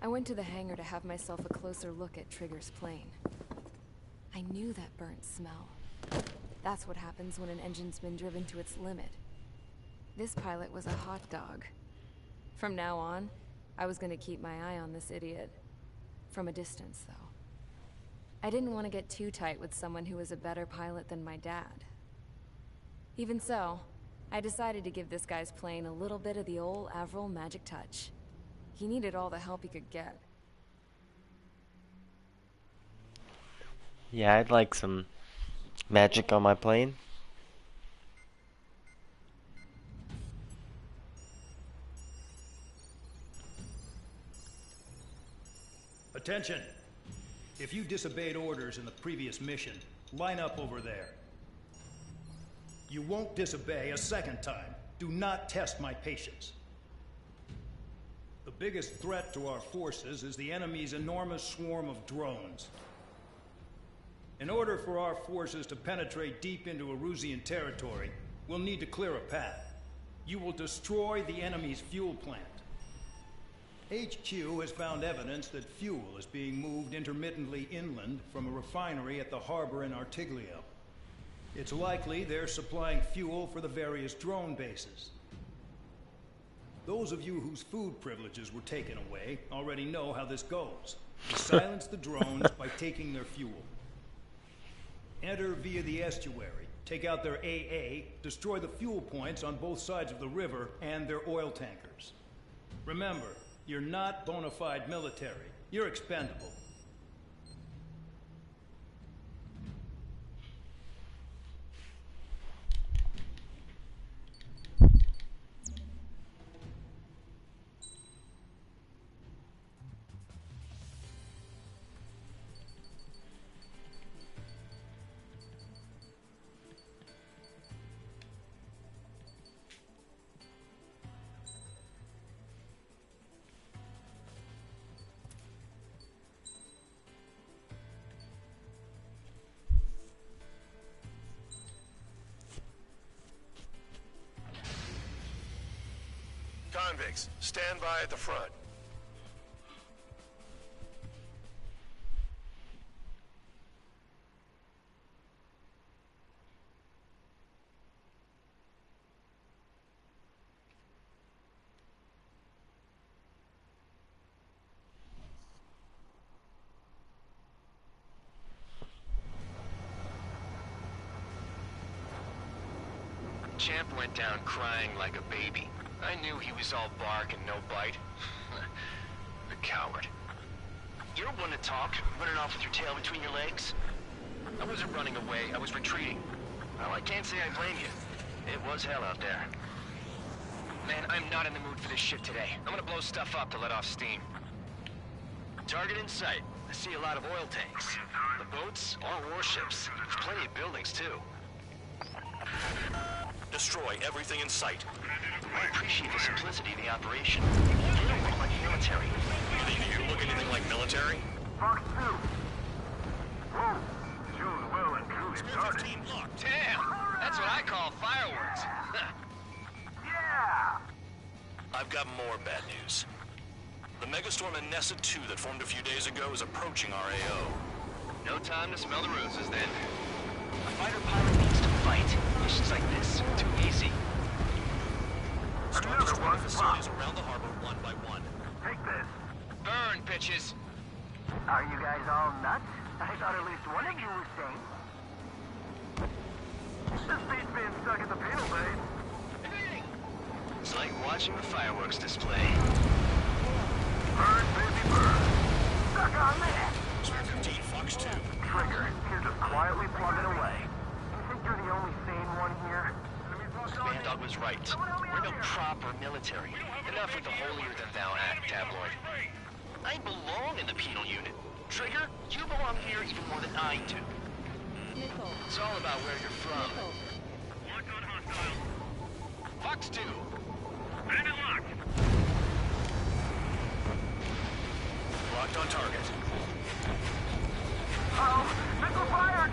I went to the hangar to have myself a closer look at Trigger's plane. I knew that burnt smell. That's what happens when an engine's been driven to its limit. This pilot was a hot dog. From now on, I was gonna keep my eye on this idiot. From a distance, though. I didn't want to get too tight with someone who was a better pilot than my dad. Even so, I decided to give this guy's plane a little bit of the old Avril magic touch. He needed all the help he could get. Yeah, I'd like some magic on my plane. Attention! If you disobeyed orders in the previous mission, line up over there. You won't disobey a second time. Do not test my patience. The biggest threat to our forces is the enemy's enormous swarm of drones. In order for our forces to penetrate deep into Erusian territory, we'll need to clear a path. You will destroy the enemy's fuel plant. HQ has found evidence that fuel is being moved intermittently inland from a refinery at the harbor in Artiglio. It's likely they're supplying fuel for the various drone bases. Those of you whose food privileges were taken away already know how this goes. You silence the drones by taking their fuel. Enter via the estuary, take out their AA, destroy the fuel points on both sides of the river and their oil tankers. Remember, you're not bona fide military. You're expendable. Convicts, stand by at the front. Champ went down crying like a baby. I knew he was all bark and no bite. The coward. You're one to talk, running off with your tail between your legs. I wasn't running away, I was retreating. Well, I can't say I blame you. It was hell out there. Man, I'm not in the mood for this shit today. I'm gonna blow stuff up to let off steam. Target in sight. I see a lot of oil tanks. The boats, all warships. There's plenty of buildings, too. Destroy everything in sight. I appreciate the simplicity of the operation. You don't look like military. You look anything like military? Fox 2. Whoa. June well and truly started. Damn! That's what I call fireworks. Yeah! I've got more bad news. The megastorm in Nessa 2 that formed a few days ago is approaching our AO. No time to smell the roses, then. A fighter pilot needs to fight. Missions like this, too easy. Start destroying facilities around the harbor one by one. Take this. Burn, bitches! Are you guys all nuts? I thought at least one of you was sane. This beats being stuck in the penal bay. It's like watching a fireworks display. Burn, baby, burn. Suck on that. Fox 2. Trigger, you're just quietly plugging away. You think you're the only sane one here? Bandog was right. We're no proper military. Enough with the holier-than-thou act, tabloid. I belong in the penal unit. Trigger, you belong here even more than I do. Missile. It's all about where you're from. Locked on hostile. Fox 2. Bandit locked. Locked on target. Uh-oh! Missile fired!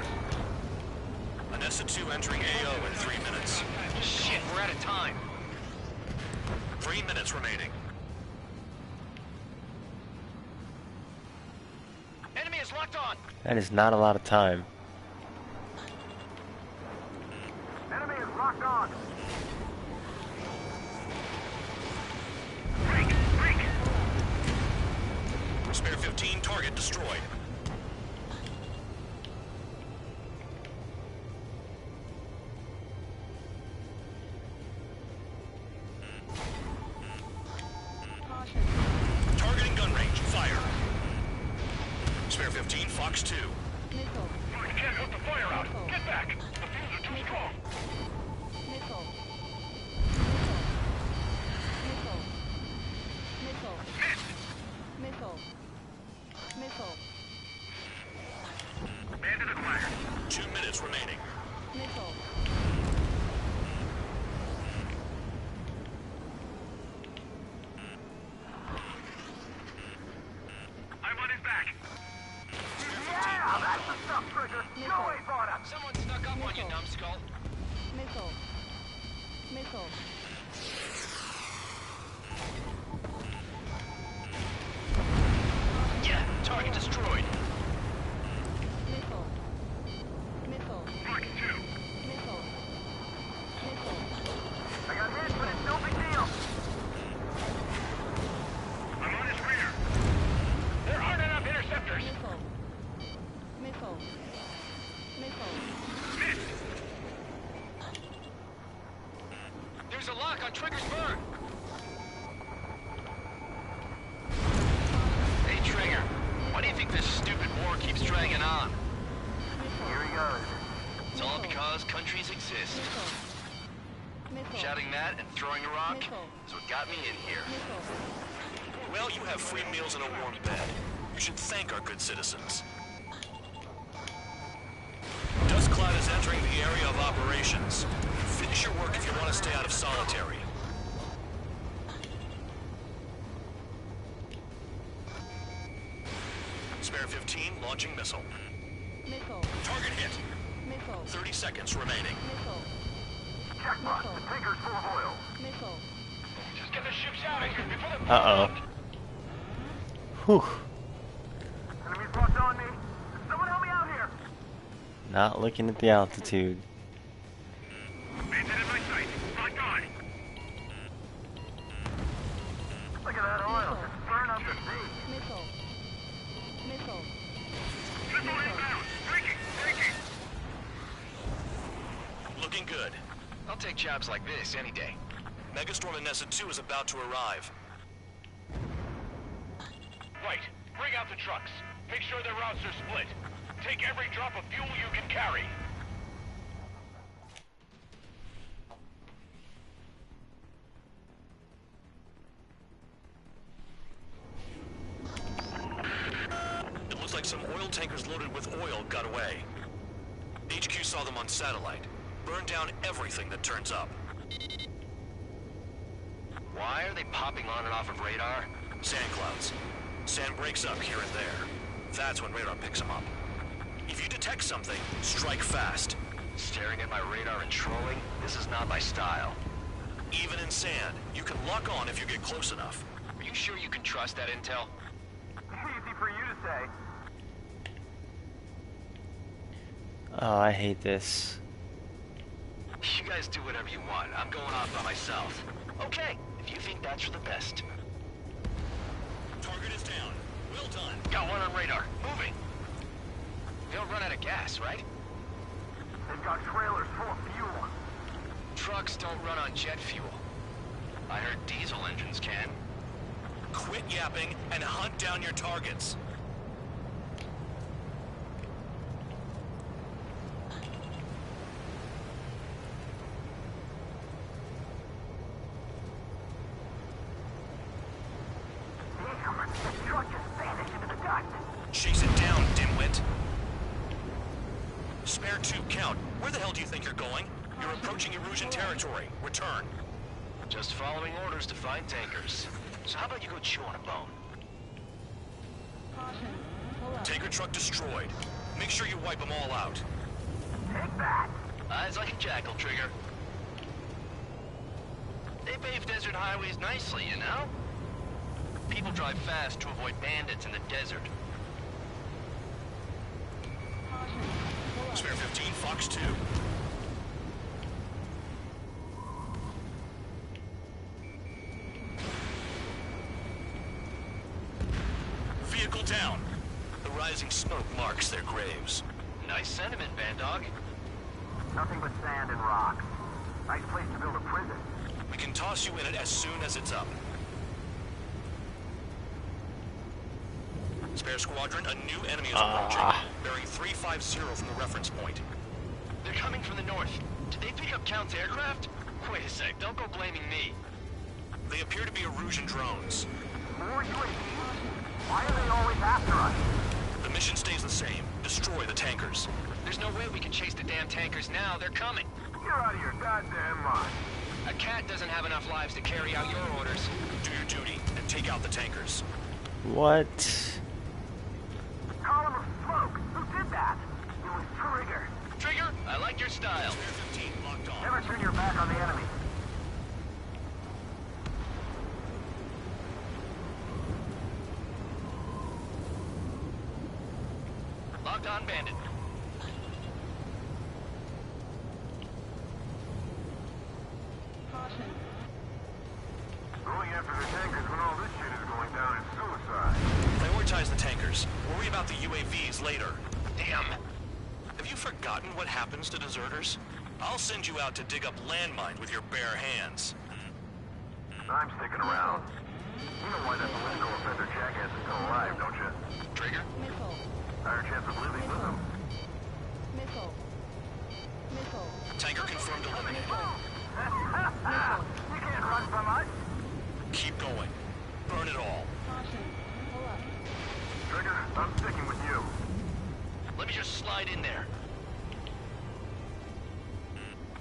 Anessa 2 entering AO in 3 minutes. Shit, we're out of time. 3 minutes remaining. Enemy is locked on. That is not a lot of time. Enemy is locked on! Spare 15, target destroyed. Caution. Targeting gun range, fire. Spare 15, Fox 2. Missile. You can't put the fire out. Get back. The fuels are too strong. Missile. Missile. Missile. Missile. Missile. Bandit acquired. 2 minutes remaining. Missile. I'm on his back. Yeah! That's the stuff, Trigger! Go away, Varda! Someone snuck up on you, numbskull. Missile. Missile. Yeah, target destroyed. Missile. Missile. Fox 2. Missile. Missile. I got hit, but it's no big deal! I'm on his rear. There aren't enough interceptors. Missile. Missile. Missile. Missed. There's a lock on Trigger's burn. Hey, Trigger. Why do you think this stupid war keeps dragging on? Here he goes. It's all because countries exist. Missile. Shouting that and throwing a rock Missile. is what got me in here. Missile. Well, you have free meals and a warm bed. You should thank our good citizens. Dust Cloud is entering the area of operations. Finish your work if you want to stay out of solitary. Spare 15, launching missile. Missile. Target hit. Missile. 30 seconds remaining. Missile. Checkpoint. The tanker's full of oil. Missile. Just get the ships out of here before they Uh-oh. Whew. Enemies locked on me. Someone help me out here! Not looking at the altitude. Bandit in my sight. Locked on. Look at that oil. It's burning up the sea. Missile. Missile. Missile inbound. Breaking. Breaking. Looking good. I'll take jobs like this any day. Megastorm Anessa 2 is about to arrive. Right. Bring out the trucks. Make sure their routes are split. Take every drop of fuel you can carry. It looks like some oil tankers loaded with oil got away. HQ saw them on satellite. Burned down everything that turns up. Why are they popping on and off of radar? Sand clouds. Sand breaks up here and there. That's when radar picks them up. If you detect something, strike fast. Staring at my radar and trolling? This is not my style. Even in sand, you can lock on if you get close enough. Are you sure you can trust that intel? Easy for you to say. Oh, I hate this. You guys do whatever you want. I'm going off by myself. Okay, if you think that's for the best. Target is down. Well done. Got one on radar. Moving. They don't run out of gas, right? They've got trailers full of fuel. Trucks don't run on jet fuel. I heard diesel engines can. Quit yapping and hunt down your targets. The truck just vanished into the dust. Chase it down, dimwit. Spare 2, Count. Where the hell do you think you're going? You're approaching Erusian territory. Return. Just following orders to find tankers. So how about you go chew on a bone? Tanker truck destroyed. Make sure you wipe them all out. Take that. Eyes like a jackal, Trigger. They pave desert highways nicely, you know? People drive fast to avoid bandits in the desert. Spare 15, Fox 2. Vehicle down. The rising smoke marks their graves. Nice sentiment, Bandog. Nothing but sand and rocks. Nice place to build a prison. We can toss you in it as soon as it's up. Spare Squadron, a new enemy is approaching, bearing 350 from the reference point. They're coming from the north. Did they pick up Count's aircraft? Wait a sec, don't go blaming me. They appear to be Erusian drones. More UAVs? Why are they always after us? The mission stays the same. Destroy the tankers. There's no way we can chase the damn tankers now. They're coming. You're out of your goddamn mind. A cat doesn't have enough lives to carry out your orders. Do your duty and take out the tankers. What? Column of smoke. Who did that? It was Trigger. Trigger, I like your style. Spare 15, locked on. Never turn your back on the enemy. Locked on, Bandit. Going after the tankers when all this shit is going down is suicide. Prioritize the tankers. Worry about the UAVs later. Damn. Have you forgotten what happens to deserters? I'll send you out to dig up landmine with your bare hands. I'm sticking around. You know why that political offender jackass is still alive, don't you? Trigger? Missile. Higher chance of living with him. Missile. Missile. Tanker confirmed eliminated. You can't run from us. Keep going. Burn it all. Caution. Pull up. Trigger, I'm sticking with you. Let me just slide in there.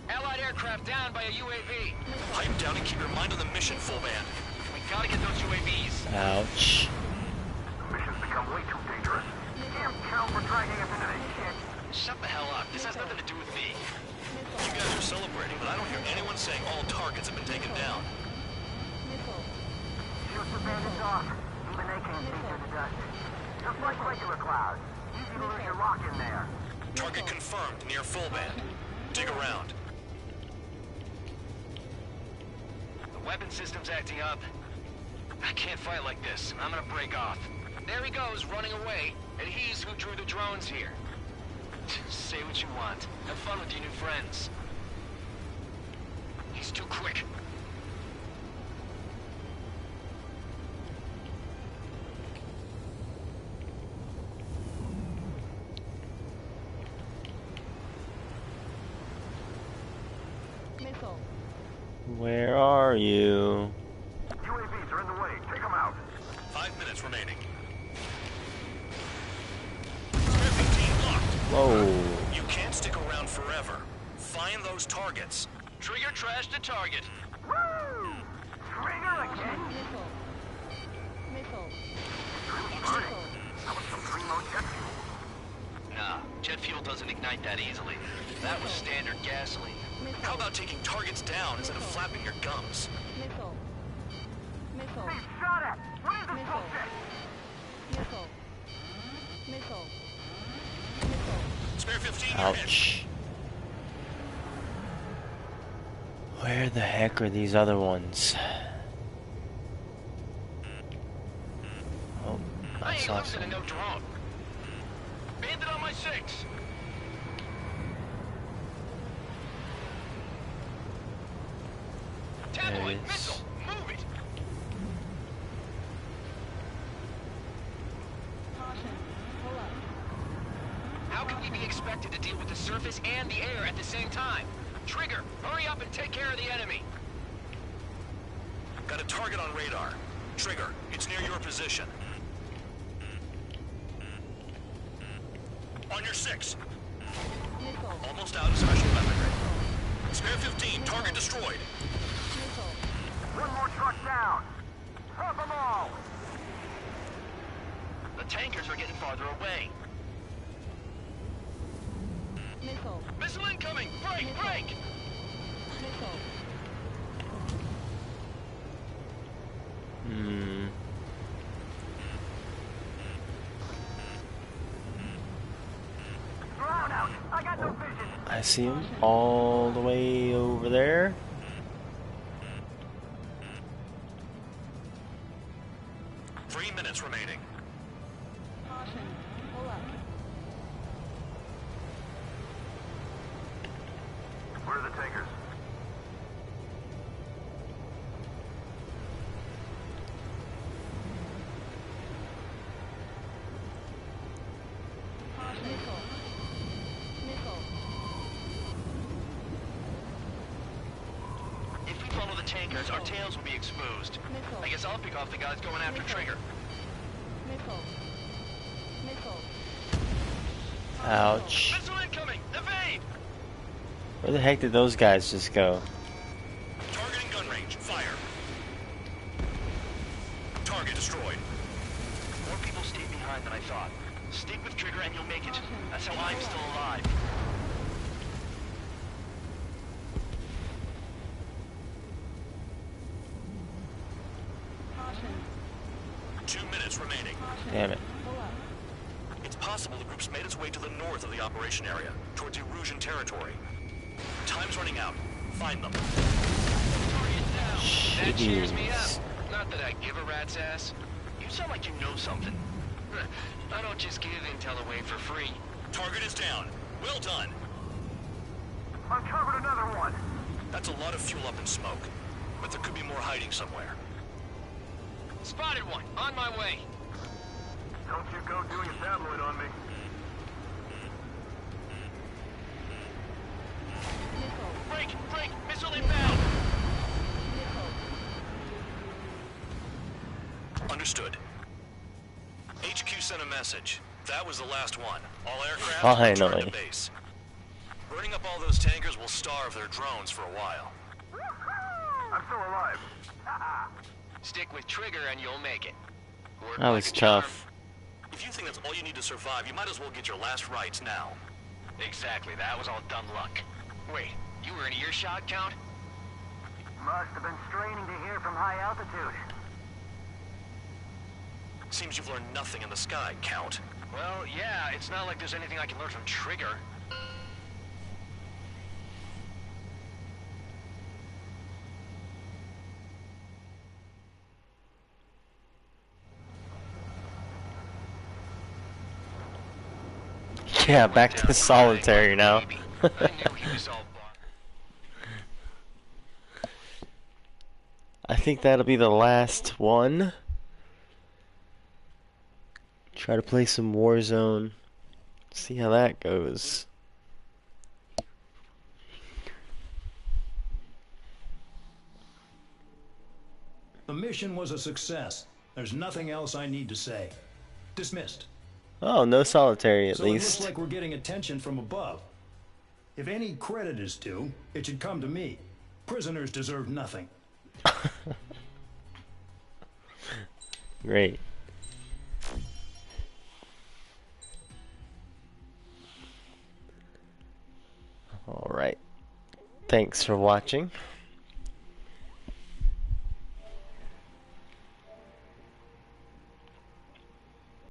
Allied aircraft down by a UAV. Pipe down and keep your mind on the mission, full band. We gotta get those UAVs. Ouch. The mission's become way too dangerous. Damn Count for dragging us into this shit. Shut the hell up. This has nothing to do with me. You guys are celebrating, but I don't hear anyone saying all targets have been taken down. Missile. Shoot the bandits off. Even they can't see through the dust. Just like regular clouds. Easy to lose your lock in there. Target confirmed near full band. Dig around. The weapon system's acting up. I can't fight like this. I'm gonna break off. There he goes, running away. And he's who drew the drones here. Say what you want. Have fun with your new friends. He's too quick. Missile. Where are you? UAVs are in the way. Take them out. 5 minutes remaining. Spare 15 locked. Whoa. You can't stick around forever. Find those targets. Trigger trashed the target. Woo! Trigger again. Missile. Missile. Burning. That was some primo jet fuel. Nah, jet fuel doesn't ignite that easily. That was standard gasoline. Missile. How about taking targets down instead of flapping your gums? Missile. Missile. Hey, shot at! What is this Missile. bullshit? Missile. Missile. Missile. Spare 15, you're hit. Ouch. Where the heck are these other ones? Oh, I I ain't saw losing to some. no drone. Bandit on my 6. Tabloid There it is. missile. Move it. Caution. Pull up. How can we be expected to deal with the surface and the air at the same time? Trigger, hurry up and take care of the enemy. Got a target on radar. Trigger, it's near your position. On your 6. Missile. Almost out of special weaponry. Spare 15, target destroyed. Missile. One more truck down. Drop them all. The tankers are getting farther away. Missile. Missile incoming! Break! Break! Missile. Drown out. I got no vision. I see him all the way over there. Three minutes remaining. Caution. Pull up. Where are the tankers? Missile. Missile. If we follow the tankers, our tails will be exposed. Missile. I guess I'll pick off the guys going after Missile. Trigger. Missile. Missile. Ouch. Missile incoming! Evade! Where the heck did those guys just go? Targeting gun range. Fire. Target destroyed. More people stayed behind than I thought. Stick with Trigger and you'll make it. That's how I'm still alive. Caution. 2 minutes remaining. Damn it. Pull up. It's possible the group's made its way to the north of the operation area, towards Erusian territory. Time's running out. Find them. That cheers me up. Jeez. Not that I give a rat's ass. You sound like you know something. I don't just give intel away for free. Target is down. Well done. Uncovered another one. That's a lot of fuel up in smoke. But there could be more hiding somewhere. Spotted one. On my way. Don't you go doing a tabloid on me. Missile. Break! Break! Missile inbound! Missile. Understood. HQ sent a message. That was the last one. All aircraft Finally. return to base. Burning up all those tankers will starve their drones for a while. I'm still alive. Stick with Trigger and you'll make it. Work That like was a charm. tough. If you think that's all you need to survive, you might as well get your last rites now. Exactly. That was all dumb luck. Wait, you were in earshot, Count? Must have been straining to hear from high altitude. Seems you've learned nothing in the sky, Count. Well, yeah, it's not like there's anything I can learn from Trigger. Yeah, back to solitary now. I knew he was all I think that'll be the last one. Try to play some Warzone. See how that goes. The mission was a success. There's nothing else I need to say. Dismissed. Oh, no solitary at So it least. looks like we're getting attention from above. If any credit is due, it should come to me. Prisoners deserve nothing. Great. Alright. Thanks for watching.